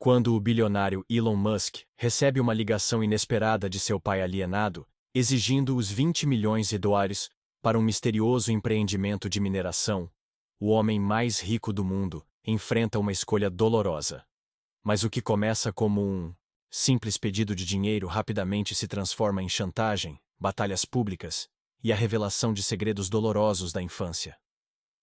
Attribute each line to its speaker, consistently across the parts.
Speaker 1: Quando o bilionário Elon Musk recebe uma ligação inesperada de seu pai alienado, exigindo os 20 milhões de dólares para um misterioso empreendimento de mineração, o homem mais rico do mundo enfrenta uma escolha dolorosa. Mas o que começa como um simples pedido de dinheiro rapidamente se transforma em chantagem, batalhas públicas e a revelação de segredos dolorosos da infância.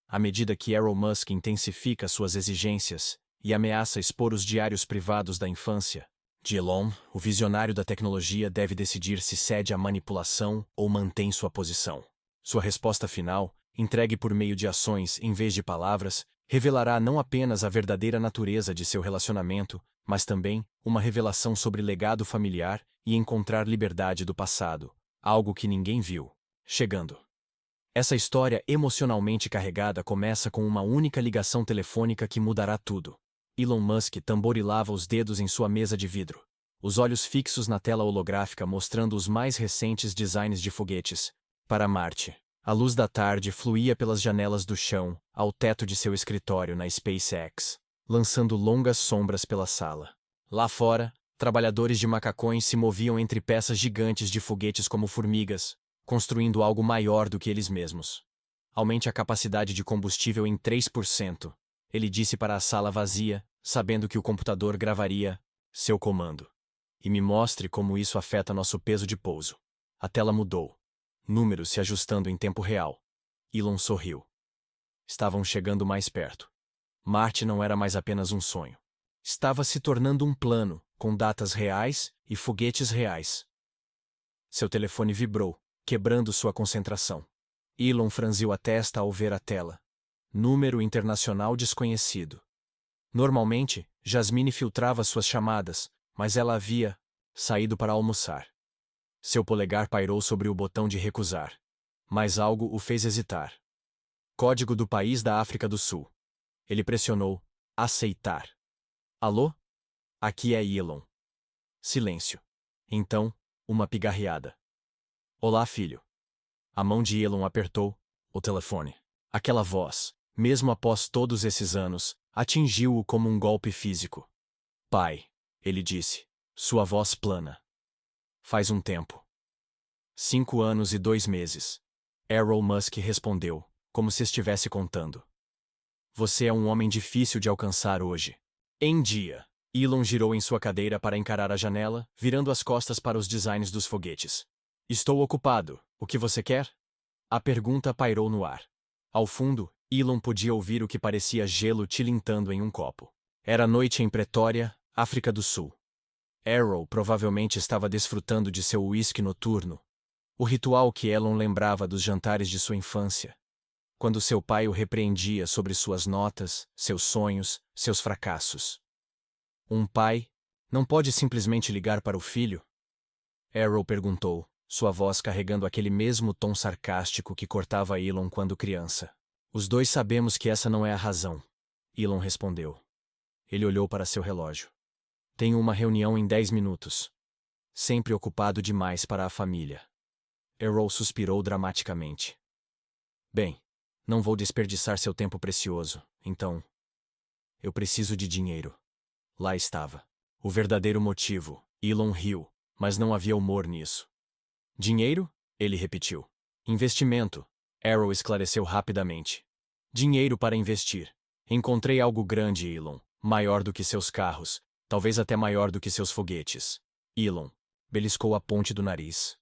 Speaker 1: À medida que Elon Musk intensifica suas exigências e ameaça expor os diários privados da infância de Elon, o visionário da tecnologia deve decidir se cede à manipulação ou mantém sua posição. Sua resposta final, entregue por meio de ações em vez de palavras, revelará não apenas a verdadeira natureza de seu relacionamento, mas também uma revelação sobre legado familiar e encontrar liberdade do passado, algo que ninguém viu chegando. Essa história emocionalmente carregada começa com uma única ligação telefônica que mudará tudo. Elon Musk tamborilava os dedos em sua mesa de vidro, os olhos fixos na tela holográfica mostrando os mais recentes designs de foguetes para Marte. A luz da tarde fluía pelas janelas do chão ao teto de seu escritório na SpaceX, lançando longas sombras pela sala. Lá fora, trabalhadores de macacões se moviam entre peças gigantes de foguetes como formigas, construindo algo maior do que eles mesmos. Aumente a capacidade de combustível em 3%, ele disse para a sala vazia, sabendo que o computador gravaria seu comando. E me mostre como isso afeta nosso peso de pouso. A tela mudou. Números se ajustando em tempo real. Elon sorriu. Estavam chegando mais perto. Marte não era mais apenas um sonho. Estava se tornando um plano, com datas reais e foguetes reais. Seu telefone vibrou, quebrando sua concentração. Elon franziu a testa ao ver a tela. Número internacional desconhecido. Normalmente, Jasmine filtrava suas chamadas, mas ela havia saído para almoçar. Seu polegar pairou sobre o botão de recusar. Mas algo o fez hesitar. Código do país da África do Sul. Ele pressionou. Aceitar. Alô? Aqui é Elon. Silêncio. Então, uma pigarreada. Olá, filho. A mão de Elon apertou o telefone. Aquela voz, mesmo após todos esses anos, atingiu-o como um golpe físico. Pai, ele disse, sua voz plana. Faz um tempo. 5 anos e 2 meses. Elon Musk respondeu, como se estivesse contando. Você é um homem difícil de alcançar hoje. Em dia. Elon girou em sua cadeira para encarar a janela, virando as costas para os designs dos foguetes. Estou ocupado. O que você quer? A pergunta pairou no ar. Ao fundo, Elon podia ouvir o que parecia gelo tilintando em um copo. Era noite em Pretória, África do Sul. Errol provavelmente estava desfrutando de seu uísque noturno, o ritual que Elon lembrava dos jantares de sua infância, quando seu pai o repreendia sobre suas notas, seus sonhos, seus fracassos. Um pai não pode simplesmente ligar para o filho? Errol perguntou, sua voz carregando aquele mesmo tom sarcástico que cortava Elon quando criança. Os dois sabemos que essa não é a razão, Elon respondeu. Ele olhou para seu relógio. Tenho uma reunião em 10 minutos. Sempre ocupado demais para a família. Errol suspirou dramaticamente. Bem, não vou desperdiçar seu tempo precioso, então. Eu preciso de dinheiro. Lá estava. O verdadeiro motivo. Elon riu, mas não havia humor nisso. Dinheiro? Ele repetiu. Investimento. Errol esclareceu rapidamente. Dinheiro para investir. Encontrei algo grande, Elon. Maior do que seus carros. Talvez até maior do que seus foguetes. Elon beliscou a ponte do nariz.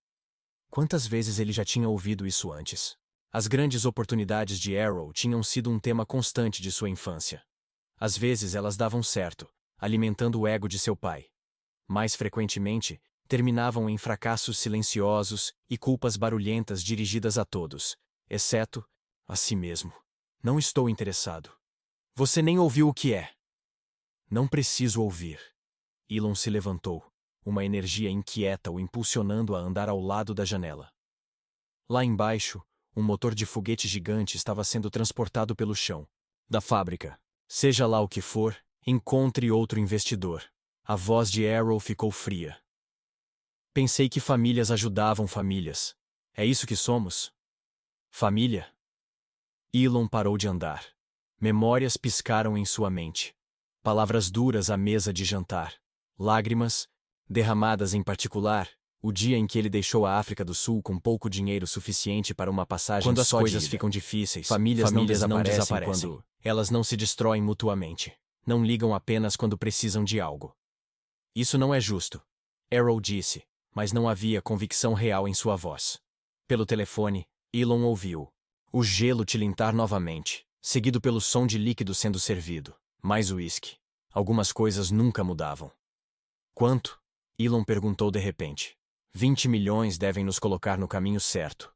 Speaker 1: Quantas vezes ele já tinha ouvido isso antes? As grandes oportunidades de Errol tinham sido um tema constante de sua infância. Às vezes elas davam certo, alimentando o ego de seu pai. Mais frequentemente, terminavam em fracassos silenciosos e culpas barulhentas dirigidas a todos, exceto a si mesmo. Não estou interessado. Você nem ouviu o que é. Não preciso ouvir. Elon se levantou, uma energia inquieta o impulsionando a andar ao lado da janela. Lá embaixo, um motor de foguete gigante estava sendo transportado pelo chão da fábrica. Seja lá o que for, encontre outro investidor. A voz de Errol ficou fria. Pensei que famílias ajudavam famílias. É isso que somos? Família? Elon parou de andar. Memórias piscaram em sua mente. Palavras duras à mesa de jantar. Lágrimas, derramadas em particular, o dia em que ele deixou a África do Sul com pouco dinheiro suficiente para uma passagem
Speaker 2: Quando as
Speaker 1: só de
Speaker 2: coisas
Speaker 1: ida.
Speaker 2: ficam difíceis,
Speaker 1: Famílias não desaparecem
Speaker 2: quando
Speaker 1: quando elas não se destroem mutuamente. Não ligam apenas quando precisam de algo. Isso não é justo, Errol disse, mas não havia convicção real em sua voz. Pelo telefone, Elon ouviu o gelo tilintar novamente, seguido pelo som de líquido sendo servido. Mais uísque. Algumas coisas nunca mudavam. Quanto? Elon perguntou de repente. 20 milhões devem nos colocar no caminho certo.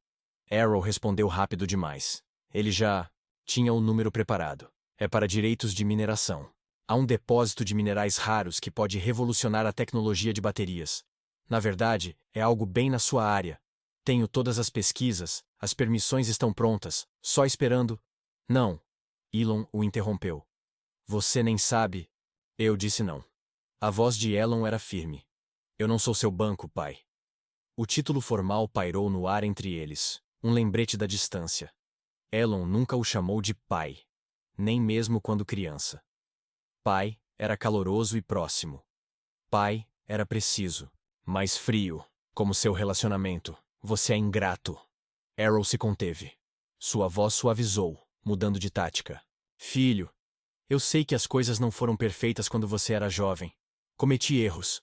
Speaker 1: Errol respondeu rápido demais. Ele já tinha o número preparado. É para direitos de mineração. Há um depósito de minerais raros que pode revolucionar a tecnologia de baterias. Na verdade, é algo bem na sua área. Tenho todas as pesquisas, as permissões estão prontas, só esperando. Não. Elon o interrompeu. Você nem sabe. Eu disse não. A voz de Elon era firme. Eu não sou seu banco, pai. O título formal pairou no ar entre eles, um lembrete da distância. Elon nunca o chamou de pai, nem mesmo quando criança. Pai era caloroso e próximo. Pai era preciso, mas frio, como seu relacionamento. Você é ingrato. Errol se conteve. Sua voz suavizou, mudando de tática. Filho, eu sei que as coisas não foram perfeitas quando você era jovem. Cometi erros.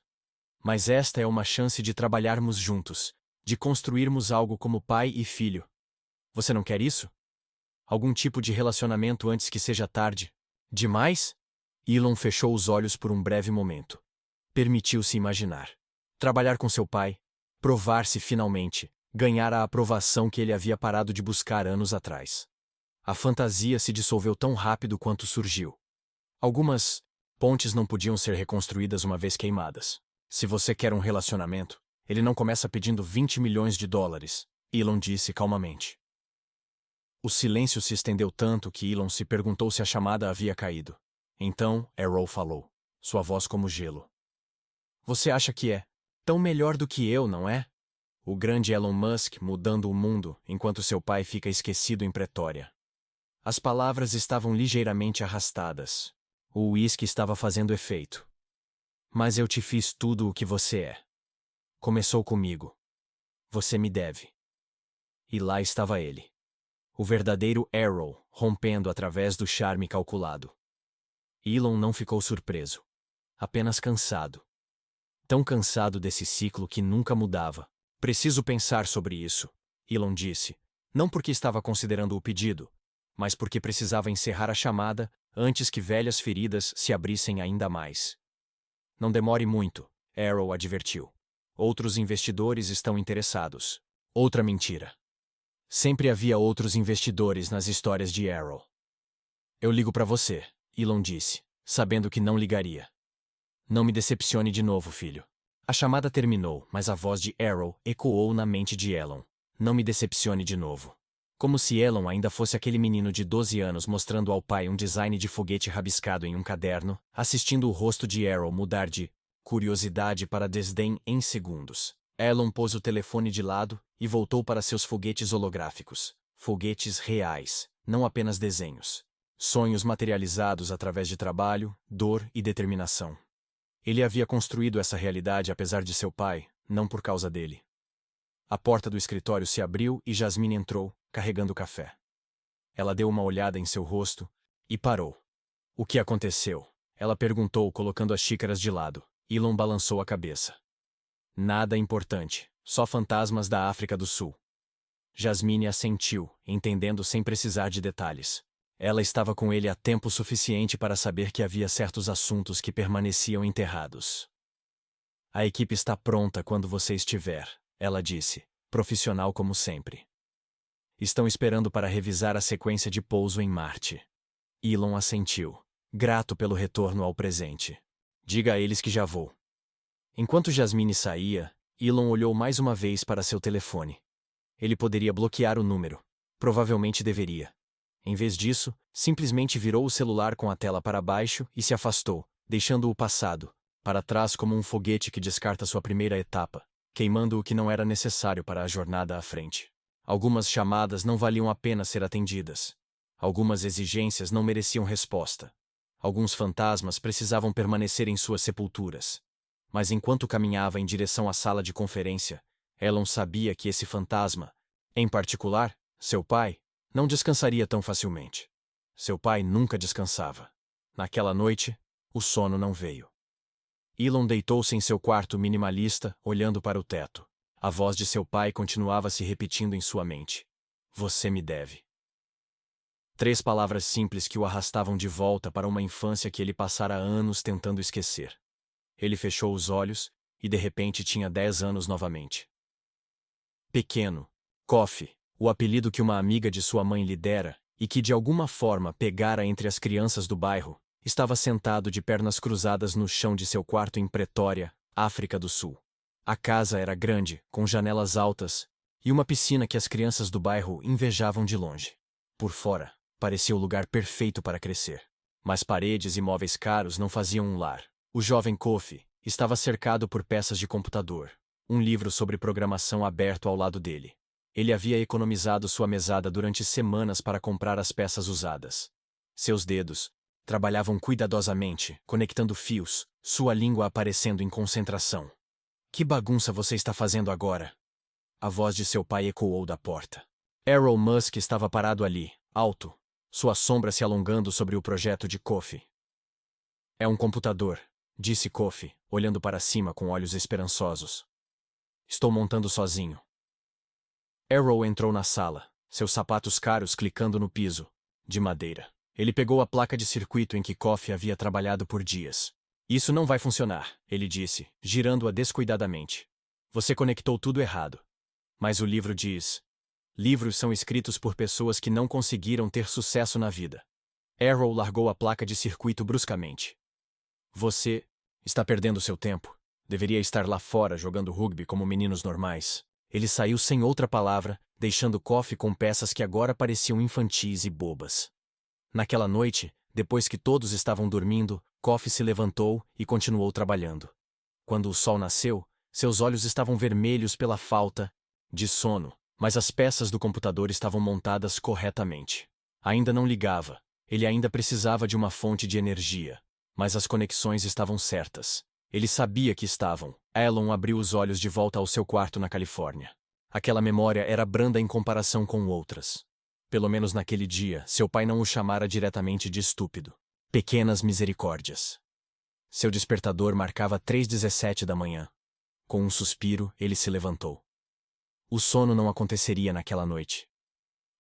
Speaker 1: Mas esta é uma chance de trabalharmos juntos, de construirmos algo como pai e filho. Você não quer isso? Algum tipo de relacionamento antes que seja tarde? Demais? Elon fechou os olhos por um breve momento. Permitiu-se imaginar. Trabalhar com seu pai, provar-se finalmente, ganhar a aprovação que ele havia parado de buscar anos atrás. A fantasia se dissolveu tão rápido quanto surgiu. Algumas pontes não podiam ser reconstruídas uma vez queimadas. Se você quer um relacionamento, ele não começa pedindo 20 milhões de dólares, Elon disse calmamente. O silêncio se estendeu tanto que Elon se perguntou se a chamada havia caído. Então, Errol falou, sua voz como gelo. Você acha que é tão melhor do que eu, não é? O grande Elon Musk mudando o mundo enquanto seu pai fica esquecido em Pretória. As palavras estavam ligeiramente arrastadas. O uísque estava fazendo efeito. Mas eu te fiz tudo o que você é. Começou comigo. Você me deve. E lá estava ele. O verdadeiro Errol, rompendo através do charme calculado. Elon não ficou surpreso. Apenas cansado. Tão cansado desse ciclo que nunca mudava. Preciso pensar sobre isso, Elon disse. Não porque estava considerando o pedido, mas porque precisava encerrar a chamada antes que velhas feridas se abrissem ainda mais. Não demore muito, Errol advertiu. Outros investidores estão interessados. Outra mentira. Sempre havia outros investidores nas histórias de Errol. Eu ligo para você, Elon disse, sabendo que não ligaria. Não me decepcione de novo, filho. A chamada terminou, mas a voz de Errol ecoou na mente de Elon. Não me decepcione de novo. Como se Elon ainda fosse aquele menino de 12 anos mostrando ao pai um design de foguete rabiscado em um caderno, assistindo o rosto de Errol mudar de curiosidade para desdém em segundos. Elon pôs o telefone de lado e voltou para seus foguetes holográficos. Foguetes reais, não apenas desenhos. Sonhos materializados através de trabalho, dor e determinação. Ele havia construído essa realidade apesar de seu pai, não por causa dele. A porta do escritório se abriu e Jasmine entrou, carregando café. Ela deu uma olhada em seu rosto e parou. O que aconteceu? Ela perguntou, colocando as xícaras de lado. Elon balançou a cabeça. Nada importante, só fantasmas da África do Sul. Jasmine assentiu, entendendo sem precisar de detalhes. Ela estava com ele há tempo suficiente para saber que havia certos assuntos que permaneciam enterrados. A equipe está pronta quando você estiver, ela disse, profissional como sempre. Estão esperando para revisar a sequência de pouso em Marte. Elon assentiu, grato pelo retorno ao presente. Diga a eles que já vou. Enquanto Jasmine saía, Elon olhou mais uma vez para seu telefone. Ele poderia bloquear o número. Provavelmente deveria. Em vez disso, simplesmente virou o celular com a tela para baixo e se afastou, deixando-o passado, para trás como um foguete que descarta sua primeira etapa, queimando o que não era necessário para a jornada à frente. Algumas chamadas não valiam a pena ser atendidas. Algumas exigências não mereciam resposta. Alguns fantasmas precisavam permanecer em suas sepulturas. Mas enquanto caminhava em direção à sala de conferência, Elon sabia que esse fantasma, em particular, seu pai, não descansaria tão facilmente. Seu pai nunca descansava. Naquela noite, o sono não veio. Elon deitou-se em seu quarto minimalista, olhando para o teto. A voz de seu pai continuava se repetindo em sua mente. Você me deve. 3 palavras simples que o arrastavam de volta para uma infância que ele passara anos tentando esquecer. Ele fechou os olhos e de repente tinha 10 anos novamente. Pequeno, Coffee, o apelido que uma amiga de sua mãe lhe dera e que de alguma forma pegara entre as crianças do bairro, estava sentado de pernas cruzadas no chão de seu quarto em Pretória, África do Sul. A casa era grande, com janelas altas, e uma piscina que as crianças do bairro invejavam de longe. Por fora, parecia o lugar perfeito para crescer. Mas paredes e móveis caros não faziam um lar. O jovem Kofi estava cercado por peças de computador, um livro sobre programação aberto ao lado dele. Ele havia economizado sua mesada durante semanas para comprar as peças usadas. Seus dedos trabalhavam cuidadosamente, conectando fios, sua língua aparecendo em concentração. Que bagunça você está fazendo agora? A voz de seu pai ecoou da porta. Elon Musk estava parado ali, alto, sua sombra se alongando sobre o projeto de Kofi. É um computador, disse Kofi, olhando para cima com olhos esperançosos. Estou montando sozinho. Arrow entrou na sala, seus sapatos caros clicando no piso, de madeira. Ele pegou a placa de circuito em que Kofi havia trabalhado por dias. Isso não vai funcionar, ele disse, girando-a descuidadamente. Você conectou tudo errado. Mas o livro diz... Livros são escritos por pessoas que não conseguiram ter sucesso na vida. Arrow largou a placa de circuito bruscamente. Você está perdendo seu tempo. Deveria estar lá fora jogando rugby como meninos normais. Ele saiu sem outra palavra, deixando Kofi com peças que agora pareciam infantis e bobas. Naquela noite, depois que todos estavam dormindo, Kofi se levantou e continuou trabalhando. Quando o sol nasceu, seus olhos estavam vermelhos pela falta de sono, mas as peças do computador estavam montadas corretamente. Ainda não ligava, ele ainda precisava de uma fonte de energia, mas as conexões estavam certas. Ele sabia que estavam. Elon abriu os olhos de volta ao seu quarto na Califórnia. Aquela memória era branda em comparação com outras. Pelo menos naquele dia, seu pai não o chamara diretamente de estúpido. Pequenas misericórdias. Seu despertador marcava 3h17 da manhã. Com um suspiro, ele se levantou. O sono não aconteceria naquela noite.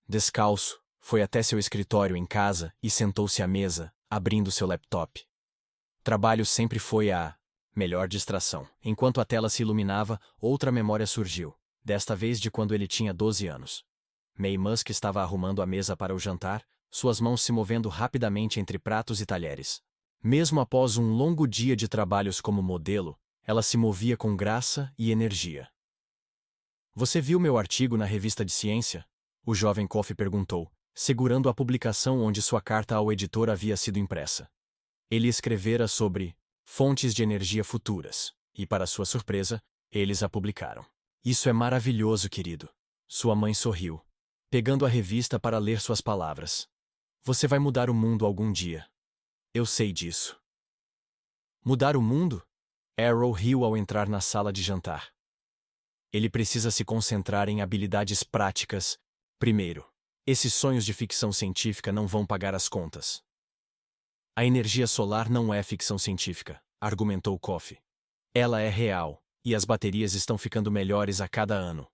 Speaker 1: Descalço, foi até seu escritório em casa e sentou-se à mesa, abrindo seu laptop. Trabalho sempre foi a melhor distração. Enquanto a tela se iluminava, outra memória surgiu, desta vez de quando ele tinha 12 anos. May Musk estava arrumando a mesa para o jantar, suas mãos se movendo rapidamente entre pratos e talheres. Mesmo após um longo dia de trabalhos como modelo, ela se movia com graça e energia. Você viu meu artigo na revista de ciência? O jovem Kofi perguntou, segurando a publicação onde sua carta ao editor havia sido impressa. Ele escrevera sobre fontes de energia futuras, e para sua surpresa, eles a publicaram. Isso é maravilhoso, querido. Sua mãe sorriu, pegando a revista para ler suas palavras. Você vai mudar o mundo algum dia. Eu sei disso. Mudar o mundo? Arrow riu ao entrar na sala de jantar. Ele precisa se concentrar em habilidades práticas. Primeiro, esses sonhos de ficção científica não vão pagar as contas. A energia solar não é ficção científica, argumentou Kofi. Ela é real, e as baterias estão ficando melhores a cada ano.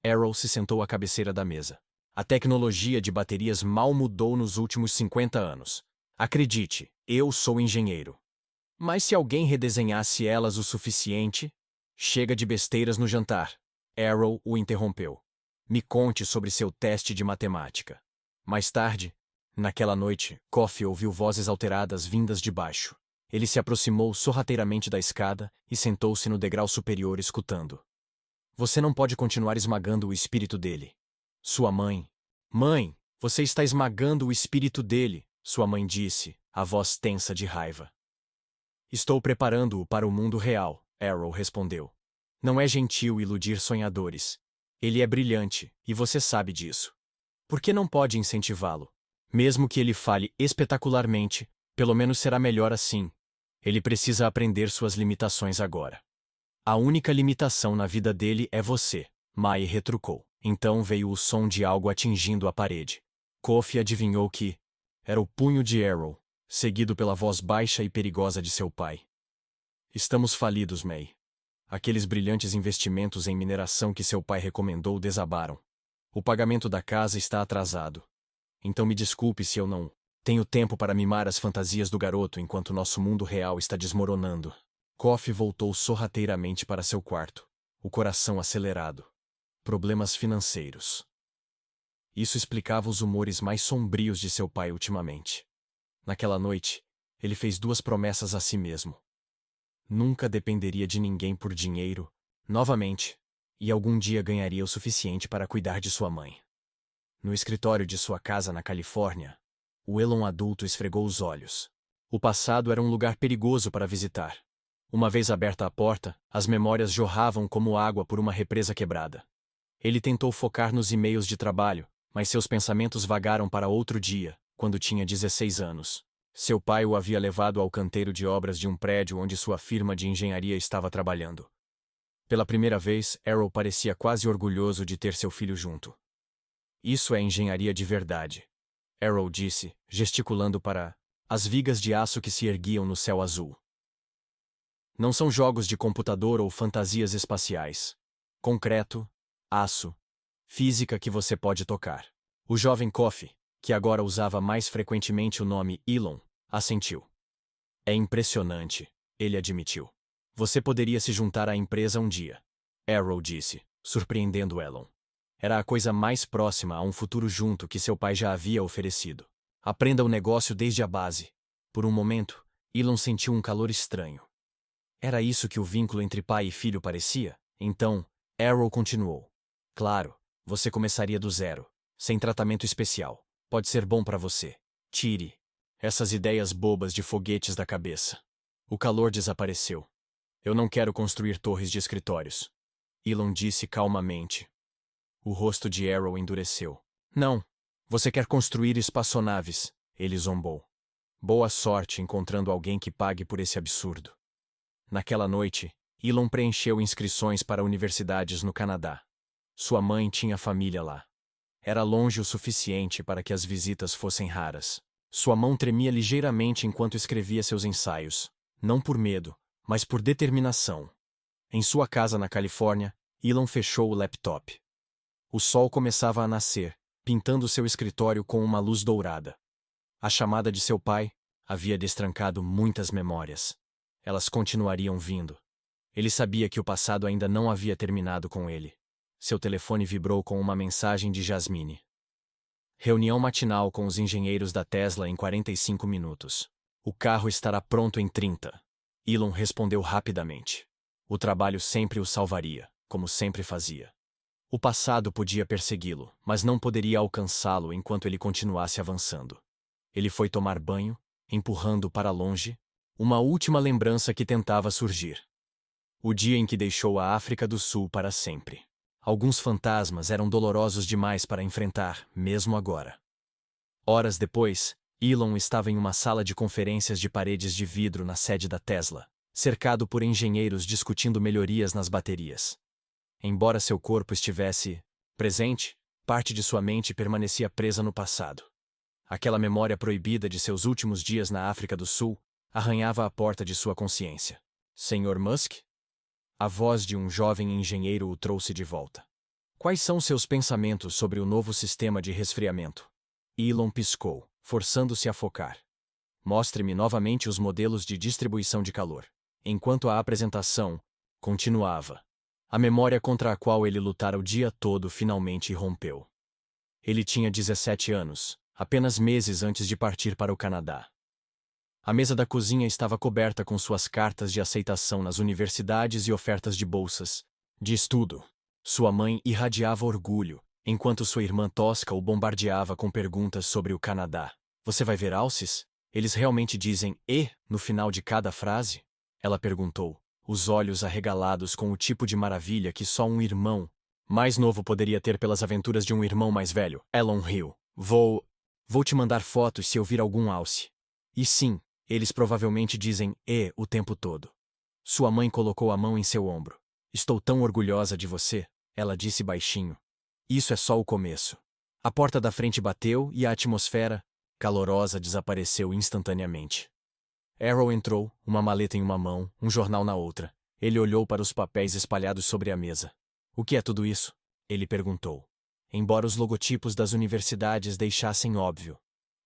Speaker 1: Arrow se sentou à cabeceira da mesa. A tecnologia de baterias mal mudou nos últimos 50 anos. Acredite, eu sou engenheiro. Mas se alguém redesenhasse elas o suficiente... Chega de besteiras no jantar. Arrow o interrompeu. Me conte sobre seu teste de matemática. Mais tarde, naquela noite, Kofi ouviu vozes alteradas vindas de baixo. Ele se aproximou sorrateiramente da escada e sentou-se no degrau superior escutando. Você não pode continuar esmagando o espírito dele. Sua mãe... Mãe, você está esmagando o espírito dele, sua mãe disse, a voz tensa de raiva. Estou preparando-o para o mundo real, Arrow respondeu. Não é gentil iludir sonhadores. Ele é brilhante, e você sabe disso. Por que não pode incentivá-lo? Mesmo que ele fale espetacularmente, Pelo menos será melhor assim. Ele precisa aprender suas limitações agora. A única limitação na vida dele é você, Mai retrucou. Então veio o som de algo atingindo a parede. Kofi adivinhou que era o punho de Arrow, seguido pela voz baixa e perigosa de seu pai. Estamos falidos, May. Aqueles brilhantes investimentos em mineração que seu pai recomendou desabaram. O pagamento da casa está atrasado. Então me desculpe se eu não tenho tempo para mimar as fantasias do garoto enquanto nosso mundo real está desmoronando. Kofi voltou sorrateiramente para seu quarto, o coração acelerado. Problemas financeiros. Isso explicava os humores mais sombrios de seu pai ultimamente. Naquela noite, ele fez 2 promessas a si mesmo. Nunca dependeria de ninguém por dinheiro, novamente, e algum dia ganharia o suficiente para cuidar de sua mãe. No escritório de sua casa na Califórnia, o Elon adulto esfregou os olhos. O passado era um lugar perigoso para visitar. Uma vez aberta a porta, as memórias jorravam como água por uma represa quebrada. Ele tentou focar nos e-mails de trabalho, mas seus pensamentos vagaram para outro dia, quando tinha 16 anos. Seu pai o havia levado ao canteiro de obras de um prédio onde sua firma de engenharia estava trabalhando. Pela primeira vez, Arrow parecia quase orgulhoso de ter seu filho junto. Isso é engenharia de verdade, Arrow disse, gesticulando para as vigas de aço que se erguiam no céu azul. Não são jogos de computador ou fantasias espaciais. Concreto, aço, física que você pode tocar. O jovem Kofi, que agora usava mais frequentemente o nome Elon, assentiu. É impressionante, ele admitiu. Você poderia se juntar à empresa um dia, Arrow disse, surpreendendo Elon. Era a coisa mais próxima a um futuro junto que seu pai já havia oferecido. Aprenda o negócio desde a base. Por um momento, Elon sentiu um calor estranho. Era isso que o vínculo entre pai e filho parecia? Então, Arrow continuou. Claro, você começaria do zero, sem tratamento especial. Pode ser bom para você. Tire essas ideias bobas de foguetes da cabeça. O calor desapareceu. Eu não quero construir torres de escritórios, Elon disse calmamente. O rosto de Arrow endureceu. Não, você quer construir espaçonaves, ele zombou. Boa sorte encontrando alguém que pague por esse absurdo. Naquela noite, Elon preencheu inscrições para universidades no Canadá. Sua mãe tinha família lá. Era longe o suficiente para que as visitas fossem raras. Sua mão tremia ligeiramente enquanto escrevia seus ensaios, não por medo, mas por determinação. Em sua casa na Califórnia, Elon fechou o laptop. O sol começava a nascer, pintando seu escritório com uma luz dourada. A chamada de seu pai havia destrancado muitas memórias. Elas continuariam vindo. Ele sabia que o passado ainda não havia terminado com ele. Seu telefone vibrou com uma mensagem de Jasmine. Reunião matinal com os engenheiros da Tesla em 45 minutos. O carro estará pronto em 30. Elon respondeu rapidamente. O trabalho sempre o salvaria, como sempre fazia. O passado podia persegui-lo, mas não poderia alcançá-lo enquanto ele continuasse avançando. Ele foi tomar banho, empurrando para longe uma última lembrança que tentava surgir. O dia em que deixou a África do Sul para sempre. Alguns fantasmas eram dolorosos demais para enfrentar, mesmo agora. Horas depois, Elon estava em uma sala de conferências de paredes de vidro na sede da Tesla, cercado por engenheiros discutindo melhorias nas baterias. Embora seu corpo estivesse presente, parte de sua mente permanecia presa no passado. Aquela memória proibida de seus últimos dias na África do Sul arranhava a porta de sua consciência. Sr. Musk? A voz de um jovem engenheiro o trouxe de volta. Quais são seus pensamentos sobre o novo sistema de resfriamento? Elon piscou, forçando-se a focar. Mostre-me novamente os modelos de distribuição de calor. Enquanto a apresentação continuava, a memória contra a qual ele lutara o dia todo finalmente irrompeu. Ele tinha 17 anos, apenas meses antes de partir para o Canadá. A mesa da cozinha estava coberta com suas cartas de aceitação nas universidades e ofertas de bolsas de estudo. Sua mãe irradiava orgulho, enquanto sua irmã tosca o bombardeava com perguntas sobre o Canadá. Você vai ver alces? Eles realmente dizem "e" no final de cada frase? Ela perguntou, os olhos arregalados com o tipo de maravilha que só um irmão mais novo poderia ter pelas aventuras de um irmão mais velho. Elon riu. Vou te mandar fotos se eu vir algum alce. E sim, eles provavelmente dizem "e" o tempo todo. Sua mãe colocou a mão em seu ombro. Estou tão orgulhosa de você, ela disse baixinho. Isso é só o começo. A porta da frente bateu e a atmosfera, calorosa, desapareceu instantaneamente. Arrow entrou, uma maleta em uma mão, um jornal na outra. Ele olhou para os papéis espalhados sobre a mesa. O que é tudo isso? Ele perguntou. Embora os logotipos das universidades deixassem óbvio.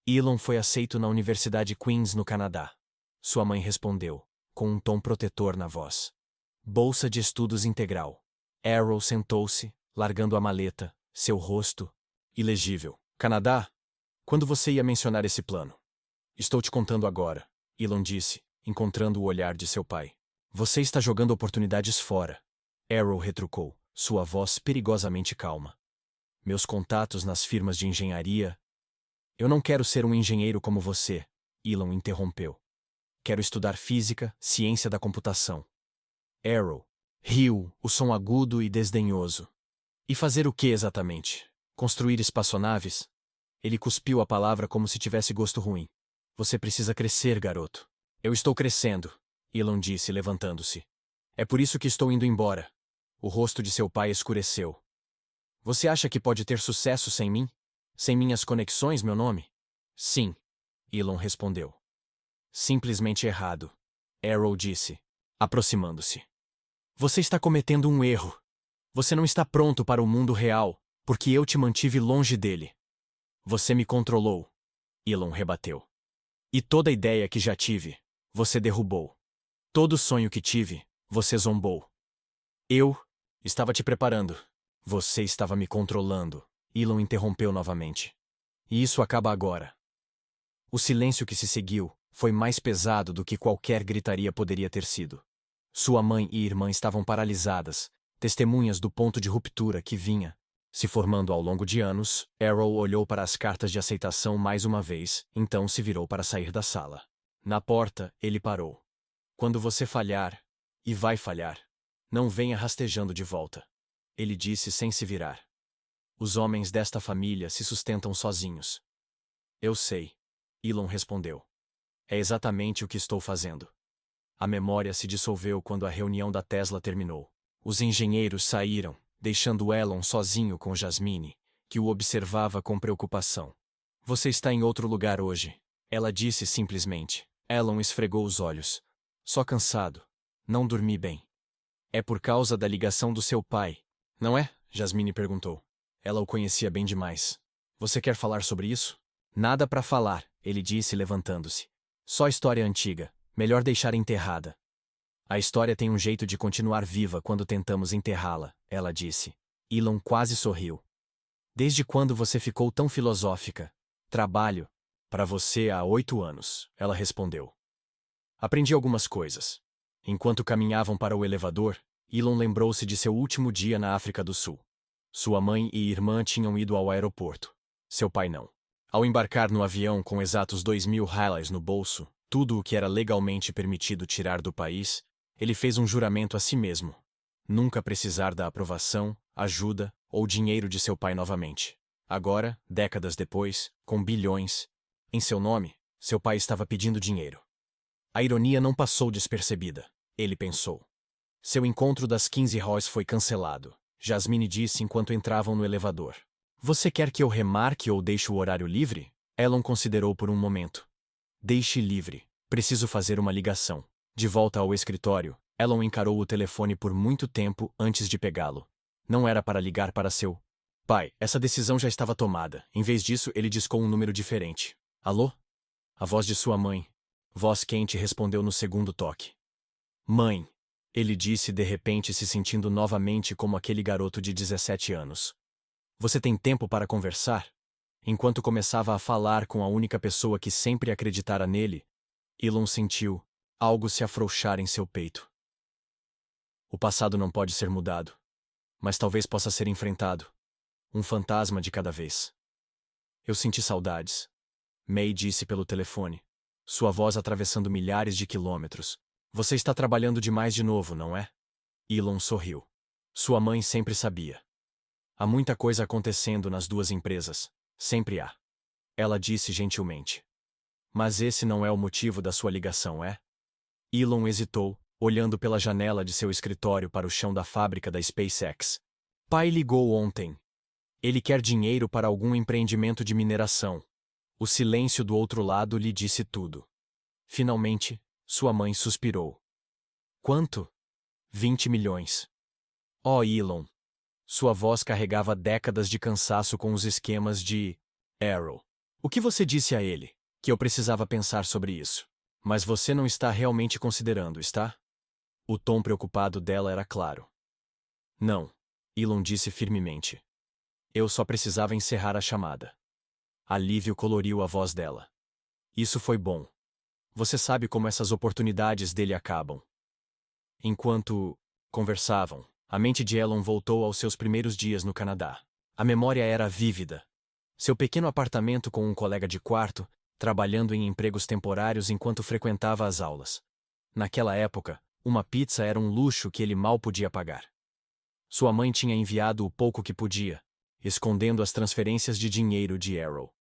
Speaker 1: Elon foi aceito na Universidade Queen's, no Canadá. Sua mãe respondeu, com um tom protetor na voz. Bolsa de estudos integral. Arrow sentou-se, largando a maleta, seu rosto ilegível. Canadá? Quando você ia mencionar esse plano? Estou te contando agora, Elon disse, encontrando o olhar de seu pai. Você está jogando oportunidades fora. Arrow retrucou, sua voz perigosamente calma. Meus contatos nas firmas de engenharia. Eu não quero ser um engenheiro como você, Elon interrompeu. Quero estudar física, ciência da computação. Arrow riu, o som agudo e desdenhoso. E fazer o que exatamente? Construir espaçonaves? Ele cuspiu a palavra como se tivesse gosto ruim. Você precisa crescer, garoto. Eu estou crescendo, Elon disse, levantando-se. É por isso que estou indo embora. O rosto de seu pai escureceu. Você acha que pode ter sucesso sem mim? Sem minhas conexões, meu nome? Sim, Elon respondeu. Simplesmente errado, Arrow disse, aproximando-se. Você está cometendo um erro. Você não está pronto para o mundo real, porque eu te mantive longe dele. Você me controlou, Elon rebateu. E toda ideia que já tive, você derrubou. Todo sonho que tive, você zombou. Eu estava te preparando. Você estava me controlando, Elon interrompeu novamente. E isso acaba agora. O silêncio que se seguiu foi mais pesado do que qualquer gritaria poderia ter sido. Sua mãe e irmã estavam paralisadas, testemunhas do ponto de ruptura que vinha se formando ao longo de anos. Arrow olhou para as cartas de aceitação mais uma vez, então se virou para sair da sala. Na porta, ele parou. Quando você falhar, e vai falhar, não venha rastejando de volta. Ele disse sem se virar. Os homens desta família se sustentam sozinhos. Eu sei, Elon respondeu. É exatamente o que estou fazendo. A memória se dissolveu quando a reunião da Tesla terminou. Os engenheiros saíram, deixando Elon sozinho com Jasmine, que o observava com preocupação. Você está em outro lugar hoje, ela disse simplesmente. Elon esfregou os olhos. Só cansado. Não dormi bem. É por causa da ligação do seu pai, não é? Jasmine perguntou. Ela o conhecia bem demais. Você quer falar sobre isso? Nada para falar, ele disse levantando-se. Só história antiga, melhor deixar enterrada. A história tem um jeito de continuar viva quando tentamos enterrá-la, ela disse. Elon quase sorriu. Desde quando você ficou tão filosófica? Trabalho. Para você há 8 anos, ela respondeu. Aprendi algumas coisas. Enquanto caminhavam para o elevador, Elon lembrou-se de seu último dia na África do Sul. Sua mãe e irmã tinham ido ao aeroporto. Seu pai não. Ao embarcar no avião com exatos 2.000 reais no bolso, tudo o que era legalmente permitido tirar do país, ele fez um juramento a si mesmo. Nunca precisar da aprovação, ajuda ou dinheiro de seu pai novamente. Agora, décadas depois, com bilhões em seu nome, seu pai estava pedindo dinheiro. A ironia não passou despercebida, ele pensou. Seu encontro das 15 horas foi cancelado, Jasmine disse enquanto entravam no elevador. Você quer que eu remarque ou deixe o horário livre? Elon considerou por um momento. Deixe livre. Preciso fazer uma ligação. De volta ao escritório, Elon encarou o telefone por muito tempo antes de pegá-lo. Não era para ligar para seu pai. Essa decisão já estava tomada. Em vez disso, ele discou um número diferente. Alô? A voz de sua mãe. Voz quente respondeu no segundo toque. Mãe, ele disse de repente, se sentindo novamente como aquele garoto de 17 anos. Você tem tempo para conversar? Enquanto começava a falar com a única pessoa que sempre acreditara nele, Elon sentiu algo se afrouxar em seu peito. O passado não pode ser mudado, mas talvez possa ser enfrentado. Um fantasma de cada vez. Eu senti saudades. May disse pelo telefone, sua voz atravessando milhares de quilômetros. Você está trabalhando demais de novo, não é? Elon sorriu. Sua mãe sempre sabia. Há muita coisa acontecendo nas duas empresas. Sempre há. Ela disse gentilmente. Mas esse não é o motivo da sua ligação, é? Elon hesitou, olhando pela janela de seu escritório para o chão da fábrica da SpaceX. Pai ligou ontem. Ele quer dinheiro para algum empreendimento de mineração. O silêncio do outro lado lhe disse tudo. Finalmente, sua mãe suspirou. Quanto? 20 milhões. Oh, Elon. Sua voz carregava décadas de cansaço com os esquemas de Arrow. O que você disse a ele? Que eu precisava pensar sobre isso. Mas você não está realmente considerando, está? O tom preocupado dela era claro. Não, Elon disse firmemente. Eu só precisava encerrar a chamada. Alívio coloriu a voz dela. Isso foi bom. Você sabe como essas oportunidades dele acabam. Enquanto conversavam, a mente de Elon voltou aos seus primeiros dias no Canadá. A memória era vívida. Seu pequeno apartamento com um colega de quarto, trabalhando em empregos temporários enquanto frequentava as aulas. Naquela época, uma pizza era um luxo que ele mal podia pagar. Sua mãe tinha enviado o pouco que podia, escondendo as transferências de dinheiro de Arrow.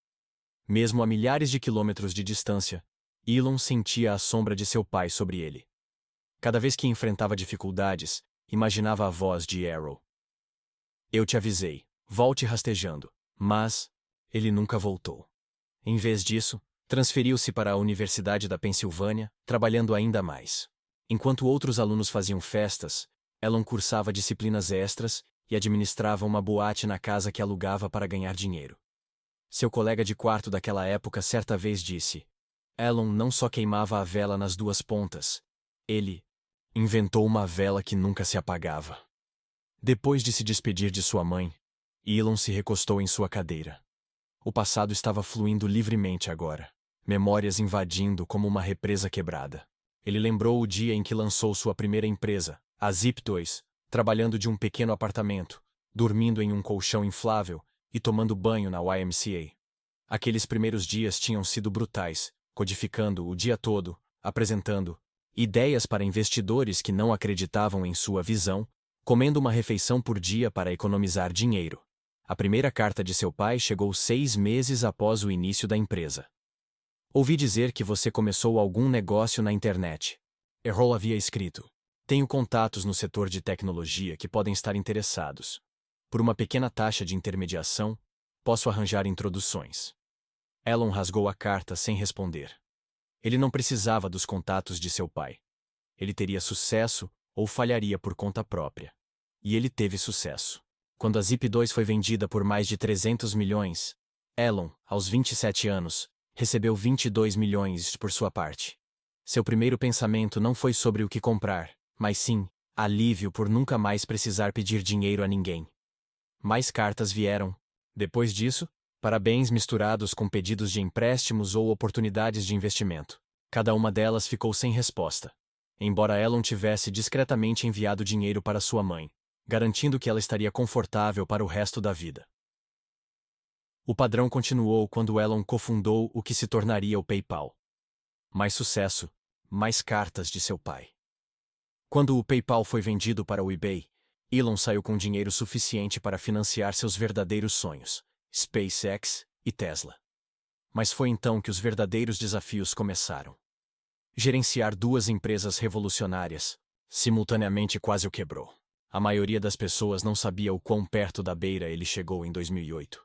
Speaker 1: Mesmo a milhares de quilômetros de distância, Elon sentia a sombra de seu pai sobre ele. Cada vez que enfrentava dificuldades, imaginava a voz de Arrow. Eu te avisei, volte rastejando. Mas ele nunca voltou. Em vez disso, transferiu-se para a Universidade da Pensilvânia, trabalhando ainda mais. Enquanto outros alunos faziam festas, Elon cursava disciplinas extras e administrava uma boate na casa que alugava para ganhar dinheiro. Seu colega de quarto daquela época certa vez disse: Elon não só queimava a vela nas duas pontas, ele inventou uma vela que nunca se apagava. Depois de se despedir de sua mãe, Elon se recostou em sua cadeira. O passado estava fluindo livremente agora, memórias invadindo como uma represa quebrada. Ele lembrou o dia em que lançou sua primeira empresa, a Zip2, trabalhando de um pequeno apartamento, dormindo em um colchão inflável e tomando banho na YMCA. Aqueles primeiros dias tinham sido brutais, codificando o dia todo, apresentando ideias para investidores que não acreditavam em sua visão, comendo uma refeição por dia para economizar dinheiro. A primeira carta de seu pai chegou 6 meses após o início da empresa. Ouvi dizer que você começou algum negócio na internet. Errol havia escrito. Tenho contatos no setor de tecnologia que podem estar interessados. Por uma pequena taxa de intermediação, posso arranjar introduções. Elon rasgou a carta sem responder. Ele não precisava dos contatos de seu pai. Ele teria sucesso ou falharia por conta própria. E ele teve sucesso. Quando a Zip2 foi vendida por mais de 300 milhões, Elon, aos 27 anos, recebeu 22 milhões por sua parte. Seu primeiro pensamento não foi sobre o que comprar, mas sim, alívio por nunca mais precisar pedir dinheiro a ninguém. Mais cartas vieram. Depois disso, parabéns misturados com pedidos de empréstimos ou oportunidades de investimento. Cada uma delas ficou sem resposta. Embora Elon tivesse discretamente enviado dinheiro para sua mãe, garantindo que ela estaria confortável para o resto da vida. O padrão continuou quando Elon cofundou o que se tornaria o PayPal. Mais sucesso, mais cartas de seu pai. Quando o PayPal foi vendido para o eBay, Elon saiu com dinheiro suficiente para financiar seus verdadeiros sonhos, SpaceX e Tesla. Mas foi então que os verdadeiros desafios começaram. Gerenciar duas empresas revolucionárias, simultaneamente quase o quebrou. A maioria das pessoas não sabia o quão perto da beira ele chegou em 2008.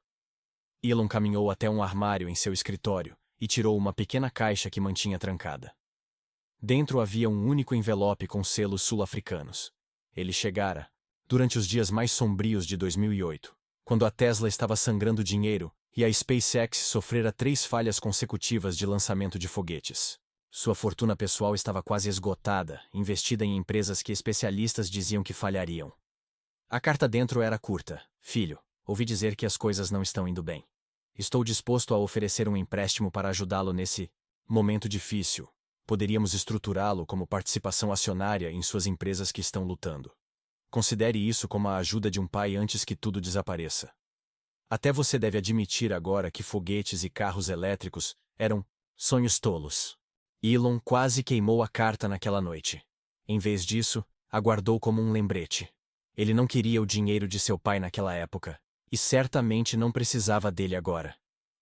Speaker 1: Elon caminhou até um armário em seu escritório e tirou uma pequena caixa que mantinha trancada. Dentro havia um único envelope com selos sul-africanos. Ele chegara, durante os dias mais sombrios de 2008, quando a Tesla estava sangrando dinheiro e a SpaceX sofrera 3 falhas consecutivas de lançamento de foguetes. Sua fortuna pessoal estava quase esgotada, investida em empresas que especialistas diziam que falhariam. A carta dentro era curta. Filho, ouvi dizer que as coisas não estão indo bem. Estou disposto a oferecer um empréstimo para ajudá-lo nesse momento difícil. Poderíamos estruturá-lo como participação acionária em suas empresas que estão lutando. Considere isso como a ajuda de um pai antes que tudo desapareça. Até você deve admitir agora que foguetes e carros elétricos eram sonhos tolos. Elon quase queimou a carta naquela noite. Em vez disso, aguardou como um lembrete. Ele não queria o dinheiro de seu pai naquela época, e certamente não precisava dele agora.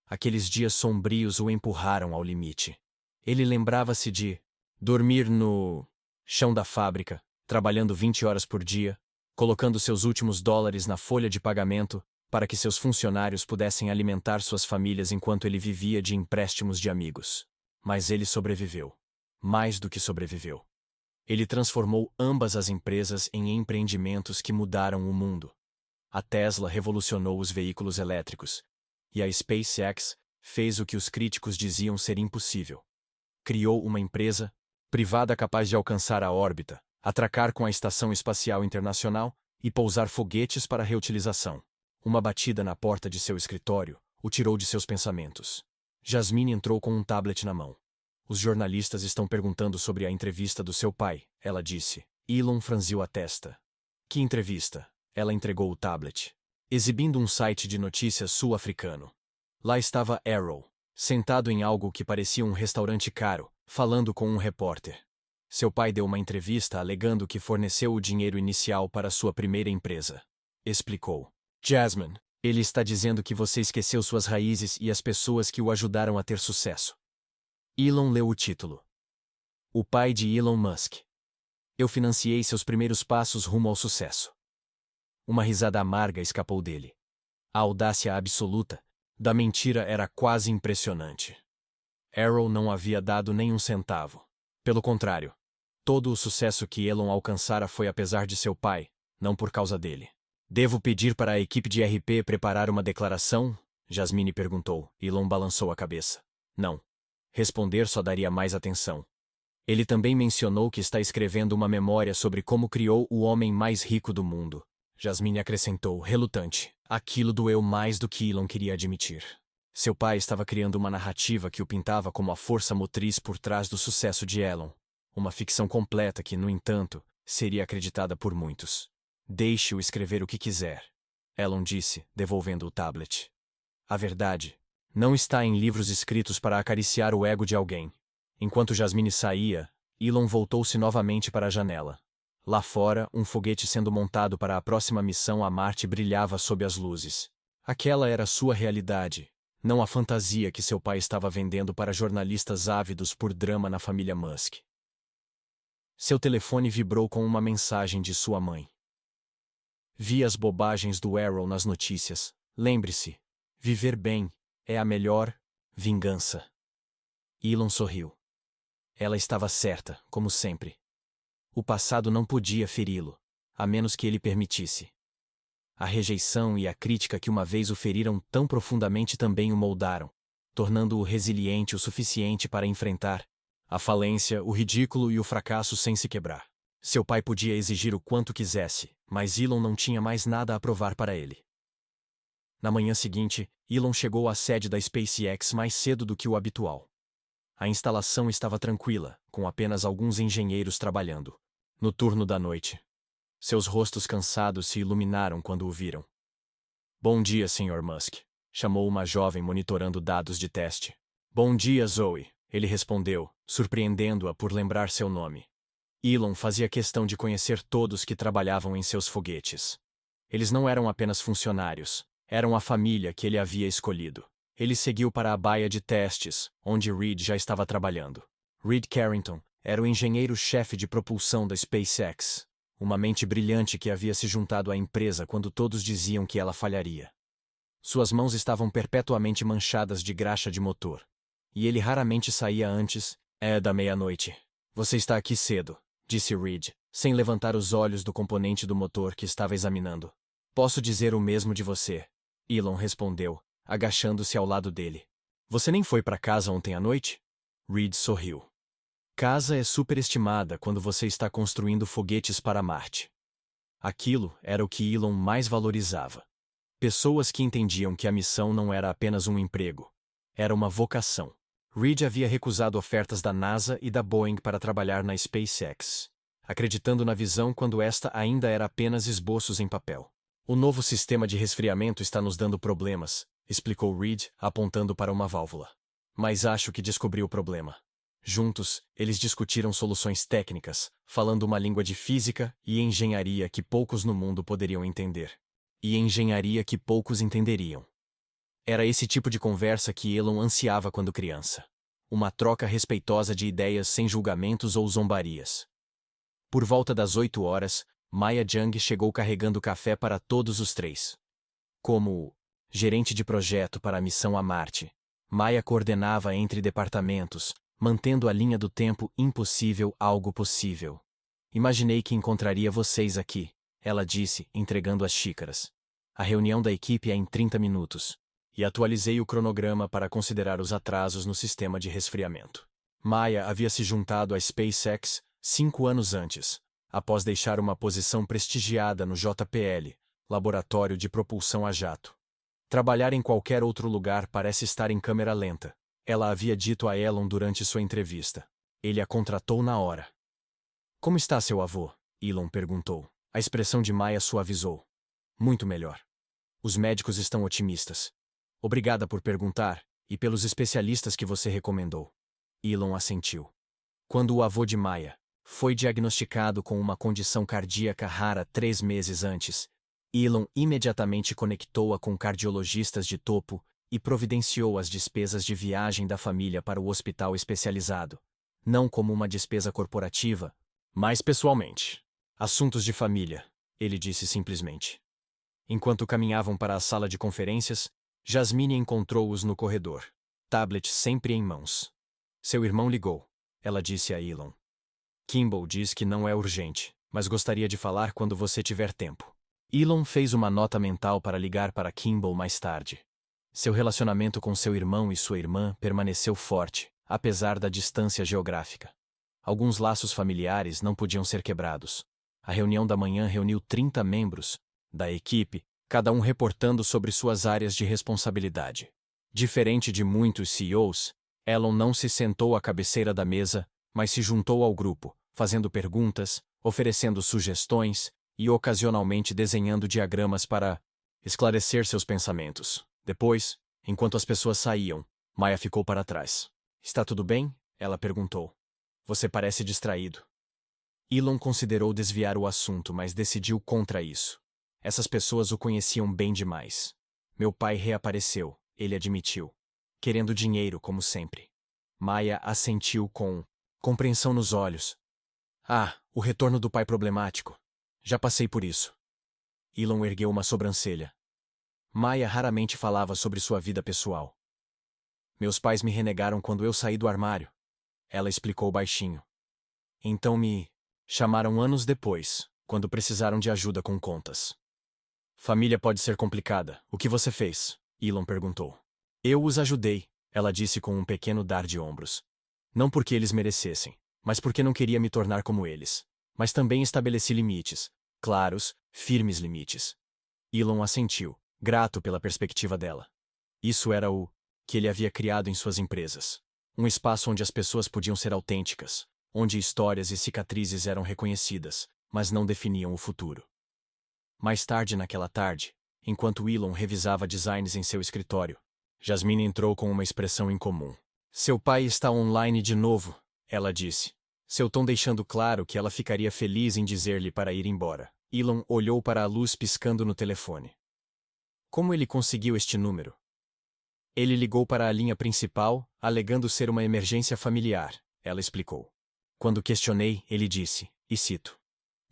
Speaker 1: Aqueles dias sombrios o empurraram ao limite. Ele lembrava-se de dormir no chão da fábrica, trabalhando 20 horas por dia, colocando seus últimos dólares na folha de pagamento para que seus funcionários pudessem alimentar suas famílias enquanto ele vivia de empréstimos de amigos. Mas ele sobreviveu. Mais do que sobreviveu. Ele transformou ambas as empresas em empreendimentos que mudaram o mundo. A Tesla revolucionou os veículos elétricos, e a SpaceX fez o que os críticos diziam ser impossível. Criou uma empresa privada capaz de alcançar a órbita, atracar com a Estação Espacial Internacional e pousar foguetes para reutilização. Uma batida na porta de seu escritório o tirou de seus pensamentos. Jasmine entrou com um tablet na mão. Os jornalistas estão perguntando sobre a entrevista do seu pai, ela disse. Elon franziu a testa. Que entrevista? Ela entregou o tablet, exibindo um site de notícias sul-africano. Lá estava Arrow, sentado em algo que parecia um restaurante caro, falando com um repórter. Seu pai deu uma entrevista alegando que forneceu o dinheiro inicial para sua primeira empresa. Explicou. Jasmine, ele está dizendo que você esqueceu suas raízes e as pessoas que o ajudaram a ter sucesso. Elon leu o título. O pai de Elon Musk. Eu financiei seus primeiros passos rumo ao sucesso. Uma risada amarga escapou dele. A audácia absoluta da mentira era quase impressionante. Arrow não havia dado nem um centavo. Pelo contrário, todo o sucesso que Elon alcançara foi apesar de seu pai, não por causa dele. Devo pedir para a equipe de RP preparar uma declaração? Jasmine perguntou. Elon balançou a cabeça. Não. Responder só daria mais atenção. Ele também mencionou que está escrevendo uma memória sobre como criou o homem mais rico do mundo. Jasmine acrescentou, relutante. Aquilo doeu mais do que Elon queria admitir. Seu pai estava criando uma narrativa que o pintava como a força motriz por trás do sucesso de Elon. Uma ficção completa que, no entanto, seria acreditada por muitos. Deixe-o escrever o que quiser, Elon disse, devolvendo o tablet. A verdade não está em livros escritos para acariciar o ego de alguém. Enquanto Jasmine saía, Elon voltou-se novamente para a janela. Lá fora, um foguete sendo montado para a próxima missão a Marte brilhava sob as luzes. Aquela era sua realidade, não a fantasia que seu pai estava vendendo para jornalistas ávidos por drama na família Musk. Seu telefone vibrou com uma mensagem de sua mãe. Vi as bobagens do Arrow nas notícias. Lembre-se, viver bem é a melhor vingança. Elon sorriu. Ela estava certa, como sempre. O passado não podia feri-lo, a menos que ele permitisse. A rejeição e a crítica que uma vez o feriram tão profundamente também o moldaram, tornando-o resiliente o suficiente para enfrentar a falência, o ridículo e o fracasso sem se quebrar. Seu pai podia exigir o quanto quisesse, mas Elon não tinha mais nada a provar para ele. Na manhã seguinte, Elon chegou à sede da SpaceX mais cedo do que o habitual. A instalação estava tranquila, com apenas alguns engenheiros trabalhando. No turno da noite, seus rostos cansados se iluminaram quando o viram. Bom dia, Sr. Musk, chamou uma jovem monitorando dados de teste. Bom dia, Zoe, ele respondeu, surpreendendo-a por lembrar seu nome. Elon fazia questão de conhecer todos que trabalhavam em seus foguetes. Eles não eram apenas funcionários, eram a família que ele havia escolhido. Ele seguiu para a baía de testes, onde Reed já estava trabalhando. Reed Carrington era o engenheiro-chefe de propulsão da SpaceX, uma mente brilhante que havia se juntado à empresa quando todos diziam que ela falharia. Suas mãos estavam perpetuamente manchadas de graxa de motor, e ele raramente saía antes da meia-noite. Você está aqui cedo, disse Reed, sem levantar os olhos do componente do motor que estava examinando. Posso dizer o mesmo de você, Elon respondeu, agachando-se ao lado dele. Você nem foi para casa ontem à noite? Reed sorriu. Casa é superestimada quando você está construindo foguetes para Marte. Aquilo era o que Elon mais valorizava. Pessoas que entendiam que a missão não era apenas um emprego. Era uma vocação. Reed havia recusado ofertas da NASA e da Boeing para trabalhar na SpaceX, acreditando na visão quando esta ainda era apenas esboços em papel. O novo sistema de resfriamento está nos dando problemas, explicou Reed, apontando para uma válvula. Mas acho que descobri o problema. Juntos, eles discutiram soluções técnicas, falando uma língua de física e engenharia que poucos no mundo poderiam entender. E engenharia que poucos entenderiam. Era esse tipo de conversa que Elon ansiava quando criança. Uma troca respeitosa de ideias sem julgamentos ou zombarias. Por volta das 8 horas, Maya Jung chegou carregando café para todos os três. Como gerente de projeto para a missão a Marte, Maya coordenava entre departamentos, mantendo a linha do tempo impossível algo possível. Imaginei que encontraria vocês aqui, ela disse, entregando as xícaras. A reunião da equipe é em 30 minutos. E atualizei o cronograma para considerar os atrasos no sistema de resfriamento. Maya havia se juntado à SpaceX 5 anos antes, após deixar uma posição prestigiada no JPL, Laboratório de Propulsão a Jato. Trabalhar em qualquer outro lugar parece estar em câmera lenta, ela havia dito a Elon durante sua entrevista. Ele a contratou na hora. Como está seu avô? Elon perguntou. A expressão de Maya suavizou. Muito melhor. Os médicos estão otimistas. Obrigada por perguntar, e pelos especialistas que você recomendou. Elon assentiu. Quando o avô de Maya foi diagnosticado com uma condição cardíaca rara 3 meses antes, Elon imediatamente conectou-a com cardiologistas de topo e providenciou as despesas de viagem da família para o hospital especializado, não como uma despesa corporativa, mas pessoalmente. Assuntos de família, ele disse simplesmente. Enquanto caminhavam para a sala de conferências, Jasmine encontrou-os no corredor, tablet sempre em mãos. Seu irmão ligou, ela disse a Elon. Kimball diz que não é urgente, mas gostaria de falar quando você tiver tempo. Elon fez uma nota mental para ligar para Kimball mais tarde. Seu relacionamento com seu irmão e sua irmã permaneceu forte, apesar da distância geográfica. Alguns laços familiares não podiam ser quebrados. A reunião da manhã reuniu 30 membros da equipe, cada um reportando sobre suas áreas de responsabilidade. Diferente de muitos CEOs, Elon não se sentou à cabeceira da mesa, mas se juntou ao grupo, fazendo perguntas, oferecendo sugestões e ocasionalmente desenhando diagramas para esclarecer seus pensamentos. Depois, enquanto as pessoas saíam, Maya ficou para trás. Está tudo bem? Ela perguntou. Você parece distraído. Elon considerou desviar o assunto, mas decidiu contra isso. Essas pessoas o conheciam bem demais. Meu pai reapareceu, ele admitiu. Querendo dinheiro, como sempre. Maya assentiu com compreensão nos olhos. Ah, o retorno do pai problemático. Já passei por isso. Elon ergueu uma sobrancelha. Maya raramente falava sobre sua vida pessoal. Meus pais me renegaram quando eu saí do armário. Ela explicou baixinho. Então me chamaram anos depois, quando precisaram de ajuda com contas. Família pode ser complicada. O que você fez? Elon perguntou. Eu os ajudei, ela disse com um pequeno dar de ombros. Não porque eles merecessem, mas porque não queria me tornar como eles. Mas também estabeleci limites. Claros, firmes limites. Elon assentiu, grato pela perspectiva dela. Isso era o que ele havia criado em suas empresas. Um espaço onde as pessoas podiam ser autênticas, onde histórias e cicatrizes eram reconhecidas, mas não definiam o futuro. Mais tarde naquela tarde, enquanto Elon revisava designs em seu escritório, Jasmine entrou com uma expressão incomum. Seu pai está online de novo, ela disse. Seu tom deixando claro que ela ficaria feliz em dizer-lhe para ir embora. Elon olhou para a luz piscando no telefone. Como ele conseguiu este número? Ele ligou para a linha principal, alegando ser uma emergência familiar, ela explicou. Quando questionei, ele disse, e cito: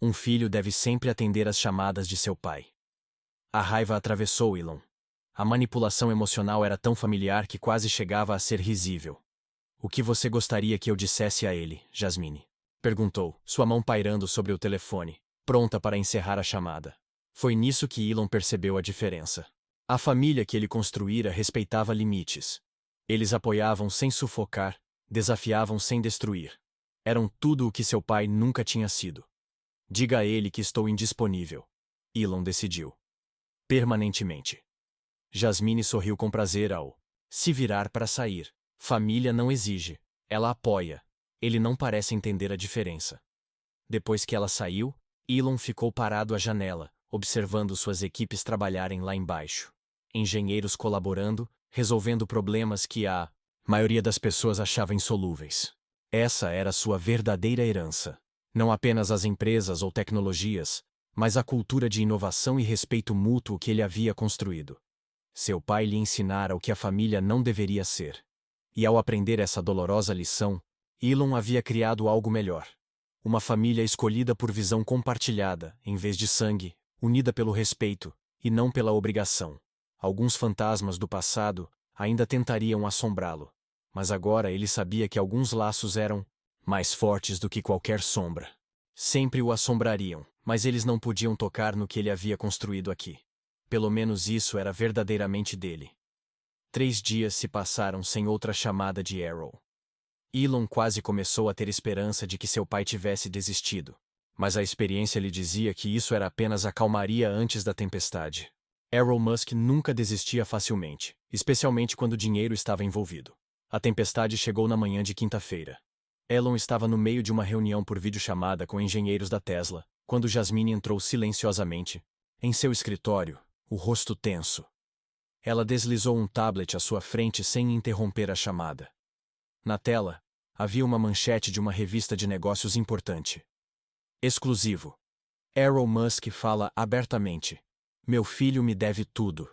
Speaker 1: um filho deve sempre atender às chamadas de seu pai. A raiva atravessou Elon. A manipulação emocional era tão familiar que quase chegava a ser risível. O que você gostaria que eu dissesse a ele, Jasmine? Perguntou, sua mão pairando sobre o telefone, pronta para encerrar a chamada. Foi nisso que Elon percebeu a diferença. A família que ele construíra respeitava limites. Eles apoiavam sem sufocar, desafiavam sem destruir. Eram tudo o que seu pai nunca tinha sido. Diga a ele que estou indisponível. Elon decidiu. Permanentemente. Jasmine sorriu com prazer ao se virar para sair. Família não exige, ela apoia. Ele não parece entender a diferença. Depois que ela saiu, Elon ficou parado à janela, observando suas equipes trabalharem lá embaixo. Engenheiros colaborando, resolvendo problemas que a maioria das pessoas achava insolúveis. Essa era sua verdadeira herança. Não apenas as empresas ou tecnologias, mas a cultura de inovação e respeito mútuo que ele havia construído. Seu pai lhe ensinara o que a família não deveria ser. E ao aprender essa dolorosa lição, Elon havia criado algo melhor. Uma família escolhida por visão compartilhada, em vez de sangue, unida pelo respeito, e não pela obrigação. Alguns fantasmas do passado ainda tentariam assombrá-lo, mas agora ele sabia que alguns laços eram mais fortes do que qualquer sombra. Sempre o assombrariam, mas eles não podiam tocar no que ele havia construído aqui. Pelo menos isso era verdadeiramente dele. 3 dias se passaram sem outra chamada de Arrow. Elon quase começou a ter esperança de que seu pai tivesse desistido, mas a experiência lhe dizia que isso era apenas a calmaria antes da tempestade. Elon Musk nunca desistia facilmente, especialmente quando dinheiro estava envolvido. A tempestade chegou na manhã de quinta-feira. Elon estava no meio de uma reunião por videochamada com engenheiros da Tesla, quando Jasmine entrou silenciosamente. Em seu escritório, o rosto tenso. Ela deslizou um tablet à sua frente sem interromper a chamada. Na tela, havia uma manchete de uma revista de negócios importante. Exclusivo. Elon Musk fala abertamente. Meu filho me deve tudo.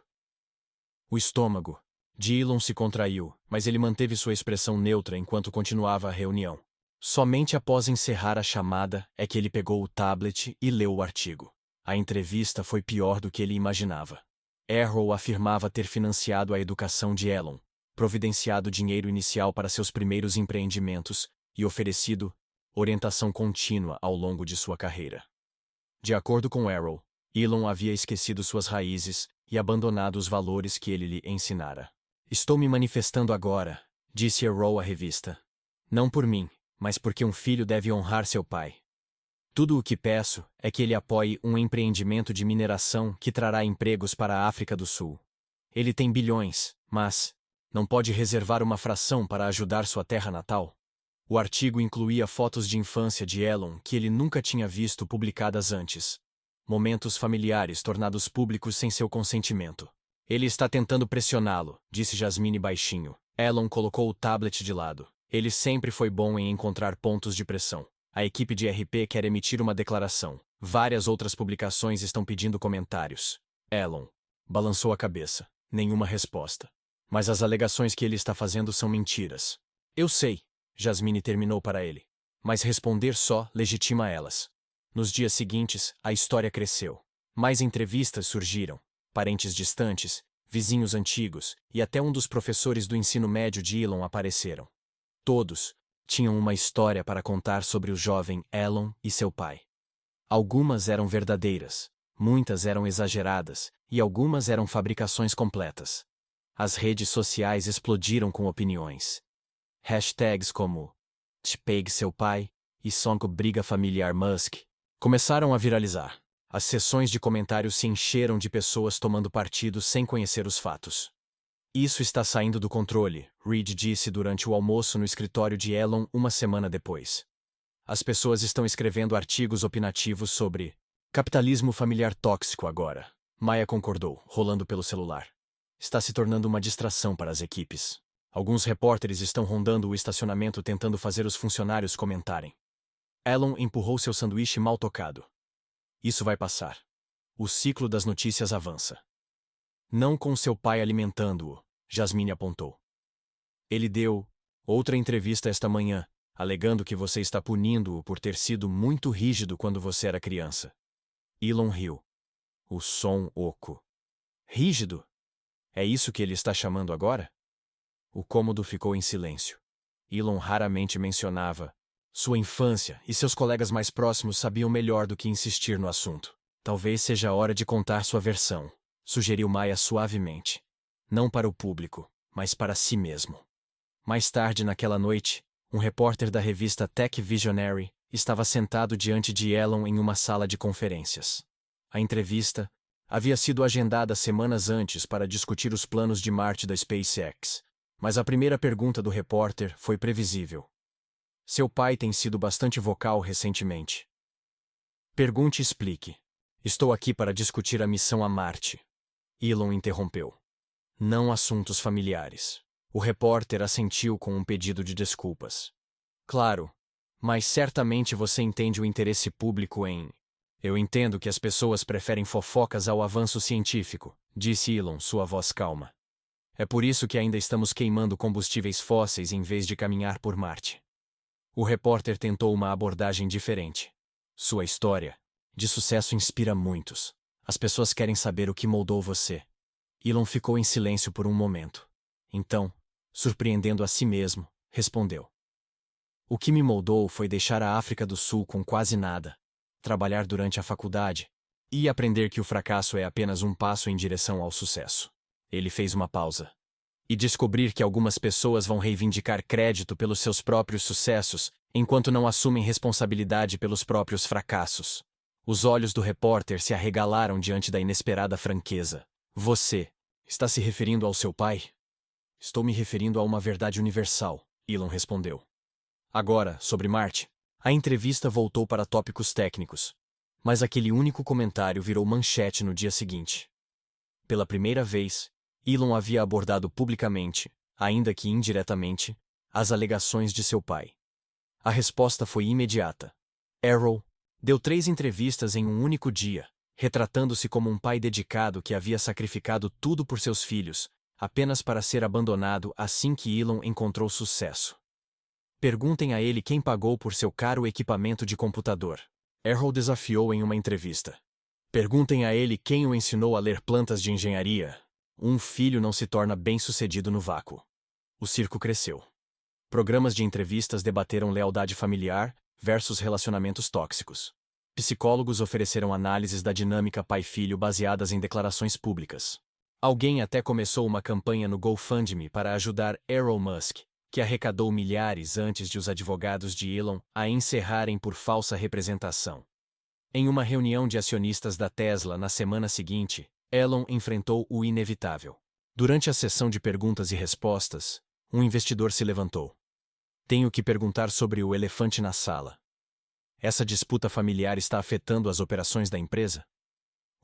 Speaker 1: O estômago de Elon se contraiu, mas ele manteve sua expressão neutra enquanto continuava a reunião. Somente após encerrar a chamada é que ele pegou o tablet e leu o artigo. A entrevista foi pior do que ele imaginava. Arrow afirmava ter financiado a educação de Elon, providenciado dinheiro inicial para seus primeiros empreendimentos e oferecido orientação contínua ao longo de sua carreira. De acordo com Arrow, Elon havia esquecido suas raízes e abandonado os valores que ele lhe ensinara. Estou me manifestando agora, disse Arrow à revista. Não por mim, mas porque um filho deve honrar seu pai. Tudo o que peço é que ele apoie um empreendimento de mineração que trará empregos para a África do Sul. Ele tem bilhões, mas não pode reservar uma fração para ajudar sua terra natal? O artigo incluía fotos de infância de Elon que ele nunca tinha visto publicadas antes. Momentos familiares tornados públicos sem seu consentimento. Ele está tentando pressioná-lo, disse Jasmine baixinho. Elon colocou o tablet de lado. Ele sempre foi bom em encontrar pontos de pressão. A equipe de RP quer emitir uma declaração. Várias outras publicações estão pedindo comentários. Elon balançou a cabeça. Nenhuma resposta. Mas as alegações que ele está fazendo são mentiras. Eu sei, Jasmine terminou para ele. Mas responder só legitima elas. Nos dias seguintes, a história cresceu. Mais entrevistas surgiram. Parentes distantes, vizinhos antigos e até um dos professores do ensino médio de Elon apareceram. Todos tinham uma história para contar sobre o jovem Elon e seu pai. Algumas eram verdadeiras, muitas eram exageradas e algumas eram fabricações completas. As redes sociais explodiram com opiniões. Hashtags como #Pegue seu pai e Sonko briga familiar Musk começaram a viralizar. As sessões de comentários se encheram de pessoas tomando partido sem conhecer os fatos. Isso está saindo do controle, Reed disse durante o almoço no escritório de Elon uma semana depois. As pessoas estão escrevendo artigos opinativos sobre capitalismo familiar tóxico agora. Maya concordou, rolando pelo celular. Está se tornando uma distração para as equipes. Alguns repórteres estão rondando o estacionamento tentando fazer os funcionários comentarem. Elon empurrou seu sanduíche mal tocado. Isso vai passar. O ciclo das notícias avança. Não com seu pai alimentando-o, Jasmine apontou. Ele deu outra entrevista esta manhã, alegando que você está punindo-o por ter sido muito rígido quando você era criança. Elon riu. O som oco. Rígido? É isso que ele está chamando agora? O cômodo ficou em silêncio. Elon raramente mencionava sua infância e seus colegas mais próximos sabiam melhor do que insistir no assunto. Talvez seja a hora de contar sua versão, sugeriu Maya suavemente. Não para o público, mas para si mesmo. Mais tarde naquela noite, um repórter da revista Tech Visionary estava sentado diante de Elon em uma sala de conferências. A entrevista havia sido agendada semanas antes para discutir os planos de Marte da SpaceX, mas a primeira pergunta do repórter foi previsível. Seu pai tem sido bastante vocal recentemente. Pergunte e explique. Estou aqui para discutir a missão a Marte. Elon interrompeu. Não assuntos familiares. O repórter assentiu com um pedido de desculpas. Claro, mas certamente você entende o interesse público em... Eu entendo que as pessoas preferem fofocas ao avanço científico, disse Elon, sua voz calma. É por isso que ainda estamos queimando combustíveis fósseis em vez de caminhar por Marte. O repórter tentou uma abordagem diferente. Sua história de sucesso inspira muitos. As pessoas querem saber o que moldou você. Elon ficou em silêncio por um momento. Então, surpreendendo a si mesmo, respondeu. O que me moldou foi deixar a África do Sul com quase nada, trabalhar durante a faculdade e aprender que o fracasso é apenas um passo em direção ao sucesso. Ele fez uma pausa. E descobrir que algumas pessoas vão reivindicar crédito pelos seus próprios sucessos, enquanto não assumem responsabilidade pelos próprios fracassos. Os olhos do repórter se arregalaram diante da inesperada franqueza. Você está se referindo ao seu pai? Estou me referindo a uma verdade universal, Elon respondeu. Agora, sobre Marte. A entrevista voltou para tópicos técnicos. Mas aquele único comentário virou manchete no dia seguinte. Pela primeira vez, Elon havia abordado publicamente, ainda que indiretamente, as alegações de seu pai. A resposta foi imediata. Arrow deu 3 entrevistas em um único dia, retratando-se como um pai dedicado que havia sacrificado tudo por seus filhos, apenas para ser abandonado assim que Elon encontrou sucesso. Perguntem a ele quem pagou por seu caro equipamento de computador. Arrow desafiou em uma entrevista. Perguntem a ele quem o ensinou a ler plantas de engenharia. Um filho não se torna bem-sucedido no vácuo. O circo cresceu. Programas de entrevistas debateram lealdade familiar versus relacionamentos tóxicos. Psicólogos ofereceram análises da dinâmica pai-filho baseadas em declarações públicas. Alguém até começou uma campanha no GoFundMe para ajudar Elon Musk, que arrecadou milhares antes de os advogados de Elon a encerrarem por falsa representação. Em uma reunião de acionistas da Tesla na semana seguinte, Elon enfrentou o inevitável. Durante a sessão de perguntas e respostas, um investidor se levantou. Tenho que perguntar sobre o elefante na sala. Essa disputa familiar está afetando as operações da empresa?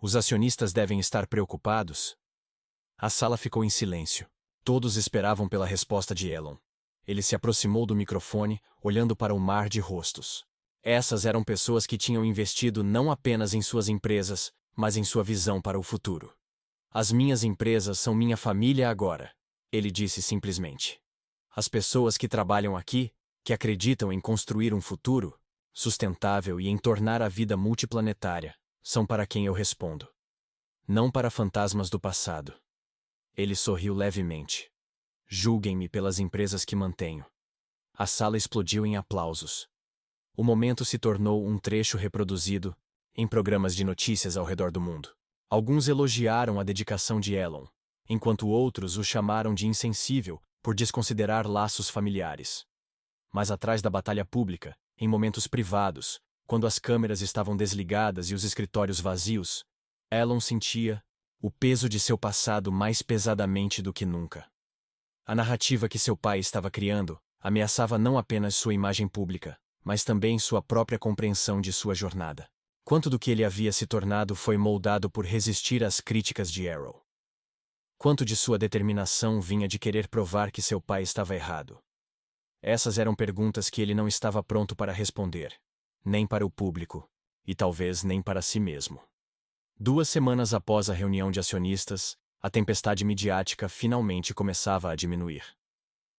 Speaker 1: Os acionistas devem estar preocupados? A sala ficou em silêncio. Todos esperavam pela resposta de Elon. Ele se aproximou do microfone, olhando para o mar de rostos. Essas eram pessoas que tinham investido não apenas em suas empresas, mas em sua visão para o futuro. As minhas empresas são minha família agora, ele disse simplesmente. As pessoas que trabalham aqui, que acreditam em construir um futuro sustentável e em tornar a vida multiplanetária, são para quem eu respondo. Não para fantasmas do passado. Ele sorriu levemente. Julguem-me pelas empresas que mantenho. A sala explodiu em aplausos. O momento se tornou um trecho reproduzido em programas de notícias ao redor do mundo. Alguns elogiaram a dedicação de Elon, enquanto outros o chamaram de insensível por desconsiderar laços familiares. Mas atrás da batalha pública, em momentos privados, quando as câmeras estavam desligadas e os escritórios vazios, Elon sentia o peso de seu passado mais pesadamente do que nunca. A narrativa que seu pai estava criando ameaçava não apenas sua imagem pública, mas também sua própria compreensão de sua jornada. Quanto do que ele havia se tornado foi moldado por resistir às críticas de Arrow? Quanto de sua determinação vinha de querer provar que seu pai estava errado? Essas eram perguntas que ele não estava pronto para responder, nem para o público, e talvez nem para si mesmo. 2 semanas após a reunião de acionistas, a tempestade midiática finalmente começava a diminuir.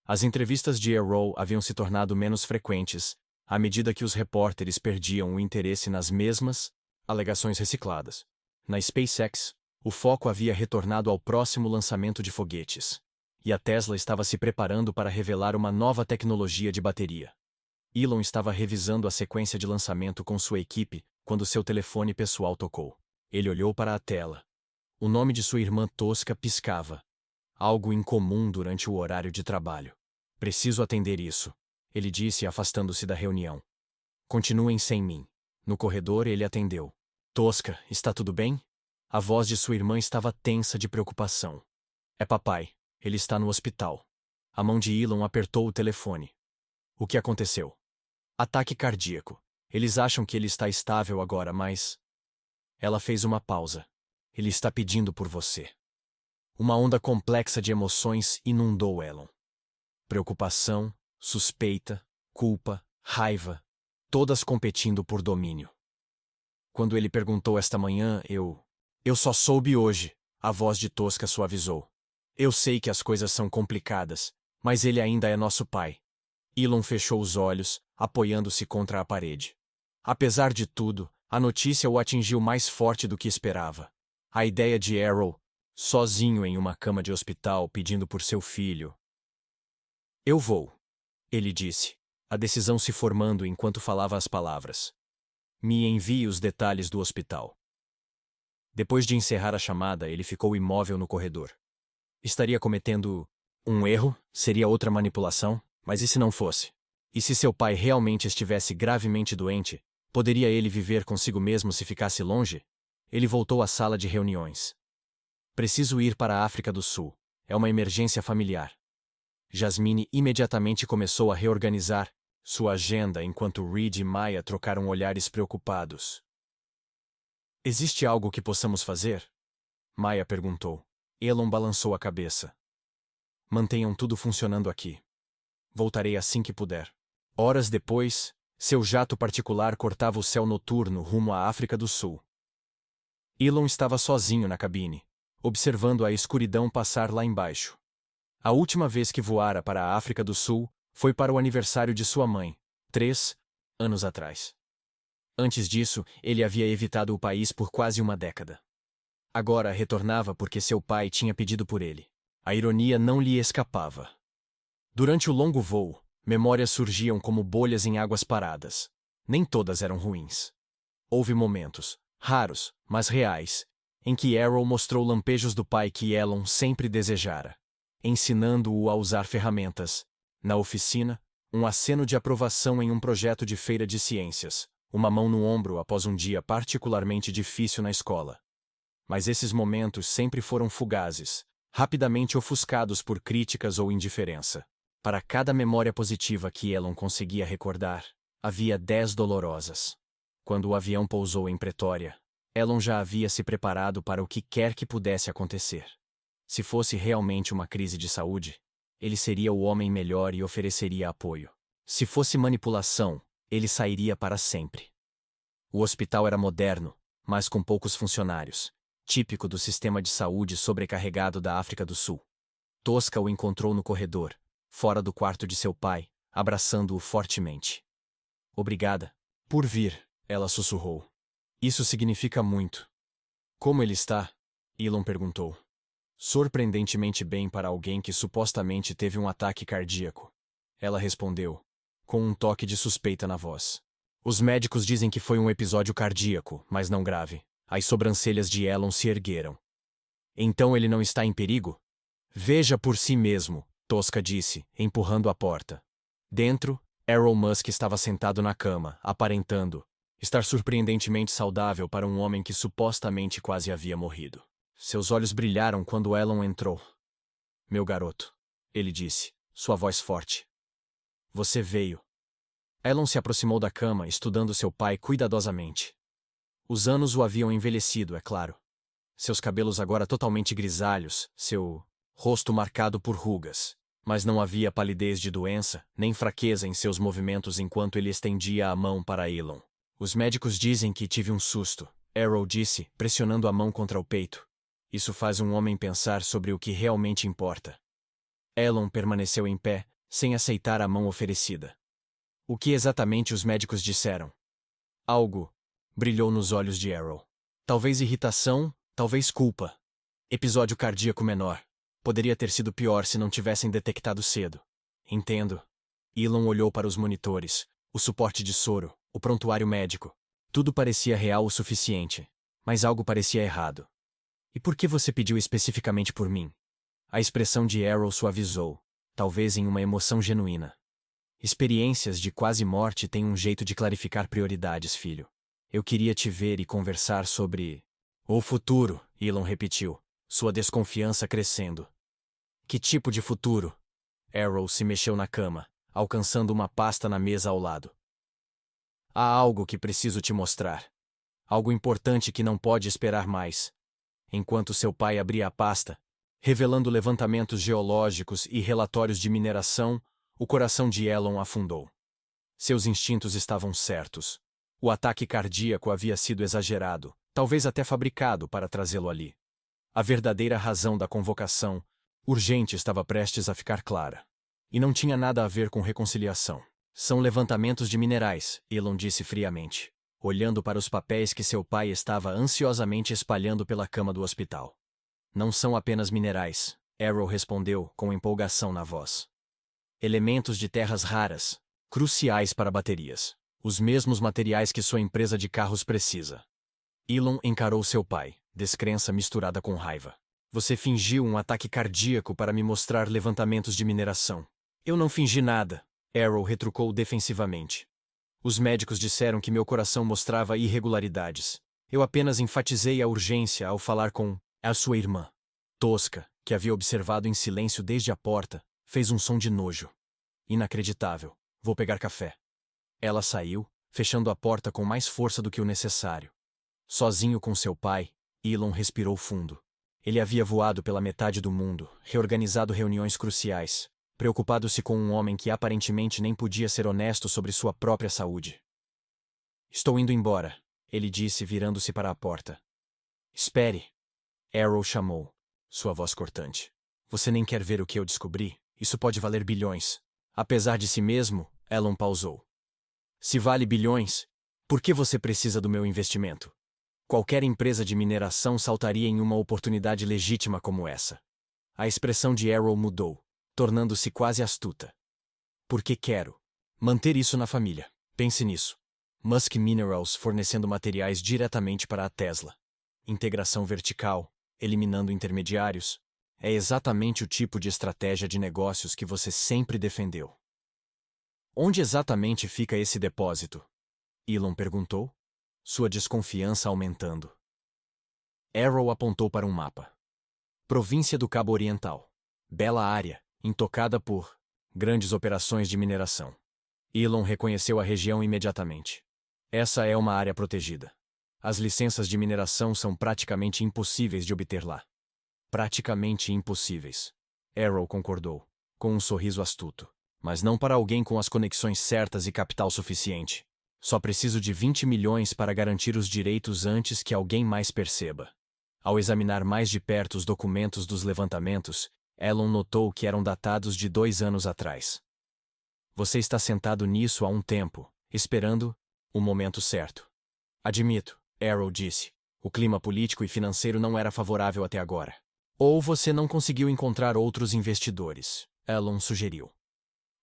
Speaker 1: As entrevistas de Arrow haviam se tornado menos frequentes à medida que os repórteres perdiam o interesse nas mesmas alegações recicladas. Na SpaceX, o foco havia retornado ao próximo lançamento de foguetes, e a Tesla estava se preparando para revelar uma nova tecnologia de bateria. Elon estava revisando a sequência de lançamento com sua equipe quando seu telefone pessoal tocou. Ele olhou para a tela. O nome de sua irmã tosca piscava. Algo incomum durante o horário de trabalho. Preciso atender isso, ele disse, afastando-se da reunião. Continuem sem mim. No corredor ele atendeu. Tosca, está tudo bem? A voz de sua irmã estava tensa de preocupação. É papai. Ele está no hospital. A mão de Elon apertou o telefone. O que aconteceu? Ataque cardíaco. Eles acham que ele está estável agora, mas... Ela fez uma pausa. Ele está pedindo por você. Uma onda complexa de emoções inundou Elon. Preocupação, suspeita, culpa, raiva, todas competindo por domínio. Quando ele perguntou esta manhã, eu só soube hoje, A voz de Tosca suavizou. Eu sei que as coisas são complicadas, mas ele ainda é nosso pai. Elon fechou os olhos, apoiando-se contra a parede. Apesar de tudo, a notícia o atingiu mais forte do que esperava. A ideia de Errol, sozinho em uma cama de hospital pedindo por seu filho. Eu vou, ele disse, a decisão se formando enquanto falava as palavras. Me envie os detalhes do hospital. Depois de encerrar a chamada, ele ficou imóvel no corredor. Estaria cometendo um erro? Seria outra manipulação? Mas e se não fosse? E se seu pai realmente estivesse gravemente doente, poderia ele viver consigo mesmo se ficasse longe? Ele voltou à sala de reuniões. Preciso ir para a África do Sul. É uma emergência familiar. Jasmine imediatamente começou a reorganizar sua agenda enquanto Reed e Maya trocaram olhares preocupados. Existe algo que possamos fazer? Maya perguntou. Elon balançou a cabeça. Mantenham tudo funcionando aqui. Voltarei assim que puder. Horas depois, seu jato particular cortava o céu noturno rumo à África do Sul. Elon estava sozinho na cabine, observando a escuridão passar lá embaixo. A última vez que voara para a África do Sul foi para o aniversário de sua mãe, 3 anos atrás. Antes disso, ele havia evitado o país por quase uma década. Agora retornava porque seu pai tinha pedido por ele. A ironia não lhe escapava. Durante o longo voo, memórias surgiam como bolhas em águas paradas. Nem todas eram ruins. Houve momentos, raros, mas reais, em que Errol mostrou lampejos do pai que Elon sempre desejara, ensinando-o a usar ferramentas. Na oficina, um aceno de aprovação em um projeto de feira de ciências, uma mão no ombro após um dia particularmente difícil na escola. Mas esses momentos sempre foram fugazes, rapidamente ofuscados por críticas ou indiferença. Para cada memória positiva que Elon conseguia recordar, havia 10 dolorosas. Quando o avião pousou em Pretória, Elon já havia se preparado para o que quer que pudesse acontecer. Se fosse realmente uma crise de saúde, ele seria o homem melhor e ofereceria apoio. Se fosse manipulação, ele sairia para sempre. O hospital era moderno, mas com poucos funcionários, típico do sistema de saúde sobrecarregado da África do Sul. Tosca o encontrou no corredor, fora do quarto de seu pai, abraçando-o fortemente. Obrigada por vir, ela sussurrou. Isso significa muito. Como ele está? Elon perguntou. Surpreendentemente bem para alguém que supostamente teve um ataque cardíaco. Ela respondeu, com um toque de suspeita na voz. Os médicos dizem que foi um episódio cardíaco, mas não grave. As sobrancelhas de Elon se ergueram. Então ele não está em perigo? Veja por si mesmo, Tosca disse, empurrando a porta. Dentro, Errol Musk estava sentado na cama, aparentando estar surpreendentemente saudável para um homem que supostamente quase havia morrido. Seus olhos brilharam quando Elon entrou. Meu garoto, ele disse, sua voz forte. Você veio. Elon se aproximou da cama, estudando seu pai cuidadosamente. Os anos o haviam envelhecido, é claro. Seus cabelos agora totalmente grisalhos, seu rosto marcado por rugas. Mas não havia palidez de doença, nem fraqueza em seus movimentos enquanto ele estendia a mão para Elon. Os médicos dizem que tive um susto, Errol disse, pressionando a mão contra o peito. Isso faz um homem pensar sobre o que realmente importa. Elon permaneceu em pé, sem aceitar a mão oferecida. O que exatamente os médicos disseram? Algo brilhou nos olhos de Errol. Talvez irritação, talvez culpa. Episódio cardíaco menor. Poderia ter sido pior se não tivessem detectado cedo. Entendo. Elon olhou para os monitores, o suporte de soro, o prontuário médico. Tudo parecia real o suficiente, mas algo parecia errado. E por que você pediu especificamente por mim? A expressão de Errol suavizou, talvez em uma emoção genuína. Experiências de quase morte têm um jeito de clarificar prioridades, filho. Eu queria te ver e conversar sobre o futuro, Elon repetiu, sua desconfiança crescendo. Que tipo de futuro? Errol se mexeu na cama, alcançando uma pasta na mesa ao lado. Há algo que preciso te mostrar. Algo importante que não pode esperar mais. Enquanto seu pai abria a pasta, revelando levantamentos geológicos e relatórios de mineração, o coração de Elon afundou. Seus instintos estavam certos. O ataque cardíaco havia sido exagerado, talvez até fabricado para trazê-lo ali. A verdadeira razão da convocação, urgente, estava prestes a ficar clara. E não tinha nada a ver com reconciliação. São levantamentos de minerais, Elon disse friamente, olhando para os papéis que seu pai estava ansiosamente espalhando pela cama do hospital. Não são apenas minerais, Arrow respondeu com empolgação na voz. Elementos de terras raras, cruciais para baterias. Os mesmos materiais que sua empresa de carros precisa. Elon encarou seu pai, descrença misturada com raiva. Você fingiu um ataque cardíaco para me mostrar levantamentos de mineração. Eu não fingi nada, Arrow retrucou defensivamente. Os médicos disseram que meu coração mostrava irregularidades. Eu apenas enfatizei a urgência ao falar com a sua irmã. Tosca, que havia observado em silêncio desde a porta, fez um som de nojo. Inacreditável. Vou pegar café. Ela saiu, fechando a porta com mais força do que o necessário. Sozinho com seu pai, Elon respirou fundo. Ele havia voado pela metade do mundo, reorganizado reuniões cruciais, preocupado-se com um homem que aparentemente nem podia ser honesto sobre sua própria saúde. Estou indo embora, ele disse virando-se para a porta. Espere. Arrow chamou, sua voz cortante. Você nem quer ver o que eu descobri? Isso pode valer bilhões. Apesar de si mesmo, Elon pausou. Se vale bilhões, por que você precisa do meu investimento? Qualquer empresa de mineração saltaria em uma oportunidade legítima como essa. A expressão de Arrow mudou, tornando-se quase astuta. Porque quero manter isso na família. Pense nisso. Musk Minerals fornecendo materiais diretamente para a Tesla. Integração vertical, eliminando intermediários, é exatamente o tipo de estratégia de negócios que você sempre defendeu. Onde exatamente fica esse depósito? Elon perguntou, sua desconfiança aumentando. Arrow apontou para um mapa. Província do Cabo Oriental. Bela área, intocada por grandes operações de mineração. Elon reconheceu a região imediatamente. Essa é uma área protegida. As licenças de mineração são praticamente impossíveis de obter lá. Praticamente impossíveis. Arrow concordou, com um sorriso astuto. Mas não para alguém com as conexões certas e capital suficiente. Só preciso de 20 milhões para garantir os direitos antes que alguém mais perceba. Ao examinar mais de perto os documentos dos levantamentos, Elon notou que eram datados de 2 anos atrás. Você está sentado nisso há um tempo, esperando o momento certo. Admito, Arrow disse. O clima político e financeiro não era favorável até agora. Ou você não conseguiu encontrar outros investidores, Elon sugeriu.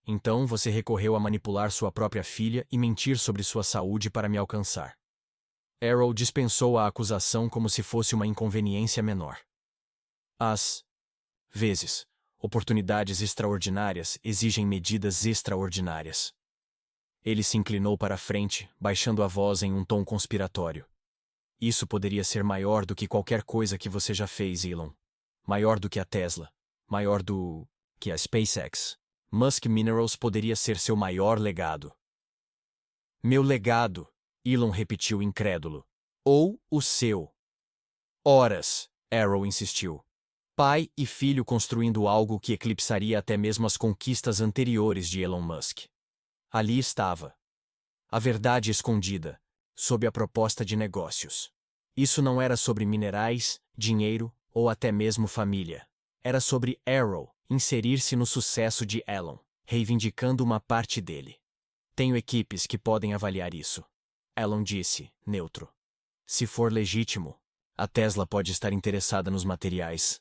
Speaker 1: Então você recorreu a manipular sua própria filha e mentir sobre sua saúde para me alcançar. Arrow dispensou a acusação como se fosse uma inconveniência menor. Às vezes, oportunidades extraordinárias exigem medidas extraordinárias. Ele se inclinou para a frente, baixando a voz em um tom conspiratório. Isso poderia ser maior do que qualquer coisa que você já fez, Elon. Maior do que a Tesla. Maior do que a SpaceX. Musk Minerals poderia ser seu maior legado. Meu legado, Elon repetiu incrédulo. Ou o seu. Horas, Arrow insistiu. Pai e filho construindo algo que eclipsaria até mesmo as conquistas anteriores de Elon Musk. Ali estava. A verdade escondida, sob a proposta de negócios. Isso não era sobre minerais, dinheiro ou até mesmo família. Era sobre Arrow inserir-se no sucesso de Elon, reivindicando uma parte dele. Tenho equipes que podem avaliar isso. Elon disse, neutro. Se for legítimo, a Tesla pode estar interessada nos materiais.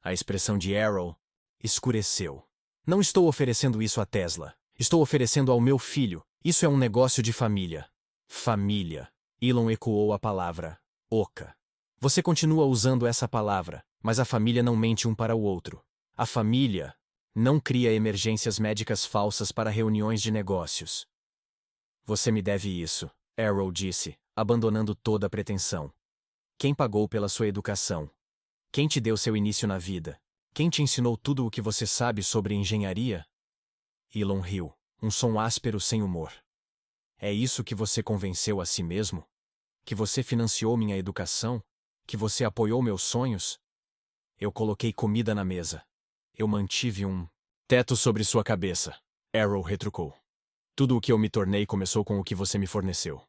Speaker 1: A expressão de Arrow escureceu. Não estou oferecendo isso à Tesla. Estou oferecendo ao meu filho. Isso é um negócio de família. Família. Elon ecoou a palavra. Oca. Você continua usando essa palavra, mas a família não mente um para o outro. A família não cria emergências médicas falsas para reuniões de negócios. Você me deve isso, Arrow disse, abandonando toda a pretensão. Quem pagou pela sua educação? Quem te deu seu início na vida? Quem te ensinou tudo o que você sabe sobre engenharia? Elon riu, um som áspero sem humor. É isso que você convenceu a si mesmo? Que você financiou minha educação? Que você apoiou meus sonhos? Eu coloquei comida na mesa. Eu mantive um teto sobre sua cabeça, Arrow retrucou. Tudo o que eu me tornei começou com o que você me forneceu.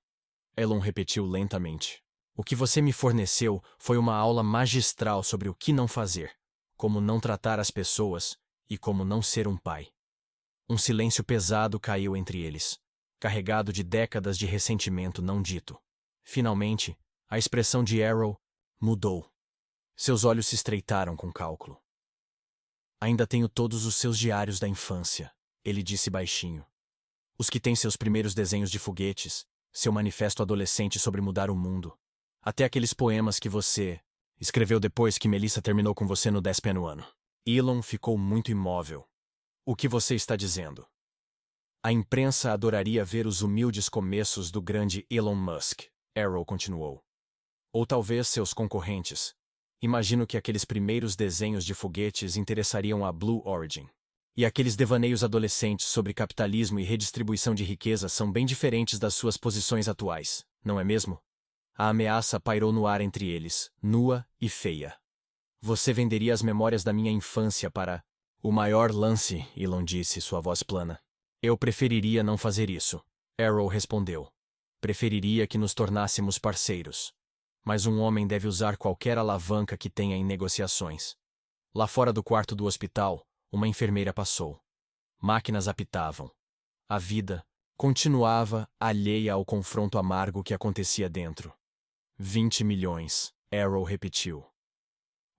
Speaker 1: Elon repetiu lentamente. O que você me forneceu foi uma aula magistral sobre o que não fazer, como não tratar as pessoas e como não ser um pai. Um silêncio pesado caiu entre eles, carregado de décadas de ressentimento não dito. Finalmente, a expressão de Arrow mudou. Seus olhos se estreitaram com cálculo. Ainda tenho todos os seus diários da infância, ele disse baixinho. Os que têm seus primeiros desenhos de foguetes, seu manifesto adolescente sobre mudar o mundo, até aqueles poemas que você escreveu depois que Melissa terminou com você no 10º ano. Elon ficou muito imóvel. O que você está dizendo? A imprensa adoraria ver os humildes começos do grande Elon Musk, Arrow continuou. Ou talvez seus concorrentes. Imagino que aqueles primeiros desenhos de foguetes interessariam a Blue Origin. E aqueles devaneios adolescentes sobre capitalismo e redistribuição de riqueza são bem diferentes das suas posições atuais, não é mesmo? A ameaça pairou no ar entre eles, nua e feia. Você venderia as memórias da minha infância para... O maior lance, Elon disse, sua voz plana. Eu preferiria não fazer isso, Arrow respondeu. Preferiria que nos tornássemos parceiros. Mas um homem deve usar qualquer alavanca que tenha em negociações. Lá fora do quarto do hospital, uma enfermeira passou. Máquinas apitavam. A vida continuava alheia ao confronto amargo que acontecia dentro. 20 milhões, Arrow repetiu.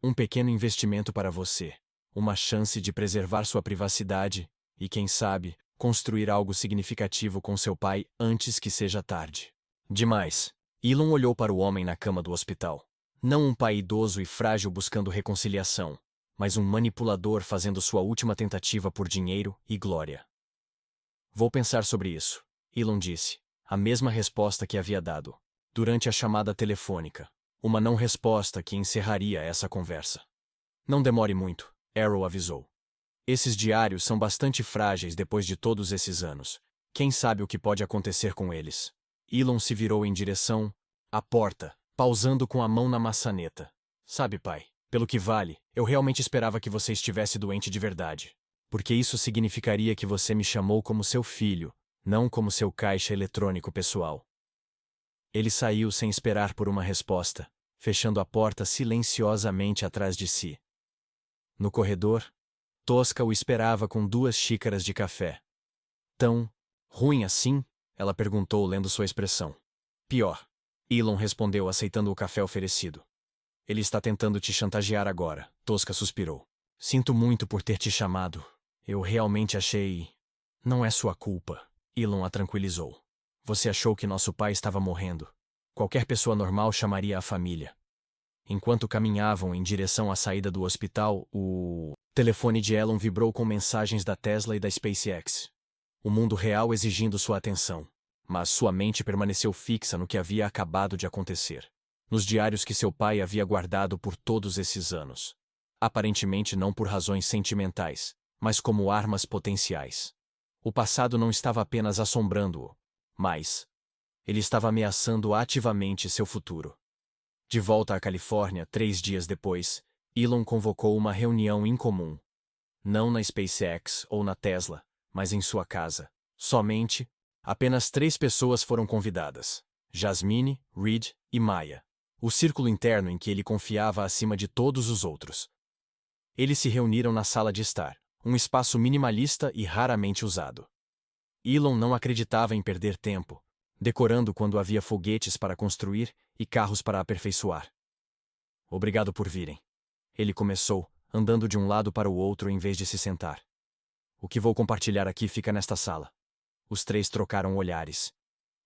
Speaker 1: Um pequeno investimento para você. Uma chance de preservar sua privacidade e, quem sabe, construir algo significativo com seu pai antes que seja tarde. Demais. Elon olhou para o homem na cama do hospital. Não um pai idoso e frágil buscando reconciliação, mas um manipulador fazendo sua última tentativa por dinheiro e glória. Vou pensar sobre isso, Elon disse, a mesma resposta que havia dado, durante a chamada telefônica, uma não resposta que encerraria essa conversa. Não demore muito, Arrow avisou. Esses diários são bastante frágeis depois de todos esses anos. Quem sabe o que pode acontecer com eles? Elon se virou em direção à porta, pausando com a mão na maçaneta. Sabe, pai, pelo que vale, eu realmente esperava que você estivesse doente de verdade. Porque isso significaria que você me chamou como seu filho, não como seu caixa eletrônico pessoal. Ele saiu sem esperar por uma resposta, fechando a porta silenciosamente atrás de si. No corredor, Tosca o esperava com 2 xícaras de café. Tão ruim assim? Ela perguntou, lendo sua expressão. Pior. Elon respondeu, aceitando o café oferecido. Ele está tentando te chantagear agora, Tosca suspirou. Sinto muito por ter te chamado. Eu realmente achei... Não é sua culpa, Elon a tranquilizou. Você achou que nosso pai estava morrendo. Qualquer pessoa normal chamaria a família. Enquanto caminhavam em direção à saída do hospital, o telefone de Elon vibrou com mensagens da Tesla e da SpaceX. O mundo real exigindo sua atenção, mas sua mente permaneceu fixa no que havia acabado de acontecer. Nos diários que seu pai havia guardado por todos esses anos. Aparentemente não por razões sentimentais, mas como armas potenciais. O passado não estava apenas assombrando-o, mas ele estava ameaçando ativamente seu futuro. De volta à Califórnia, 3 dias depois, Elon convocou uma reunião incomum. Não na SpaceX ou na Tesla, mas em sua casa. Somente, apenas 3 pessoas foram convidadas: Jasmine, Reed e Maya. O círculo interno em que ele confiava acima de todos os outros. Eles se reuniram na sala de estar, um espaço minimalista e raramente usado. Elon não acreditava em perder tempo, decorando quando havia foguetes para construir e carros para aperfeiçoar. Obrigado por virem. Ele começou, andando de um lado para o outro em vez de se sentar. O que vou compartilhar aqui fica nesta sala. Os 3 trocaram olhares.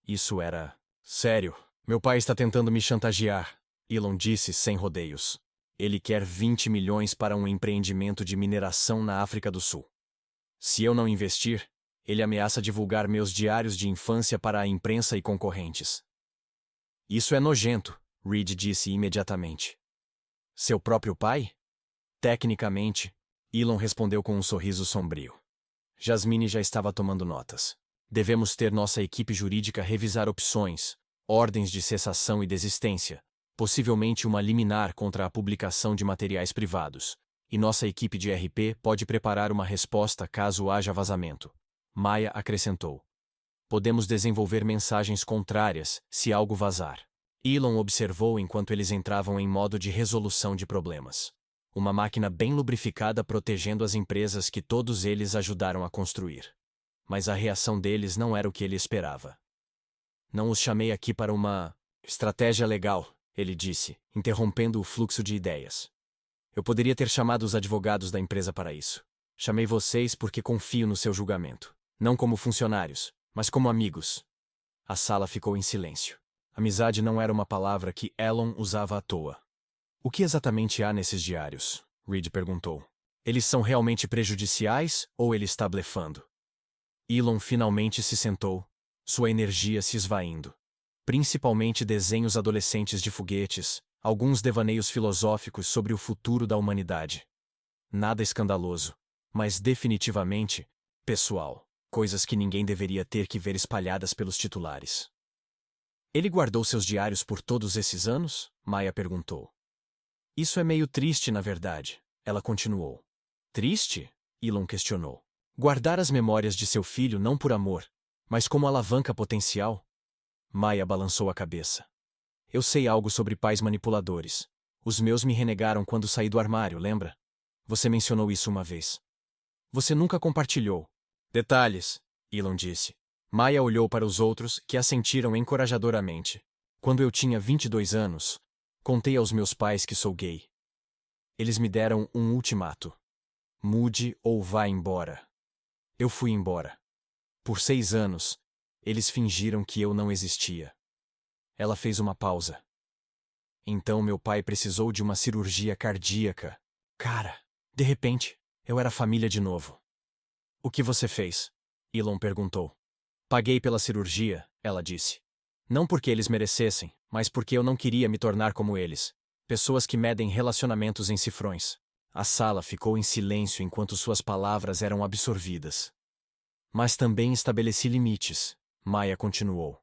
Speaker 1: Isso era... Sério, meu pai está tentando me chantagear, Elon disse sem rodeios. Ele quer 20 milhões para um empreendimento de mineração na África do Sul. Se eu não investir, ele ameaça divulgar meus diários de infância para a imprensa e concorrentes. Isso é nojento, Reed disse imediatamente. Seu próprio pai? Tecnicamente, Elon respondeu com um sorriso sombrio. Jasmine já estava tomando notas. Devemos ter nossa equipe jurídica revisar opções, ordens de cessação e desistência, possivelmente uma liminar contra a publicação de materiais privados, e nossa equipe de RP pode preparar uma resposta caso haja vazamento. Maya acrescentou. Podemos desenvolver mensagens contrárias se algo vazar. Elon observou enquanto eles entravam em modo de resolução de problemas. Uma máquina bem lubrificada protegendo as empresas que todos eles ajudaram a construir. Mas a reação deles não era o que ele esperava. Não os chamei aqui para uma estratégia legal, ele disse, interrompendo o fluxo de ideias. Eu poderia ter chamado os advogados da empresa para isso. Chamei vocês porque confio no seu julgamento. Não como funcionários, mas como amigos. A sala ficou em silêncio. Amizade não era uma palavra que Elon usava à toa. O que exatamente há nesses diários? Reed perguntou. Eles são realmente prejudiciais ou ele está blefando? Elon finalmente se sentou, sua energia se esvaindo. Principalmente desenhos adolescentes de foguetes, alguns devaneios filosóficos sobre o futuro da humanidade. Nada escandaloso, mas definitivamente pessoal, coisas que ninguém deveria ter que ver espalhadas pelos titulares. Ele guardou seus diários por todos esses anos? Maya perguntou. Isso é meio triste, na verdade, ela continuou. Triste? Elon questionou. Guardar as memórias de seu filho não por amor, mas como alavanca potencial? Maya balançou a cabeça. Eu sei algo sobre pais manipuladores. Os meus me renegaram quando saí do armário, lembra? Você mencionou isso uma vez. Você nunca compartilhou. Detalhes, Elon disse. Maya olhou para os outros, que assentiram encorajadoramente. Quando eu tinha 22 anos, contei aos meus pais que sou gay. Eles me deram um ultimato. Mude ou vá embora. Eu fui embora. Por 6 anos, eles fingiram que eu não existia. Ela fez uma pausa. Então meu pai precisou de uma cirurgia cardíaca. Cara, de repente, eu era família de novo. O que você fez? Elon perguntou. Paguei pela cirurgia, ela disse. Não porque eles merecessem, mas porque eu não queria me tornar como eles. Pessoas que medem relacionamentos em cifrões. A sala ficou em silêncio enquanto suas palavras eram absorvidas. Mas também estabeleci limites, Maya continuou.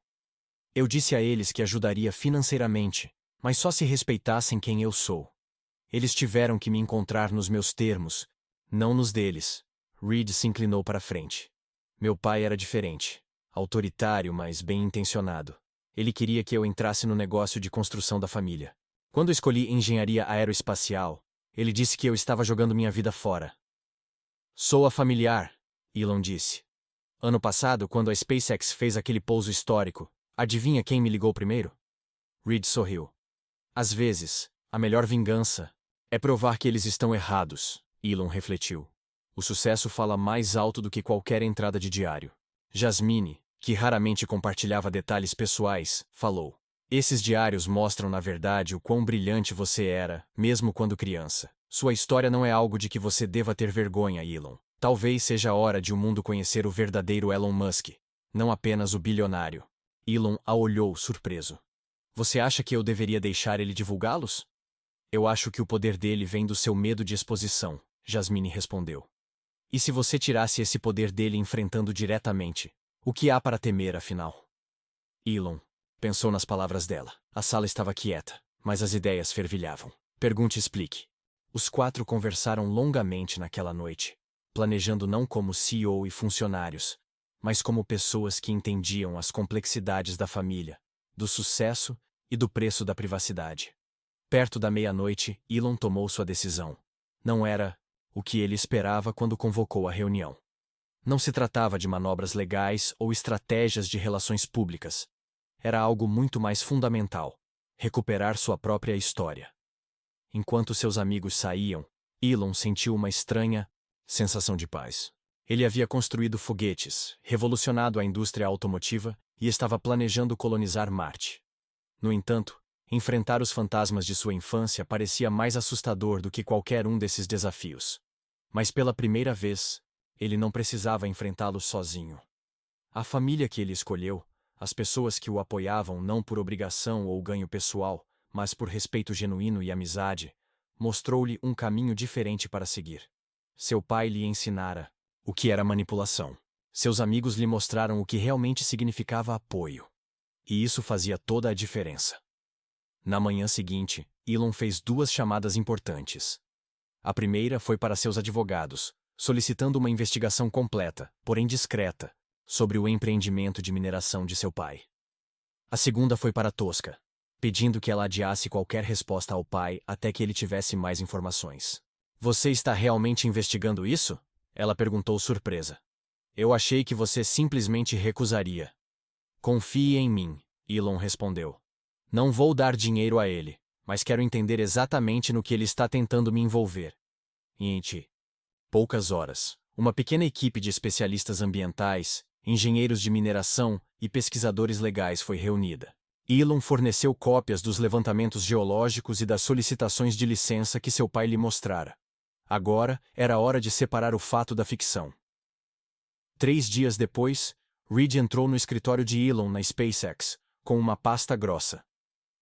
Speaker 1: Eu disse a eles que ajudaria financeiramente, mas só se respeitassem quem eu sou. Eles tiveram que me encontrar nos meus termos, não nos deles. Reed se inclinou para frente. Meu pai era diferente. Autoritário, mas bem intencionado. Ele queria que eu entrasse no negócio de construção da família. Quando escolhi engenharia aeroespacial, ele disse que eu estava jogando minha vida fora. Soa familiar, Elon disse. Ano passado, quando a SpaceX fez aquele pouso histórico, adivinha quem me ligou primeiro? Reed sorriu. Às vezes, a melhor vingança é provar que eles estão errados, Elon refletiu. O sucesso fala mais alto do que qualquer entrada de diário. Jasmine, que raramente compartilhava detalhes pessoais, falou. Esses diários mostram na verdade o quão brilhante você era, mesmo quando criança. Sua história não é algo de que você deva ter vergonha, Elon. Talvez seja a hora de o mundo conhecer o verdadeiro Elon Musk, não apenas o bilionário. Elon a olhou surpreso. Você acha que eu deveria deixar ele divulgá-los? Eu acho que o poder dele vem do seu medo de exposição, Jasmine respondeu. E se você tirasse esse poder dele enfrentando diretamente, o que há para temer, afinal? Elon pensou nas palavras dela. A sala estava quieta, mas as ideias fervilhavam. Pergunte e explique. Os 4 conversaram longamente naquela noite, planejando não como CEO e funcionários, mas como pessoas que entendiam as complexidades da família, do sucesso e do preço da privacidade. Perto da meia-noite, Elon tomou sua decisão. Não era o que ele esperava quando convocou a reunião. Não se tratava de manobras legais ou estratégias de relações públicas. Era algo muito mais fundamental: recuperar sua própria história. Enquanto seus amigos saíam, Elon sentiu uma estranha sensação de paz. Ele havia construído foguetes, revolucionado a indústria automotiva e estava planejando colonizar Marte. No entanto, enfrentar os fantasmas de sua infância parecia mais assustador do que qualquer um desses desafios. Mas pela primeira vez, ele não precisava enfrentá-los sozinho. A família que ele escolheu, as pessoas que o apoiavam não por obrigação ou ganho pessoal, mas por respeito genuíno e amizade, mostrou-lhe um caminho diferente para seguir. Seu pai lhe ensinara o que era manipulação. Seus amigos lhe mostraram o que realmente significava apoio. E isso fazia toda a diferença. Na manhã seguinte, Elon fez 2 chamadas importantes. A primeira foi para seus advogados, solicitando uma investigação completa, porém discreta, sobre o empreendimento de mineração de seu pai. A segunda foi para Tosca, pedindo que ela adiasse qualquer resposta ao pai até que ele tivesse mais informações. Você está realmente investigando isso? Ela perguntou surpresa. Eu achei que você simplesmente recusaria. Confie em mim, Elon respondeu. Não vou dar dinheiro a ele, mas quero entender exatamente no que ele está tentando me envolver. E em poucas horas, uma pequena equipe de especialistas ambientais, engenheiros de mineração e pesquisadores legais foi reunida. Elon forneceu cópias dos levantamentos geológicos e das solicitações de licença que seu pai lhe mostrara. Agora era hora de separar o fato da ficção. 3 dias depois, Reed entrou no escritório de Elon na SpaceX, com uma pasta grossa.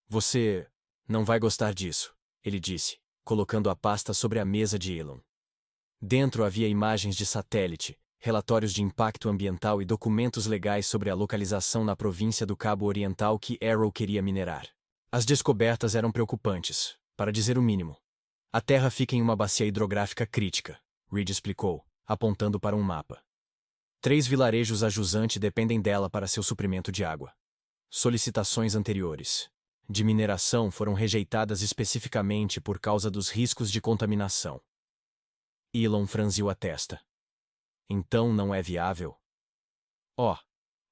Speaker 1: Você não vai gostar disso, ele disse, colocando a pasta sobre a mesa de Elon. Dentro havia imagens de satélite, relatórios de impacto ambiental e documentos legais sobre a localização na província do Cabo Oriental que Arrow queria minerar. As descobertas eram preocupantes, para dizer o mínimo. A Terra fica em uma bacia hidrográfica crítica, Reed explicou, apontando para um mapa. 3 vilarejos a jusante dependem dela para seu suprimento de água. Solicitações anteriores de mineração foram rejeitadas especificamente por causa dos riscos de contaminação. Elon franziu a testa. Então não é viável?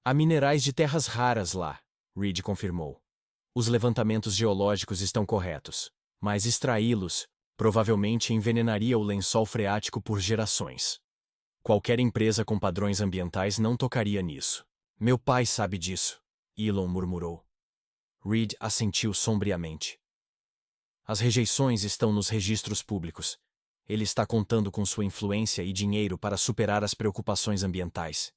Speaker 1: Há minerais de terras raras lá, Reed confirmou. Os levantamentos geológicos estão corretos, mas extraí-los provavelmente envenenaria o lençol freático por gerações. Qualquer empresa com padrões ambientais não tocaria nisso. Meu pai sabe disso, Elon murmurou. Reed assentiu sombriamente. As rejeições estão nos registros públicos. Ele está contando com sua influência e dinheiro para superar as preocupações ambientais.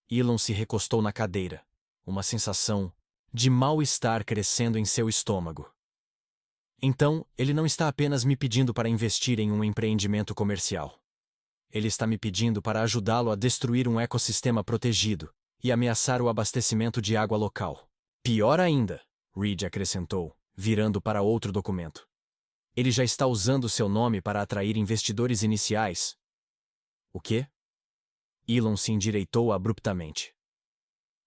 Speaker 1: Elon se recostou na cadeira, uma sensação de mal-estar crescendo em seu estômago. Então, ele não está apenas me pedindo para investir em um empreendimento comercial. Ele está me pedindo para ajudá-lo a destruir um ecossistema protegido e ameaçar o abastecimento de água local. Pior ainda, Reed acrescentou, virando para outro documento. Ele já está usando seu nome para atrair investidores iniciais. O quê? Elon se endireitou abruptamente.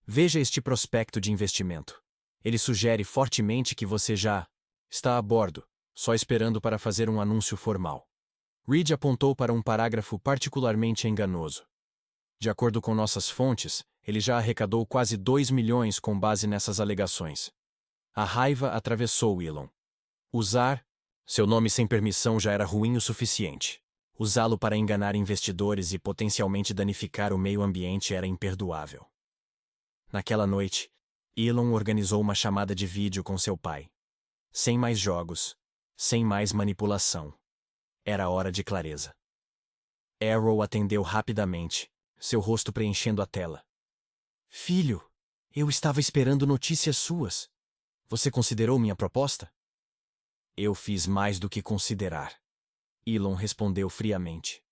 Speaker 1: Veja este prospecto de investimento. Ele sugere fortemente que você já está a bordo, só esperando para fazer um anúncio formal. Reed apontou para um parágrafo particularmente enganoso. De acordo com nossas fontes, ele já arrecadou quase 2 milhões com base nessas alegações. A raiva atravessou Elon. Usar seu nome sem permissão já era ruim o suficiente. Usá-lo para enganar investidores e potencialmente danificar o meio ambiente era imperdoável. Naquela noite, Elon organizou uma chamada de vídeo com seu pai. Sem mais jogos, sem mais manipulação. Era hora de clareza. Arrow atendeu rapidamente, seu rosto preenchendo a tela. Filho, eu estava esperando notícias suas. Você considerou minha proposta? Eu fiz mais do que considerar. Elon respondeu friamente.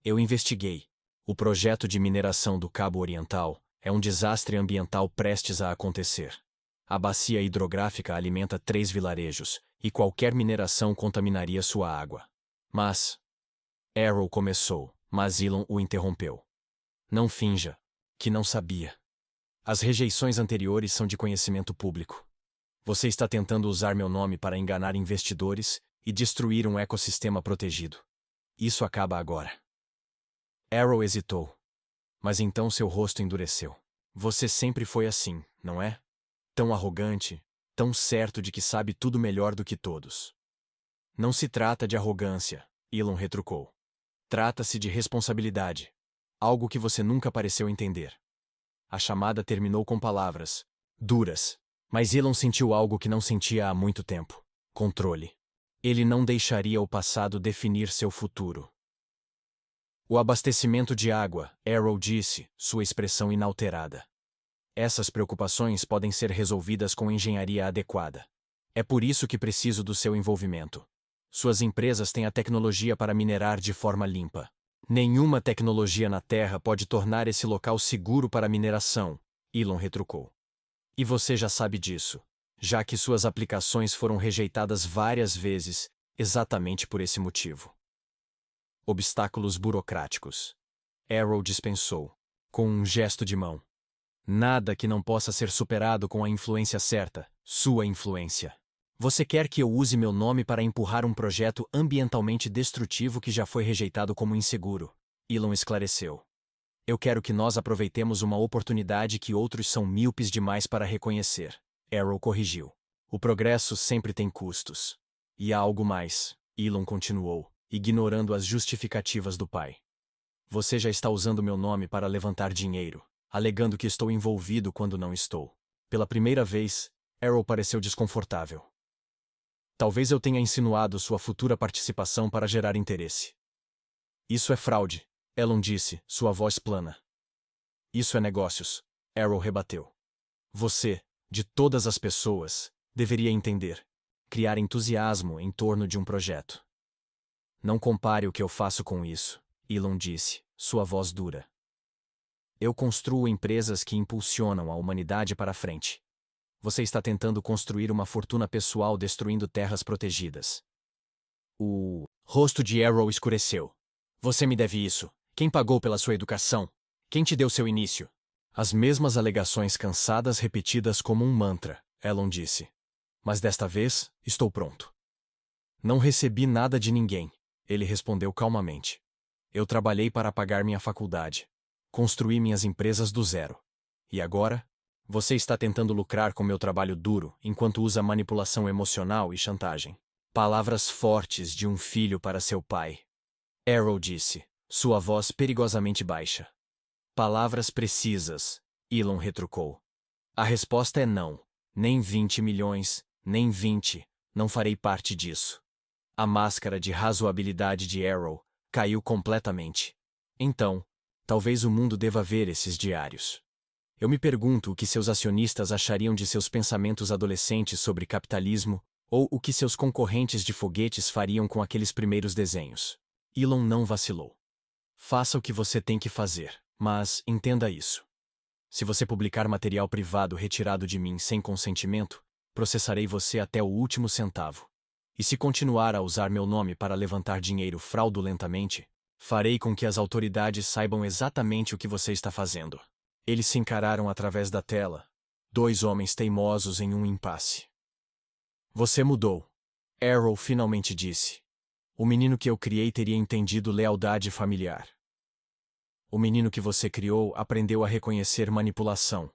Speaker 1: Eu investiguei. O projeto de mineração do Cabo Oriental é um desastre ambiental prestes a acontecer. A bacia hidrográfica alimenta 3 vilarejos, e qualquer mineração contaminaria sua água. Mas Arrow começou, mas Elon o interrompeu. Não finja que não sabia. As rejeições anteriores são de conhecimento público. Você está tentando usar meu nome para enganar investidores e destruir um ecossistema protegido. Isso acaba agora. Arrow hesitou. Mas então seu rosto endureceu. Você sempre foi assim, não é? Tão arrogante, tão certo de que sabe tudo melhor do que todos. Não se trata de arrogância, Elon retrucou. Trata-se de responsabilidade. Algo que você nunca pareceu entender. A chamada terminou com palavras duras, mas Elon sentiu algo que não sentia há muito tempo: controle. Ele não deixaria o passado definir seu futuro. O abastecimento de água, Arrow disse, sua expressão inalterada. Essas preocupações podem ser resolvidas com engenharia adequada. É por isso que preciso do seu envolvimento. Suas empresas têm a tecnologia para minerar de forma limpa. Nenhuma tecnologia na Terra pode tornar esse local seguro para mineração, Elon retrucou. E você já sabe disso, já que suas aplicações foram rejeitadas várias vezes, exatamente por esse motivo. Obstáculos burocráticos. Arrow dispensou, com um gesto de mão. Nada que não possa ser superado com a influência certa, sua influência. Você quer que eu use meu nome para empurrar um projeto ambientalmente destrutivo que já foi rejeitado como inseguro? Elon esclareceu. Eu quero que nós aproveitemos uma oportunidade que outros são míopes demais para reconhecer. Arrow corrigiu. O progresso sempre tem custos. E há algo mais, Elon continuou, ignorando as justificativas do pai. Você já está usando meu nome para levantar dinheiro, alegando que estou envolvido quando não estou. Pela primeira vez, Arrow pareceu desconfortável. Talvez eu tenha insinuado sua futura participação para gerar interesse. Isso é fraude, Elon disse, sua voz plana. Isso é negócios, Arrow rebateu. Você, de todas as pessoas, deveria entender. Criar entusiasmo em torno de um projeto. Não compare o que eu faço com isso, Elon disse, sua voz dura. Eu construo empresas que impulsionam a humanidade para frente. Você está tentando construir uma fortuna pessoal destruindo terras protegidas. O rosto de Arrow escureceu. Você me deve isso. Quem pagou pela sua educação? Quem te deu seu início? As mesmas alegações cansadas repetidas como um mantra, Elon disse. Mas desta vez, estou pronto. Não recebi nada de ninguém, ele respondeu calmamente. Eu trabalhei para pagar minha faculdade. Construí minhas empresas do zero. E agora? Você está tentando lucrar com meu trabalho duro, enquanto usa manipulação emocional e chantagem. Palavras fortes de um filho para seu pai. Arrow disse, sua voz perigosamente baixa. Palavras precisas, Elon retrucou. A resposta é não. Nem 20 milhões, nem 20, não farei parte disso. A máscara de razoabilidade de Arrow caiu completamente. Então, talvez o mundo deva ver esses diários. Eu me pergunto o que seus acionistas achariam de seus pensamentos adolescentes sobre capitalismo, ou o que seus concorrentes de foguetes fariam com aqueles primeiros desenhos. Elon não vacilou. Faça o que você tem que fazer, mas entenda isso. Se você publicar material privado retirado de mim sem consentimento, processarei você até o último centavo. E se continuar a usar meu nome para levantar dinheiro fraudulentamente, farei com que as autoridades saibam exatamente o que você está fazendo. Eles se encararam através da tela. Dois homens teimosos em um impasse. Você mudou, Arrow finalmente disse. O menino que eu criei teria entendido lealdade familiar. O menino que você criou aprendeu a reconhecer manipulação,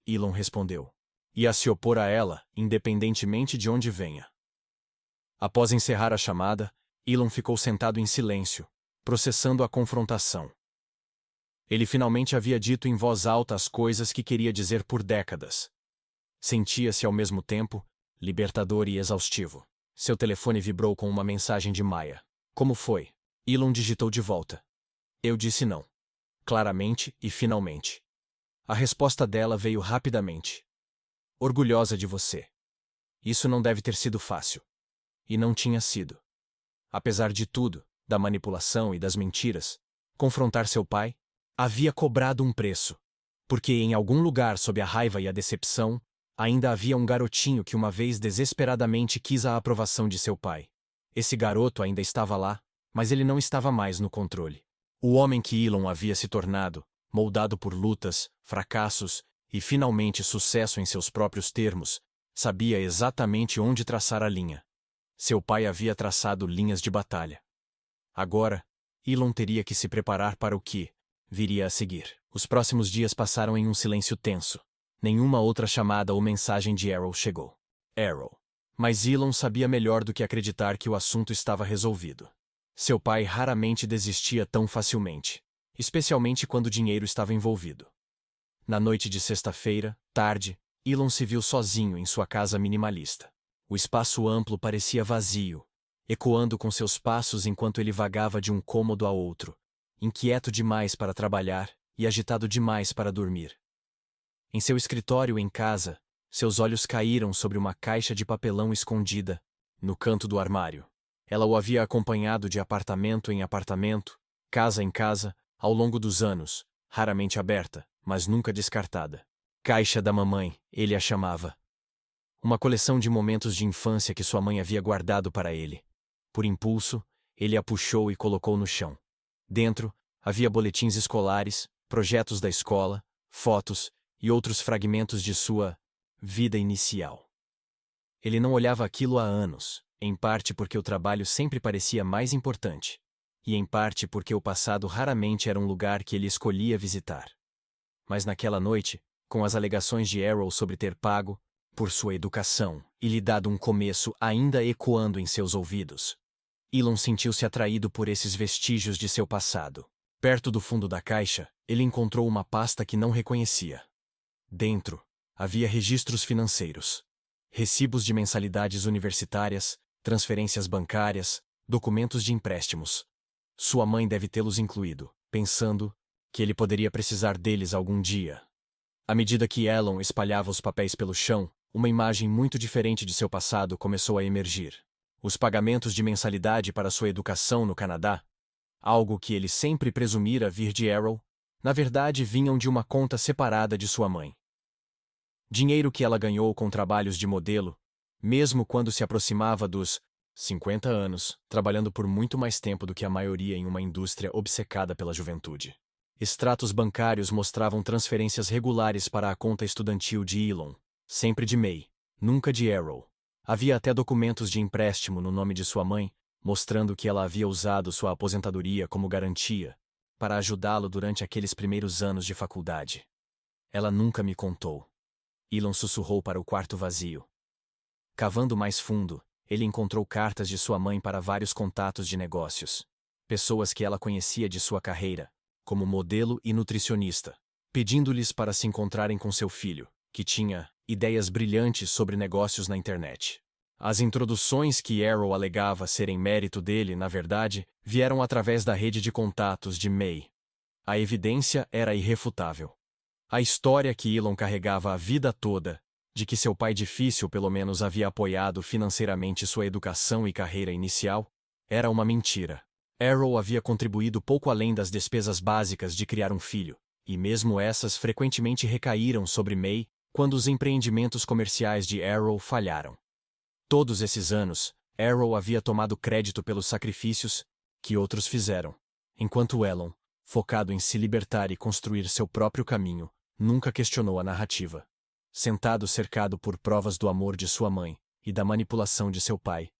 Speaker 1: Elon respondeu, e a se opor a ela, independentemente de onde venha. Após encerrar a chamada, Elon ficou sentado em silêncio, processando a confrontação. Ele finalmente havia dito em voz alta as coisas que queria dizer por décadas. Sentia-se ao mesmo tempo libertador e exaustivo. Seu telefone vibrou com uma mensagem de Maya. Como foi? Elon digitou de volta. Eu disse não. Claramente e finalmente. A resposta dela veio rapidamente. Orgulhosa de você. Isso não deve ter sido fácil. E não tinha sido. Apesar de tudo, da manipulação e das mentiras, confrontar seu pai havia cobrado um preço. Porque em algum lugar sob a raiva e a decepção, ainda havia um garotinho que uma vez desesperadamente quis a aprovação de seu pai. Esse garoto ainda estava lá, mas ele não estava mais no controle. O homem que Elon havia se tornado, moldado por lutas, fracassos e finalmente sucesso em seus próprios termos, sabia exatamente onde traçar a linha. Seu pai havia traçado linhas de batalha. Agora, Elon teria que se preparar para o que viria a seguir. Os próximos dias passaram em um silêncio tenso. Nenhuma outra chamada ou mensagem de Arrow chegou. Arrow. Mas Elon sabia melhor do que acreditar que o assunto estava resolvido. Seu pai raramente desistia tão facilmente, especialmente quando o dinheiro estava envolvido. Na noite de sexta-feira, tarde, Elon se viu sozinho em sua casa minimalista. O espaço amplo parecia vazio, ecoando com seus passos enquanto ele vagava de um cômodo a outro, inquieto demais para trabalhar e agitado demais para dormir. Em seu escritório em casa, seus olhos caíram sobre uma caixa de papelão escondida, no canto do armário. Ela o havia acompanhado de apartamento em apartamento, casa em casa, ao longo dos anos, raramente aberta, mas nunca descartada. Caixa da mamãe, ele a chamava. Uma coleção de momentos de infância que sua mãe havia guardado para ele. Por impulso, ele a puxou e colocou no chão. Dentro, havia boletins escolares, projetos da escola, fotos e outros fragmentos de sua vida inicial. Ele não olhava aquilo há anos, em parte porque o trabalho sempre parecia mais importante, e em parte porque o passado raramente era um lugar que ele escolhia visitar. Mas naquela noite, com as alegações de Errol sobre ter pago por sua educação e lhe dado um começo ainda ecoando em seus ouvidos, Elon sentiu-se atraído por esses vestígios de seu passado. Perto do fundo da caixa, ele encontrou uma pasta que não reconhecia. Dentro, havia registros financeiros, recibos de mensalidades universitárias, transferências bancárias, documentos de empréstimos. Sua mãe deve tê-los incluído, pensando que ele poderia precisar deles algum dia. À medida que Elon espalhava os papéis pelo chão, uma imagem muito diferente de seu passado começou a emergir. Os pagamentos de mensalidade para sua educação no Canadá, algo que ele sempre presumira vir de Errol, na verdade vinham de uma conta separada de sua mãe. Dinheiro que ela ganhou com trabalhos de modelo, mesmo quando se aproximava dos 50 anos, trabalhando por muito mais tempo do que a maioria em uma indústria obcecada pela juventude. Extratos bancários mostravam transferências regulares para a conta estudantil de Elon, sempre de May, nunca de Errol. Havia até documentos de empréstimo no nome de sua mãe, mostrando que ela havia usado sua aposentadoria como garantia para ajudá-lo durante aqueles primeiros anos de faculdade. Ela nunca me contou. Elon sussurrou para o quarto vazio. Cavando mais fundo, ele encontrou cartas de sua mãe para vários contatos de negócios. Pessoas que ela conhecia de sua carreira, como modelo e nutricionista, pedindo-lhes para se encontrarem com seu filho, que tinha ideias brilhantes sobre negócios na internet. As introduções que Errol alegava serem mérito dele, na verdade, vieram através da rede de contatos de May. A evidência era irrefutável. A história que Elon carregava a vida toda, de que seu pai difícil pelo menos havia apoiado financeiramente sua educação e carreira inicial, era uma mentira. Errol havia contribuído pouco além das despesas básicas de criar um filho, e mesmo essas frequentemente recaíram sobre May quando os empreendimentos comerciais de Errol falharam. Todos esses anos, Errol havia tomado crédito pelos sacrifícios que outros fizeram, enquanto Elon, focado em se libertar e construir seu próprio caminho, nunca questionou a narrativa. Sentado cercado por provas do amor de sua mãe e da manipulação de seu pai,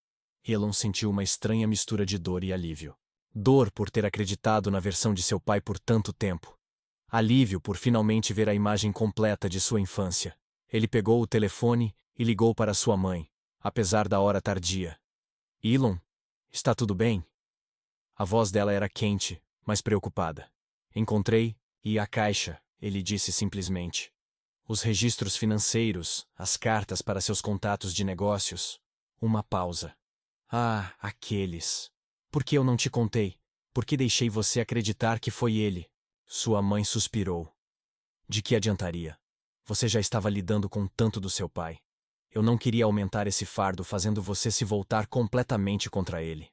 Speaker 1: Elon sentiu uma estranha mistura de dor e alívio. Dor por ter acreditado na versão de seu pai por tanto tempo. Alívio por finalmente ver a imagem completa de sua infância. Ele pegou o telefone e ligou para sua mãe, apesar da hora tardia. Elon, está tudo bem? A voz dela era quente, mas preocupada. Encontrei, e a caixa, ele disse simplesmente. Os registros financeiros, as cartas para seus contatos de negócios. Uma pausa. Ah, aqueles. Por que eu não te contei? Por que deixei você acreditar que foi ele? Sua mãe suspirou. De que adiantaria? Você já estava lidando com tanto do seu pai. Eu não queria aumentar esse fardo fazendo você se voltar completamente contra ele.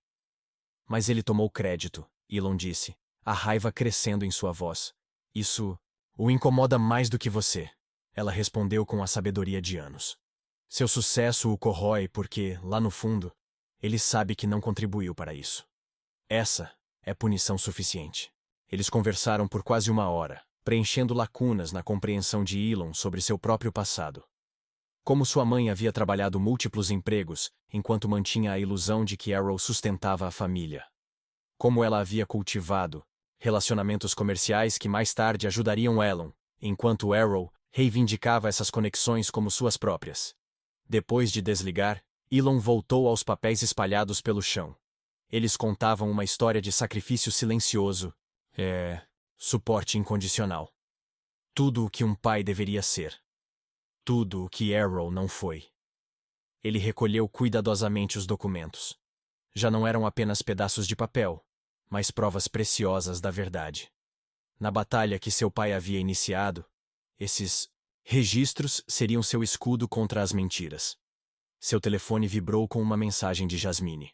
Speaker 1: Mas ele tomou crédito, Elon disse, a raiva crescendo em sua voz. Isso o incomoda mais do que você. Ela respondeu com a sabedoria de anos. Seu sucesso o corrói porque, lá no fundo, ele sabe que não contribuiu para isso. Essa é punição suficiente. Eles conversaram por quase uma hora, preenchendo lacunas na compreensão de Elon sobre seu próprio passado. Como sua mãe havia trabalhado múltiplos empregos, enquanto mantinha a ilusão de que Errol sustentava a família. Como ela havia cultivado relacionamentos comerciais que mais tarde ajudariam Elon, enquanto Errol reivindicava essas conexões como suas próprias. Depois de desligar, Elon voltou aos papéis espalhados pelo chão. Eles contavam uma história de sacrifício silencioso. Suporte incondicional. Tudo o que um pai deveria ser. Tudo o que Errol não foi. Ele recolheu cuidadosamente os documentos. Já não eram apenas pedaços de papel, mas provas preciosas da verdade. Na batalha que seu pai havia iniciado, esses registros seriam seu escudo contra as mentiras. Seu telefone vibrou com uma mensagem de Jasmine.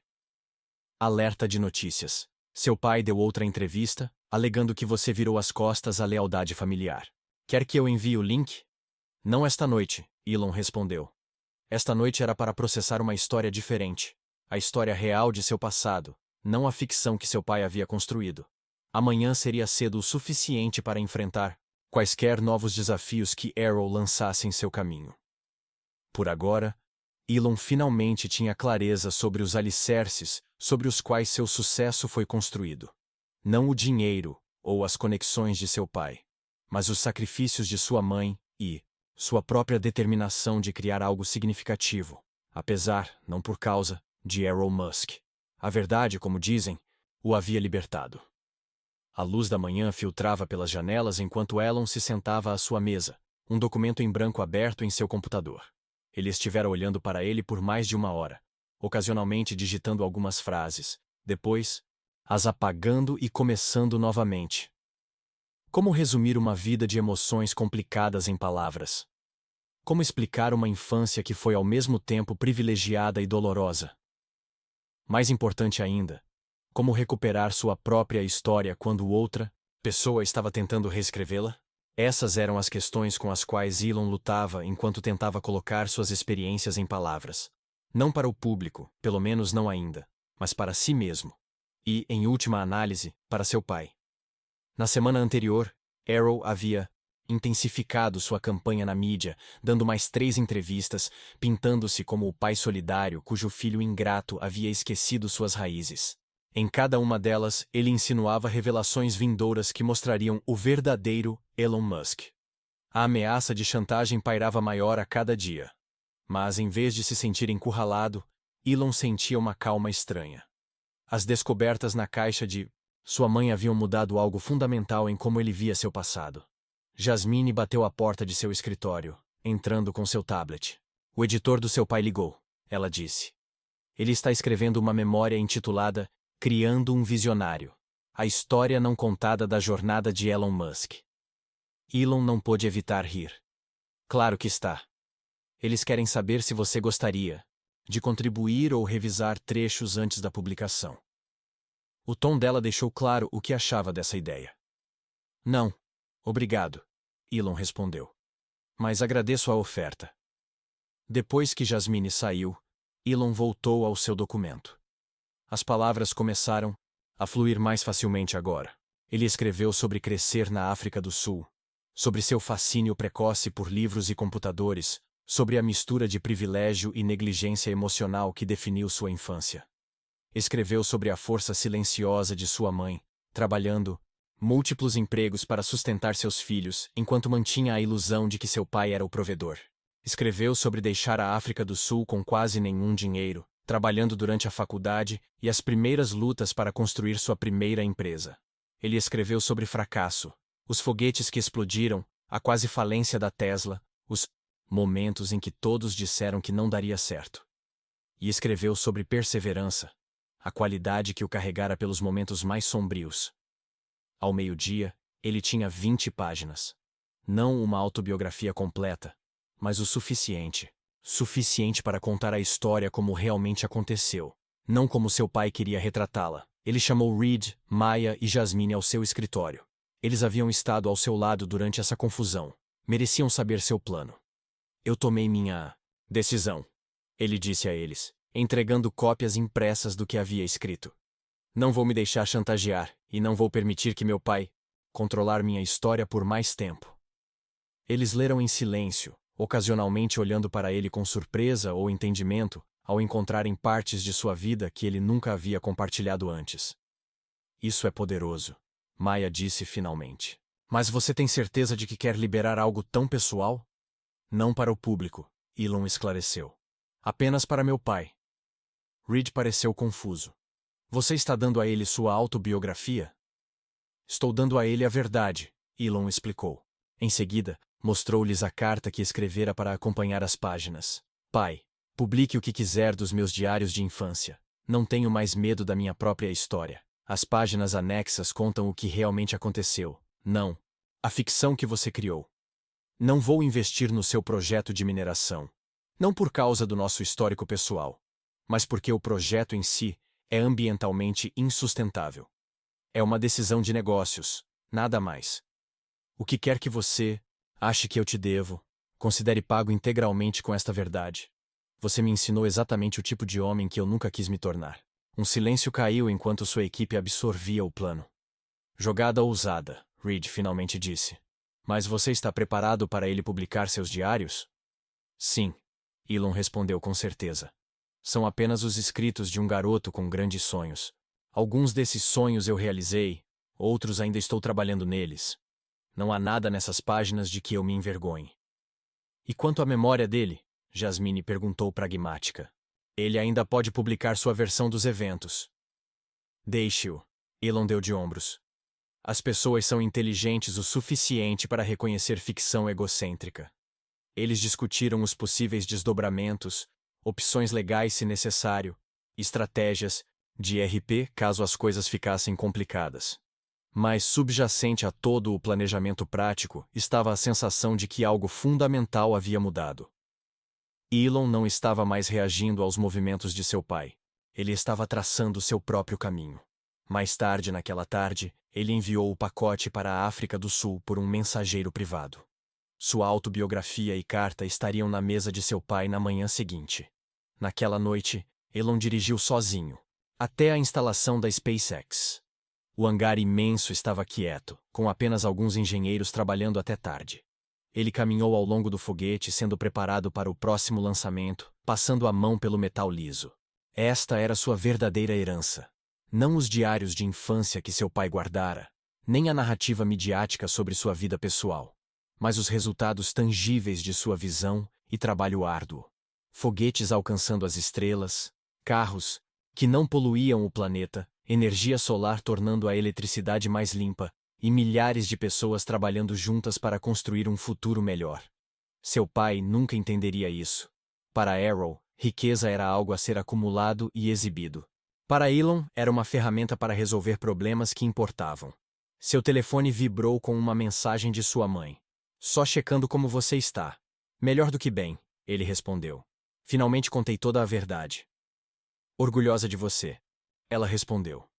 Speaker 1: Alerta de notícias. Seu pai deu outra entrevista, alegando que você virou as costas à lealdade familiar. Quer que eu envie o link? Não esta noite, Elon respondeu. Esta noite era para processar uma história diferente. A história real de seu passado, não a ficção que seu pai havia construído. Amanhã seria cedo o suficiente para enfrentar quaisquer novos desafios que Arrow lançasse em seu caminho. Por agora, Elon finalmente tinha clareza sobre os alicerces sobre os quais seu sucesso foi construído. Não o dinheiro ou as conexões de seu pai, mas os sacrifícios de sua mãe e sua própria determinação de criar algo significativo, apesar, não por causa, de Elon Musk. A verdade, como dizem, o havia libertado. A luz da manhã filtrava pelas janelas enquanto Elon se sentava à sua mesa, um documento em branco aberto em seu computador. Ele estivera olhando para ele por mais de uma hora, ocasionalmente digitando algumas frases, depois, as apagando e começando novamente. Como resumir uma vida de emoções complicadas em palavras? Como explicar uma infância que foi ao mesmo tempo privilegiada e dolorosa? Mais importante ainda, como recuperar sua própria história quando outra pessoa estava tentando reescrevê-la? Essas eram as questões com as quais Elon lutava enquanto tentava colocar suas experiências em palavras. Não para o público, pelo menos não ainda, mas para si mesmo. E, em última análise, para seu pai. Na semana anterior, Arrow havia intensificado sua campanha na mídia, dando mais 3 entrevistas, pintando-se como o pai solidário cujo filho ingrato havia esquecido suas raízes. Em cada uma delas, ele insinuava revelações vindouras que mostrariam o verdadeiro Elon Musk. A ameaça de chantagem pairava maior a cada dia. Mas, em vez de se sentir encurralado, Elon sentia uma calma estranha. As descobertas na caixa de sua mãe haviam mudado algo fundamental em como ele via seu passado. Jasmine bateu à porta de seu escritório, entrando com seu tablet. O editor do seu pai ligou, ela disse. Ele está escrevendo uma memória intitulada Criando um Visionário. A história não contada da jornada de Elon Musk. Elon não pôde evitar rir. Claro que está. Eles querem saber se você gostaria de contribuir ou revisar trechos antes da publicação. O tom dela deixou claro o que achava dessa ideia. Não, obrigado, Elon respondeu. Mas agradeço a oferta. Depois que Jasmine saiu, Elon voltou ao seu documento. As palavras começaram a fluir mais facilmente agora. Ele escreveu sobre crescer na África do Sul, sobre seu fascínio precoce por livros e computadores, sobre a mistura de privilégio e negligência emocional que definiu sua infância. Escreveu sobre a força silenciosa de sua mãe, trabalhando múltiplos empregos para sustentar seus filhos, enquanto mantinha a ilusão de que seu pai era o provedor. Escreveu sobre deixar a África do Sul com quase nenhum dinheiro, trabalhando durante a faculdade e as primeiras lutas para construir sua primeira empresa. Ele escreveu sobre fracasso, os foguetes que explodiram, a quase falência da Tesla, os momentos em que todos disseram que não daria certo. E escreveu sobre perseverança, a qualidade que o carregara pelos momentos mais sombrios. Ao meio-dia, ele tinha 20 páginas. Não uma autobiografia completa, mas o suficiente. Suficiente para contar a história como realmente aconteceu, não como seu pai queria retratá-la. Ele chamou Reed, Maya e Jasmine ao seu escritório. Eles haviam estado ao seu lado durante essa confusão. Mereciam saber seu plano. Eu tomei minha decisão, ele disse a eles, entregando cópias impressas do que havia escrito. Não vou me deixar chantagear, e não vou permitir que meu pai controlar minha história por mais tempo. Eles leram em silêncio, ocasionalmente olhando para ele com surpresa ou entendimento, ao encontrarem partes de sua vida que ele nunca havia compartilhado antes. Isso é poderoso, Maya disse finalmente. Mas você tem certeza de que quer liberar algo tão pessoal? Não para o público, Elon esclareceu. Apenas para meu pai. Reed pareceu confuso. Você está dando a ele sua autobiografia? Estou dando a ele a verdade, Elon explicou. Em seguida, mostrou-lhes a carta que escrevera para acompanhar as páginas. Pai, publique o que quiser dos meus diários de infância. Não tenho mais medo da minha própria história. As páginas anexas contam o que realmente aconteceu. Não, a ficção que você criou. Não vou investir no seu projeto de mineração. Não por causa do nosso histórico pessoal, mas porque o projeto em si é ambientalmente insustentável. É uma decisão de negócios, nada mais. O que quer que você ache que eu te devo, considere pago integralmente com esta verdade. Você me ensinou exatamente o tipo de homem que eu nunca quis me tornar. Um silêncio caiu enquanto sua equipe absorvia o plano. Jogada ousada, Reed finalmente disse. Mas você está preparado para ele publicar seus diários? Sim, Elon respondeu com certeza. São apenas os escritos de um garoto com grandes sonhos. Alguns desses sonhos eu realizei, outros ainda estou trabalhando neles. Não há nada nessas páginas de que eu me envergonhe. E quanto à memória dele? Jasmine perguntou pragmática. Ele ainda pode publicar sua versão dos eventos. Deixe-o. Elon deu de ombros. As pessoas são inteligentes o suficiente para reconhecer ficção egocêntrica. Eles discutiram os possíveis desdobramentos, opções legais se necessário, estratégias de RP caso as coisas ficassem complicadas. Mas subjacente a todo o planejamento prático estava a sensação de que algo fundamental havia mudado. Elon não estava mais reagindo aos movimentos de seu pai. Ele estava traçando seu próprio caminho. Mais tarde naquela tarde, ele enviou o pacote para a África do Sul por um mensageiro privado. Sua autobiografia e carta estariam na mesa de seu pai na manhã seguinte. Naquela noite, Elon dirigiu sozinho, até a instalação da SpaceX. O hangar imenso estava quieto, com apenas alguns engenheiros trabalhando até tarde. Ele caminhou ao longo do foguete, sendo preparado para o próximo lançamento, passando a mão pelo metal liso. Esta era sua verdadeira herança. Não os diários de infância que seu pai guardara, nem a narrativa midiática sobre sua vida pessoal, mas os resultados tangíveis de sua visão e trabalho árduo. Foguetes alcançando as estrelas, carros que não poluíam o planeta, energia solar tornando a eletricidade mais limpa, e milhares de pessoas trabalhando juntas para construir um futuro melhor. Seu pai nunca entenderia isso. Para Arrow, riqueza era algo a ser acumulado e exibido. Para Elon, era uma ferramenta para resolver problemas que importavam. Seu telefone vibrou com uma mensagem de sua mãe. Só checando como você está. Melhor do que bem, ele respondeu. Finalmente contei toda a verdade. Orgulhosa de você. Ela respondeu.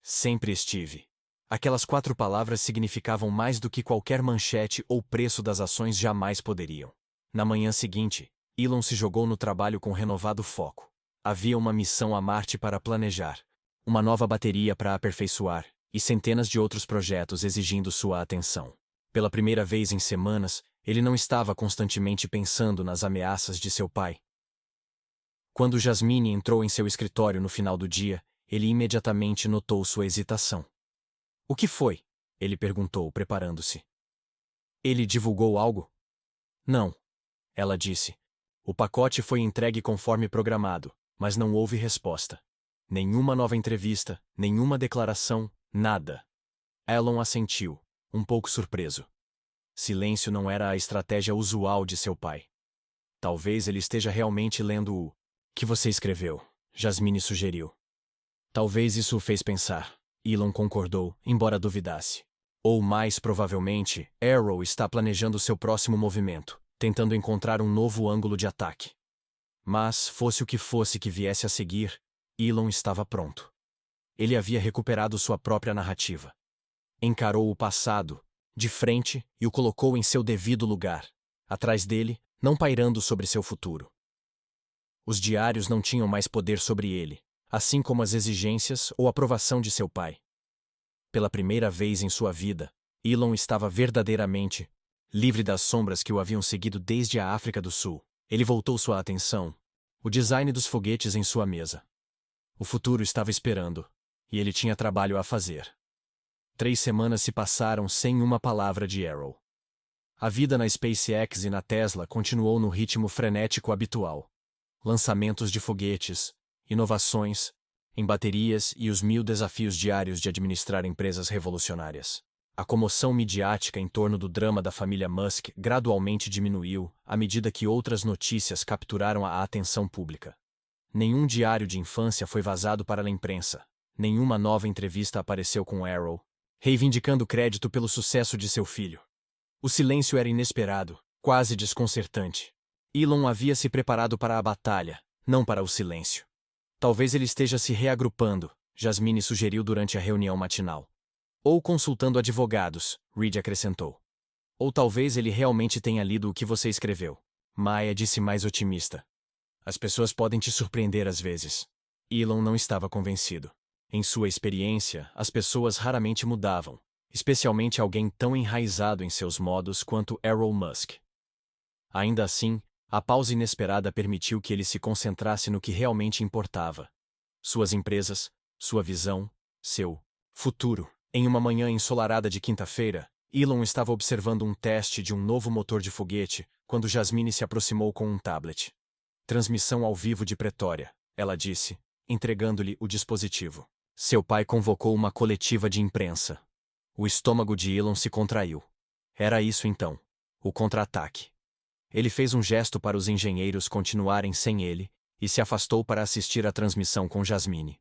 Speaker 1: Sempre estive. Aquelas 4 palavras significavam mais do que qualquer manchete ou preço das ações jamais poderiam. Na manhã seguinte, Elon se jogou no trabalho com renovado foco. Havia uma missão a Marte para planejar, uma nova bateria para aperfeiçoar, e centenas de outros projetos exigindo sua atenção. Pela primeira vez em semanas, ele não estava constantemente pensando nas ameaças de seu pai. Quando Jasmine entrou em seu escritório no final do dia, ele imediatamente notou sua hesitação. O que foi? Ele perguntou, preparando-se. Ele divulgou algo? Não, ela disse. O pacote foi entregue conforme programado, mas não houve resposta. Nenhuma nova entrevista, nenhuma declaração, nada. Elon assentiu, um pouco surpreso. Silêncio não era a estratégia usual de seu pai. Talvez ele esteja realmente lendo o que você escreveu, Jasmine sugeriu. Talvez isso o fez pensar. Elon concordou, embora duvidasse. Ou mais provavelmente, Arrow está planejando seu próximo movimento, tentando encontrar um novo ângulo de ataque. Mas, fosse o que fosse que viesse a seguir, Elon estava pronto. Ele havia recuperado sua própria narrativa. Encarou o passado, de frente, e o colocou em seu devido lugar, atrás dele, não pairando sobre seu futuro. Os diários não tinham mais poder sobre ele, assim como as exigências ou aprovação de seu pai. Pela primeira vez em sua vida, Elon estava verdadeiramente livre das sombras que o haviam seguido desde a África do Sul. Ele voltou sua atenção, o design dos foguetes em sua mesa. O futuro estava esperando, e ele tinha trabalho a fazer. 3 semanas se passaram sem uma palavra de Arrow. A vida na SpaceX e na Tesla continuou no ritmo frenético habitual. Lançamentos de foguetes, inovações, em baterias e os 1000 desafios diários de administrar empresas revolucionárias. A comoção midiática em torno do drama da família Musk gradualmente diminuiu à medida que outras notícias capturaram a atenção pública. Nenhum diário de infância foi vazado para a imprensa. Nenhuma nova entrevista apareceu com Arrow, reivindicando crédito pelo sucesso de seu filho. O silêncio era inesperado, quase desconcertante. Elon havia se preparado para a batalha, não para o silêncio. Talvez ele esteja se reagrupando, Jasmine sugeriu durante a reunião matinal. Ou consultando advogados, Reed acrescentou. Ou talvez ele realmente tenha lido o que você escreveu. Maya disse mais otimista. As pessoas podem te surpreender às vezes. Elon não estava convencido. Em sua experiência, as pessoas raramente mudavam, especialmente alguém tão enraizado em seus modos quanto Elon Musk. Ainda assim, a pausa inesperada permitiu que ele se concentrasse no que realmente importava: suas empresas, sua visão, seu futuro. Em uma manhã ensolarada de quinta-feira, Elon estava observando um teste de um novo motor de foguete quando Jasmine se aproximou com um tablet. Transmissão ao vivo de Pretória, ela disse, entregando-lhe o dispositivo. Seu pai convocou uma coletiva de imprensa. O estômago de Elon se contraiu. Era isso então. O contra-ataque. Ele fez um gesto para os engenheiros continuarem sem ele e se afastou para assistir à transmissão com Jasmine.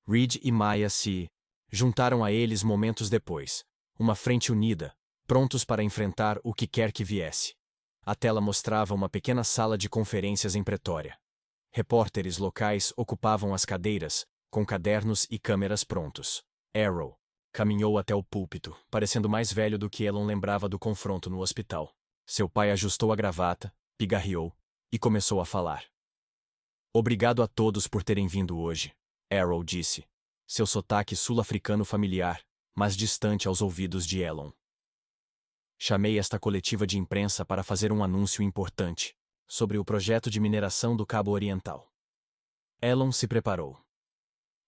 Speaker 1: Reed e Maya se juntaram a eles momentos depois, uma frente unida, prontos para enfrentar o que quer que viesse. A tela mostrava uma pequena sala de conferências em Pretória. Repórteres locais ocupavam as cadeiras, com cadernos e câmeras prontos. Arrow caminhou até o púlpito, parecendo mais velho do que Elon lembrava do confronto no hospital. Seu pai ajustou a gravata, pigarreou e começou a falar. Obrigado a todos por terem vindo hoje, Arrow disse. Seu sotaque sul-africano familiar, mas distante aos ouvidos de Elon. Chamei esta coletiva de imprensa para fazer um anúncio importante sobre o projeto de mineração do Cabo Oriental. Elon se preparou.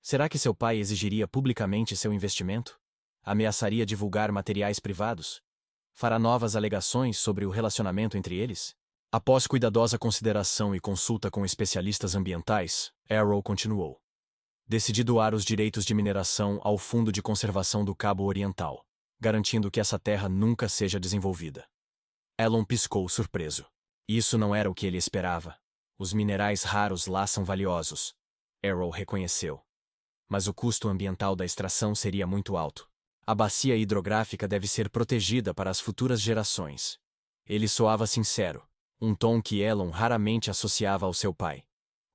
Speaker 1: Será que seu pai exigiria publicamente seu investimento? Ameaçaria divulgar materiais privados? Fará novas alegações sobre o relacionamento entre eles? Após cuidadosa consideração e consulta com especialistas ambientais, Arrow continuou. Decidi doar os direitos de mineração ao Fundo de Conservação do Cabo Oriental, garantindo que essa terra nunca seja desenvolvida. Elon piscou surpreso. Isso não era o que ele esperava. Os minerais raros lá são valiosos. Arrow reconheceu. Mas o custo ambiental da extração seria muito alto. A bacia hidrográfica deve ser protegida para as futuras gerações. Ele soava sincero, um tom que Elon raramente associava ao seu pai.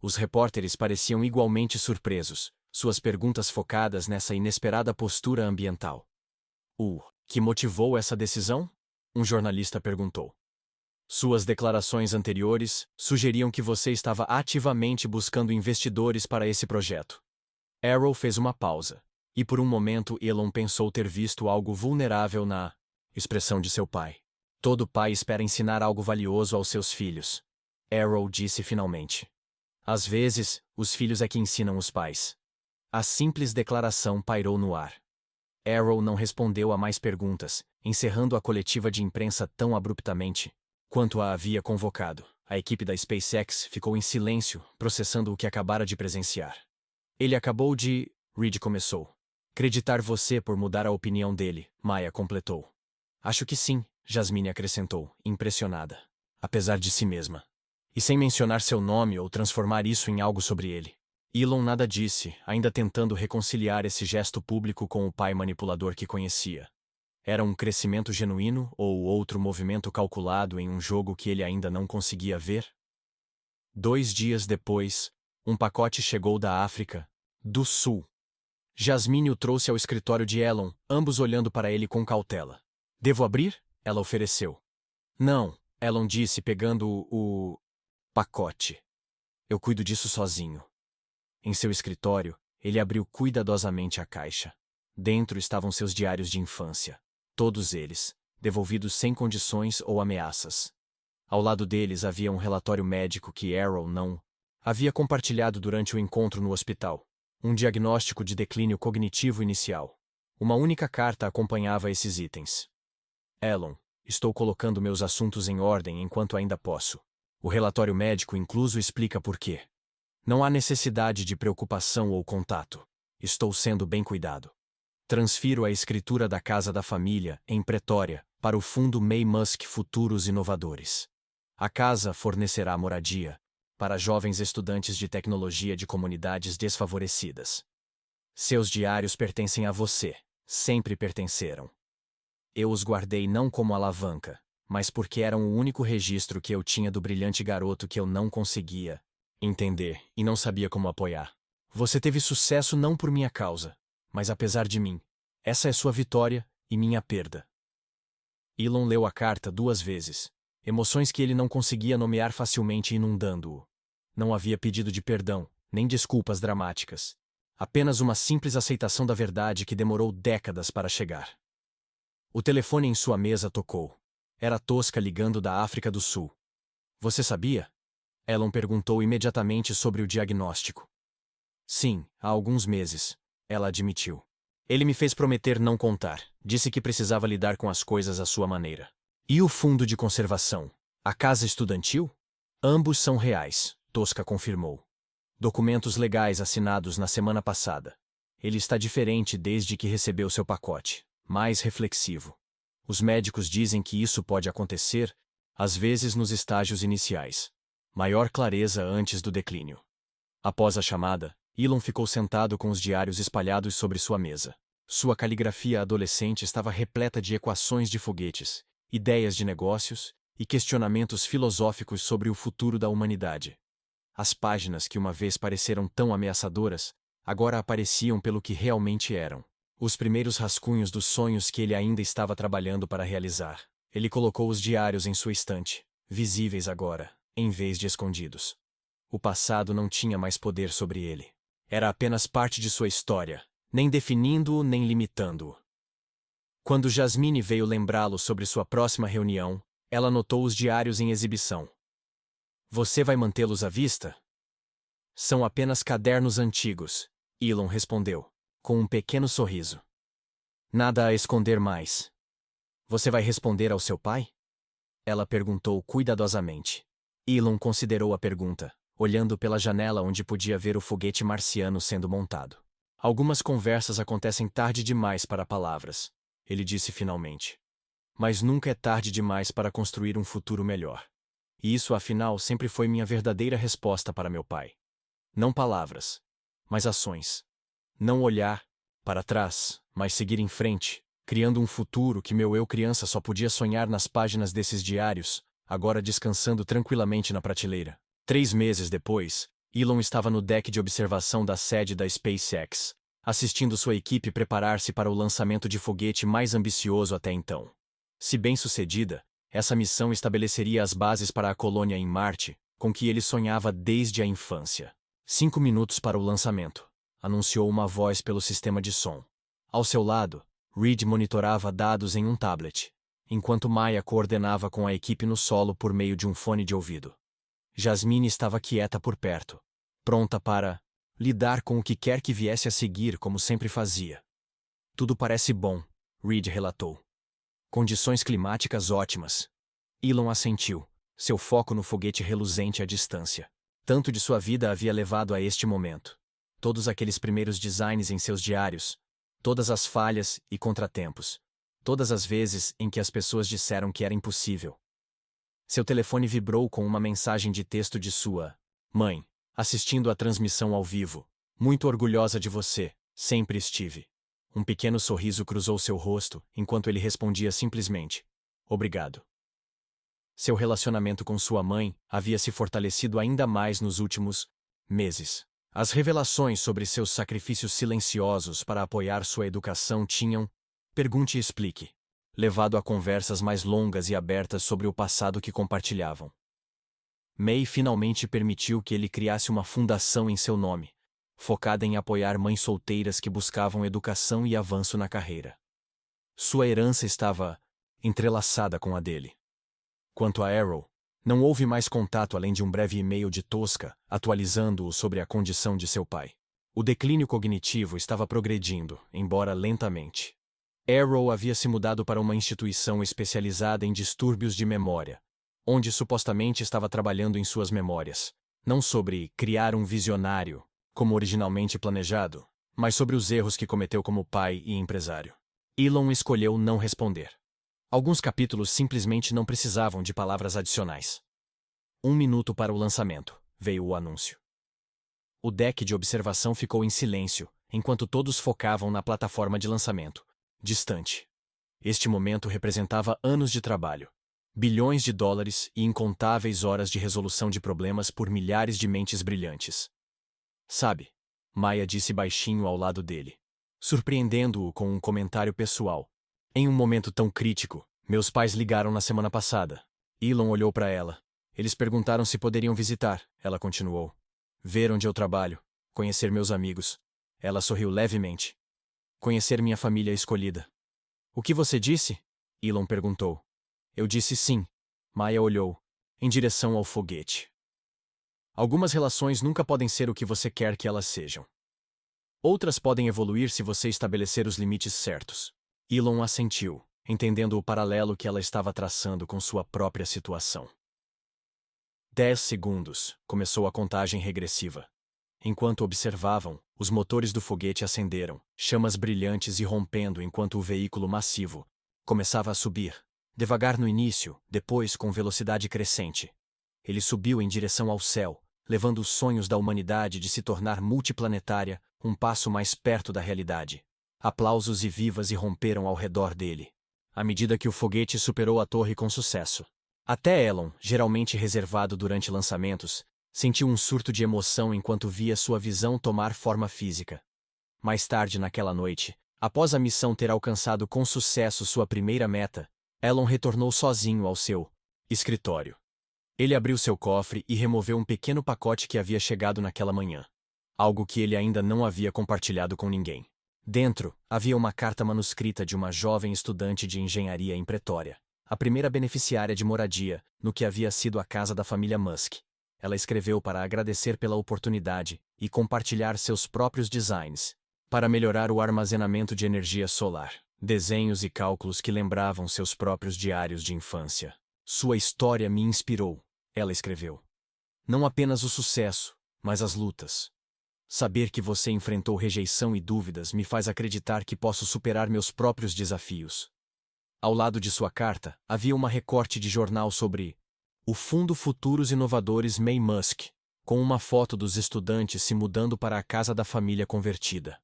Speaker 1: Os repórteres pareciam igualmente surpresos, suas perguntas focadas nessa inesperada postura ambiental. O que motivou essa decisão? Um jornalista perguntou. Suas declarações anteriores sugeriam que você estava ativamente buscando investidores para esse projeto. Arrow fez uma pausa, e por um momento Elon pensou ter visto algo vulnerável na expressão de seu pai. Todo pai espera ensinar algo valioso aos seus filhos. Arrow disse finalmente. Às vezes, os filhos é que ensinam os pais. A simples declaração pairou no ar. Arrow não respondeu a mais perguntas, encerrando a coletiva de imprensa tão abruptamente quanto a havia convocado. A equipe da SpaceX ficou em silêncio, processando o que acabara de presenciar. Ele acabou de... Reed começou. Acreditar você por mudar a opinião dele, Maya completou. Acho que sim, Jasmine acrescentou, impressionada. Apesar de si mesma. E sem mencionar seu nome ou transformar isso em algo sobre ele. Elon nada disse, ainda tentando reconciliar esse gesto público com o pai manipulador que conhecia. Era um crescimento genuíno ou outro movimento calculado em um jogo que ele ainda não conseguia ver? 2 dias depois, um pacote chegou da África do Sul. Jasmine o trouxe ao escritório de Elon, ambos olhando para ele com cautela. Devo abrir? Ela ofereceu. Não, Elon disse pegando o pacote. Eu cuido disso sozinho. Em seu escritório, ele abriu cuidadosamente a caixa. Dentro estavam seus diários de infância. Todos eles, devolvidos sem condições ou ameaças. Ao lado deles havia um relatório médico que Arrow não havia compartilhado durante o encontro no hospital. Um diagnóstico de declínio cognitivo inicial. Uma única carta acompanhava esses itens. Elon, estou colocando meus assuntos em ordem enquanto ainda posso. O relatório médico incluso explica por quê. Não há necessidade de preocupação ou contato. Estou sendo bem cuidado. Transfiro a escritura da Casa da Família, em Pretória, para o Fundo May Musk Futuros Inovadores. A casa fornecerá moradia para jovens estudantes de tecnologia de comunidades desfavorecidas. Seus diários pertencem a você, sempre pertenceram. Eu os guardei não como alavanca, mas porque eram o único registro que eu tinha do brilhante garoto que eu não conseguia entender e não sabia como apoiar. Você teve sucesso não por minha causa, mas apesar de mim. Essa é sua vitória e minha perda. Elon leu a carta 2 vezes, emoções que ele não conseguia nomear facilmente inundando-o. Não havia pedido de perdão, nem desculpas dramáticas. Apenas uma simples aceitação da verdade que demorou décadas para chegar. O telefone em sua mesa tocou. Era Tosca ligando da África do Sul. Você sabia? Elon perguntou imediatamente sobre o diagnóstico. Sim, há alguns meses, ela admitiu. Ele me fez prometer não contar, disse que precisava lidar com as coisas à sua maneira. E o fundo de conservação? A casa estudantil? Ambos são reais, Tosca confirmou. Documentos legais assinados na semana passada. Ele está diferente desde que recebeu seu pacote, mais reflexivo. Os médicos dizem que isso pode acontecer, às vezes nos estágios iniciais. Maior clareza antes do declínio. Após a chamada, Elon ficou sentado com os diários espalhados sobre sua mesa. Sua caligrafia adolescente estava repleta de equações de foguetes, ideias de negócios e questionamentos filosóficos sobre o futuro da humanidade. As páginas que uma vez pareceram tão ameaçadoras, agora apareciam pelo que realmente eram. Os primeiros rascunhos dos sonhos que ele ainda estava trabalhando para realizar. Ele colocou os diários em sua estante, visíveis agora, em vez de escondidos. O passado não tinha mais poder sobre ele. Era apenas parte de sua história, nem definindo-o nem limitando-o. Quando Jasmine veio lembrá-lo sobre sua próxima reunião, ela notou os diários em exibição. Você vai mantê-los à vista? São apenas cadernos antigos, Elon respondeu, com um pequeno sorriso. Nada a esconder mais. Você vai responder ao seu pai? Ela perguntou cuidadosamente. Elon considerou a pergunta, olhando pela janela onde podia ver o foguete marciano sendo montado. Algumas conversas acontecem tarde demais para palavras, ele disse finalmente. Mas nunca é tarde demais para construir um futuro melhor. E isso, afinal, sempre foi minha verdadeira resposta para meu pai. Não palavras, mas ações. Não olhar para trás, mas seguir em frente, criando um futuro que meu eu criança só podia sonhar nas páginas desses diários, agora descansando tranquilamente na prateleira. 3 meses depois, Elon estava no deck de observação da sede da SpaceX, assistindo sua equipe preparar-se para o lançamento de foguete mais ambicioso até então. Se bem-sucedida, essa missão estabeleceria as bases para a colônia em Marte, com que ele sonhava desde a infância. 5 minutos para o lançamento, anunciou uma voz pelo sistema de som. Ao seu lado, Reed monitorava dados em um tablet, enquanto Maya coordenava com a equipe no solo por meio de um fone de ouvido. Jasmine estava quieta por perto, pronta para lidar com o que quer que viesse a seguir como sempre fazia. Tudo parece bom, Reed relatou. Condições climáticas ótimas. Elon assentiu, seu foco no foguete reluzente à distância. Tanto de sua vida havia levado a este momento. Todos aqueles primeiros designs em seus diários, todas as falhas e contratempos, todas as vezes em que as pessoas disseram que era impossível. Seu telefone vibrou com uma mensagem de texto de sua mãe, assistindo à transmissão ao vivo. Muito orgulhosa de você, sempre estive. Um pequeno sorriso cruzou seu rosto, enquanto ele respondia simplesmente: obrigado. Seu relacionamento com sua mãe havia se fortalecido ainda mais nos últimos meses. As revelações sobre seus sacrifícios silenciosos para apoiar sua educação tinham, pergunte e explique, levado a conversas mais longas e abertas sobre o passado que compartilhavam. May finalmente permitiu que ele criasse uma fundação em seu nome, focada em apoiar mães solteiras que buscavam educação e avanço na carreira. Sua herança estava entrelaçada com a dele. Quanto a Arrow, não houve mais contato além de um breve e-mail de Tosca, atualizando-o sobre a condição de seu pai. O declínio cognitivo estava progredindo, embora lentamente. Arrow havia se mudado para uma instituição especializada em distúrbios de memória, onde supostamente estava trabalhando em suas memórias, não sobre criar um visionário, como originalmente planejado, mas sobre os erros que cometeu como pai e empresário. Elon escolheu não responder. Alguns capítulos simplesmente não precisavam de palavras adicionais. 1 minuto para o lançamento, veio o anúncio. O deck de observação ficou em silêncio, enquanto todos focavam na plataforma de lançamento, distante. Este momento representava anos de trabalho, bilhões de dólares e incontáveis horas de resolução de problemas por milhares de mentes brilhantes. Sabe, Maya disse baixinho ao lado dele, surpreendendo-o com um comentário pessoal. Em um momento tão crítico, meus pais ligaram na semana passada. Elon olhou para ela. Eles perguntaram se poderiam visitar, ela continuou. Ver onde eu trabalho, conhecer meus amigos. Ela sorriu levemente. Conhecer minha família escolhida. O que você disse? Elon perguntou. Eu disse sim. Maya olhou, em direção ao foguete. Algumas relações nunca podem ser o que você quer que elas sejam. Outras podem evoluir se você estabelecer os limites certos. Elon assentiu, entendendo o paralelo que ela estava traçando com sua própria situação. 10 segundos, começou a contagem regressiva. Enquanto observavam, os motores do foguete acenderam, chamas brilhantes irrompendo enquanto o veículo massivo começava a subir, devagar no início, depois com velocidade crescente. Ele subiu em direção ao céu, levando os sonhos da humanidade de se tornar multiplanetária um passo mais perto da realidade. Aplausos e vivas irromperam ao redor dele, à medida que o foguete superou a torre com sucesso. Até Elon, geralmente reservado durante lançamentos, sentiu um surto de emoção enquanto via sua visão tomar forma física. Mais tarde naquela noite, após a missão ter alcançado com sucesso sua primeira meta, Elon retornou sozinho ao seu escritório. Ele abriu seu cofre e removeu um pequeno pacote que havia chegado naquela manhã. Algo que ele ainda não havia compartilhado com ninguém. Dentro, havia uma carta manuscrita de uma jovem estudante de engenharia em Pretória, a primeira beneficiária de moradia, no que havia sido a casa da família Musk. Ela escreveu para agradecer pela oportunidade e compartilhar seus próprios designs para melhorar o armazenamento de energia solar, desenhos e cálculos que lembravam seus próprios diários de infância. Sua história me inspirou, ela escreveu. Não apenas o sucesso, mas as lutas. Saber que você enfrentou rejeição e dúvidas me faz acreditar que posso superar meus próprios desafios. Ao lado de sua carta, havia uma recorte de jornal sobre o Fundo Futuros Inovadores May Musk, com uma foto dos estudantes se mudando para a casa da família convertida.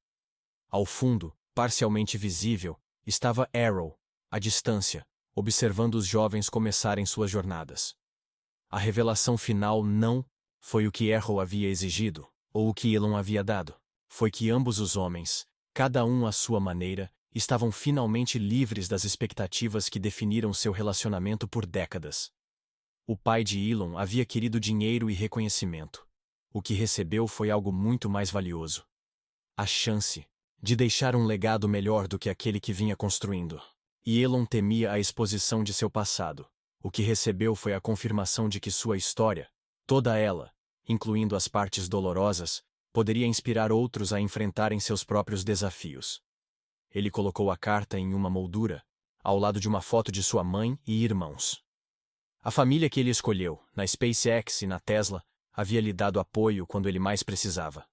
Speaker 1: Ao fundo, parcialmente visível, estava Arrow, à distância, observando os jovens começarem suas jornadas. A revelação final não foi o que Arrow havia exigido, ou o que Elon havia dado. Foi que ambos os homens, cada um à sua maneira, estavam finalmente livres das expectativas que definiram seu relacionamento por décadas. O pai de Elon havia querido dinheiro e reconhecimento. O que recebeu foi algo muito mais valioso. A chance de deixar um legado melhor do que aquele que vinha construindo. E Elon temia a exposição de seu passado. O que recebeu foi a confirmação de que sua história, toda ela, incluindo as partes dolorosas, poderia inspirar outros a enfrentarem seus próprios desafios. Ele colocou a carta em uma moldura, ao lado de uma foto de sua mãe e irmãos. A família que ele escolheu, na SpaceX e na Tesla, havia lhe dado apoio quando ele mais precisava.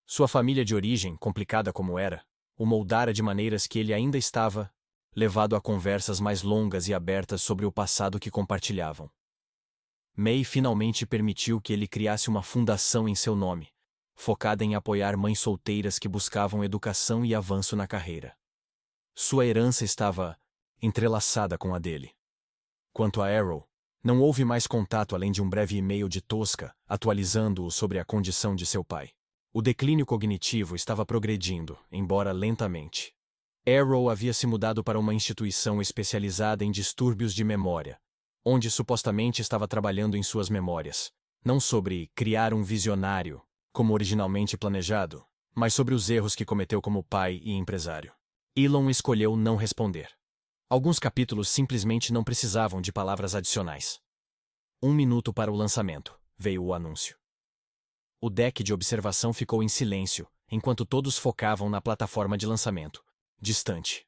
Speaker 1: Sua família de origem, complicada como era, o moldara de maneiras que ele ainda estava levado a conversas mais longas e abertas sobre o passado que compartilhavam. May finalmente permitiu que ele criasse uma fundação em seu nome, focada em apoiar mães solteiras que buscavam educação e avanço na carreira. Sua herança estava entrelaçada com a dele. Quanto a Arrow, não houve mais contato além de um breve e-mail de Tosca, atualizando-o sobre a condição de seu pai. O declínio cognitivo estava progredindo, embora lentamente. Arrow havia se mudado para uma instituição especializada em distúrbios de memória, onde supostamente estava trabalhando em suas memórias, não sobre criar um visionário, como originalmente planejado, mas sobre os erros que cometeu como pai e empresário. Elon escolheu não responder. Alguns capítulos simplesmente não precisavam de palavras adicionais. 1 minuto para o lançamento, veio o anúncio. O deck de observação ficou em silêncio, enquanto todos focavam na plataforma de lançamento, distante.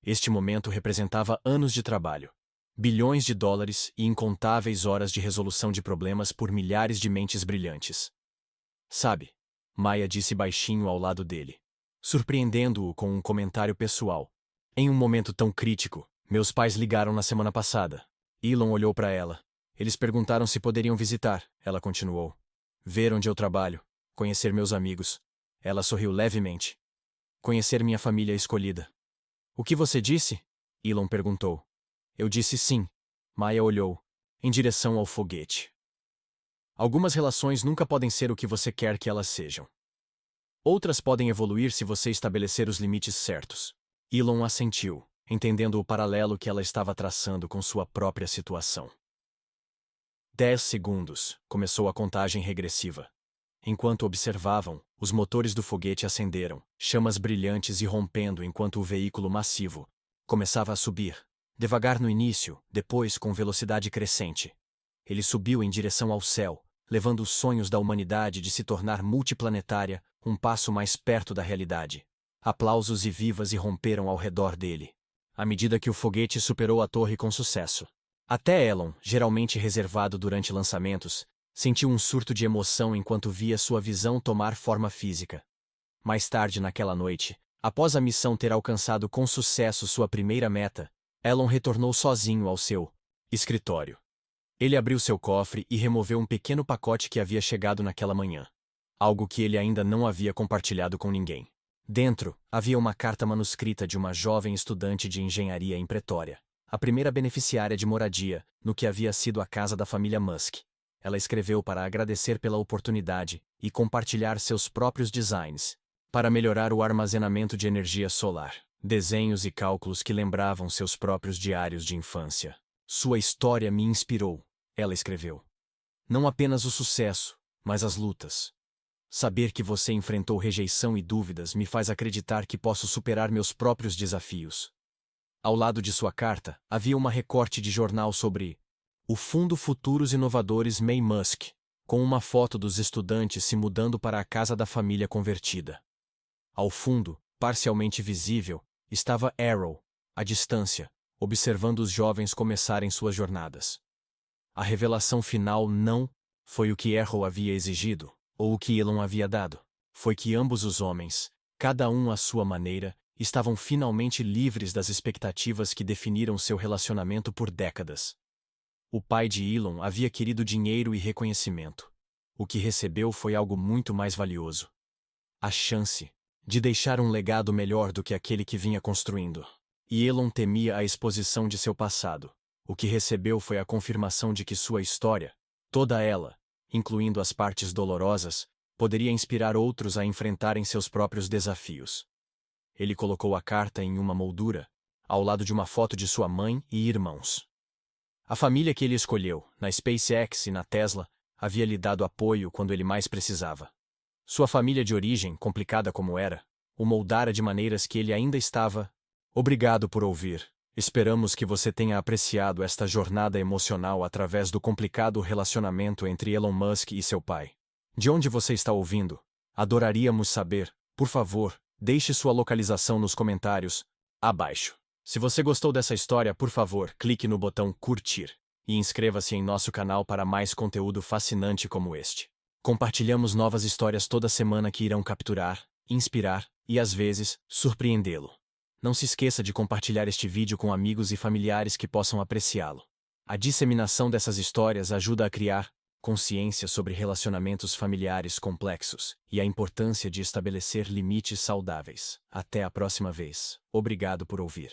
Speaker 1: Este momento representava anos de trabalho, bilhões de dólares e incontáveis horas de resolução de problemas por milhares de mentes brilhantes. Sabe, Maya disse baixinho ao lado dele, surpreendendo-o com um comentário pessoal. Em um momento tão crítico, meus pais ligaram na semana passada. Elon olhou para ela. Eles perguntaram se poderiam visitar, ela continuou. Ver onde eu trabalho, conhecer meus amigos. Ela sorriu levemente. Conhecer minha família escolhida. O que você disse? Elon perguntou. Eu disse sim. Maya olhou, em direção ao foguete. Algumas relações nunca podem ser o que você quer que elas sejam. Outras podem evoluir se você estabelecer os limites certos. Elon assentiu, entendendo o paralelo que ela estava traçando com sua própria situação. 10 segundos, começou a contagem regressiva. Enquanto observavam, os motores do foguete acenderam, chamas brilhantes irrompendo enquanto o veículo massivo começava a subir, Devagar no início, depois com velocidade crescente. Ele subiu em direção ao céu, levando os sonhos da humanidade de se tornar multiplanetária um passo mais perto da realidade. Aplausos e vivas irromperam ao redor dele, à medida que o foguete superou a torre com sucesso. Até Elon, geralmente reservado durante lançamentos, sentiu um surto de emoção enquanto via sua visão tomar forma física. Mais tarde naquela noite, após a missão ter alcançado com sucesso sua primeira meta, Elon retornou sozinho ao seu escritório. Ele abriu seu cofre e removeu um pequeno pacote que havia chegado naquela manhã. Algo que ele ainda não havia compartilhado com ninguém. Dentro, havia uma carta manuscrita de uma jovem estudante de engenharia em Pretória, a primeira beneficiária de moradia, no que havia sido a casa da família Musk. Ela escreveu para agradecer pela oportunidade e compartilhar seus próprios designs para melhorar o armazenamento de energia solar. Desenhos e cálculos que lembravam seus próprios diários de infância. Sua história me inspirou, ela escreveu. Não apenas o sucesso, mas as lutas. Saber que você enfrentou rejeição e dúvidas me faz acreditar que posso superar meus próprios desafios. Ao lado de sua carta, havia uma recorte de jornal sobre o Fundo Futuros Inovadores May Musk, com uma foto dos estudantes se mudando para a casa da família convertida. Ao fundo, parcialmente visível, estava Arrow, à distância, observando os jovens começarem suas jornadas. A revelação final não foi o que Arrow havia exigido, ou o que Elon havia dado. Foi que ambos os homens, cada um à sua maneira, estavam finalmente livres das expectativas que definiram seu relacionamento por décadas. O pai de Elon havia querido dinheiro e reconhecimento. O que recebeu foi algo muito mais valioso. A chance de deixar um legado melhor do que aquele que vinha construindo. E Elon temia a exposição de seu passado. O que recebeu foi a confirmação de que sua história, toda ela, incluindo as partes dolorosas, poderia inspirar outros a enfrentarem seus próprios desafios. Ele colocou a carta em uma moldura, ao lado de uma foto de sua mãe e irmãos. A família que ele escolheu, na SpaceX e na Tesla, havia lhe dado apoio quando ele mais precisava. Sua família de origem, complicada como era, o moldara de maneiras que ele ainda estava. Obrigado por ouvir. Esperamos que você tenha apreciado esta jornada emocional através do complicado relacionamento entre Elon Musk e seu pai. De onde você está ouvindo? Adoraríamos saber. Por favor, deixe sua localização nos comentários abaixo. Se você gostou dessa história, por favor, clique no botão curtir e inscreva-se em nosso canal para mais conteúdo fascinante como este. Compartilhamos novas histórias toda semana que irão capturar, inspirar e, às vezes, surpreendê-lo. Não se esqueça de compartilhar este vídeo com amigos e familiares que possam apreciá-lo. A disseminação dessas histórias ajuda a criar consciência sobre relacionamentos familiares complexos e a importância de estabelecer limites saudáveis. Até a próxima vez. Obrigado por ouvir.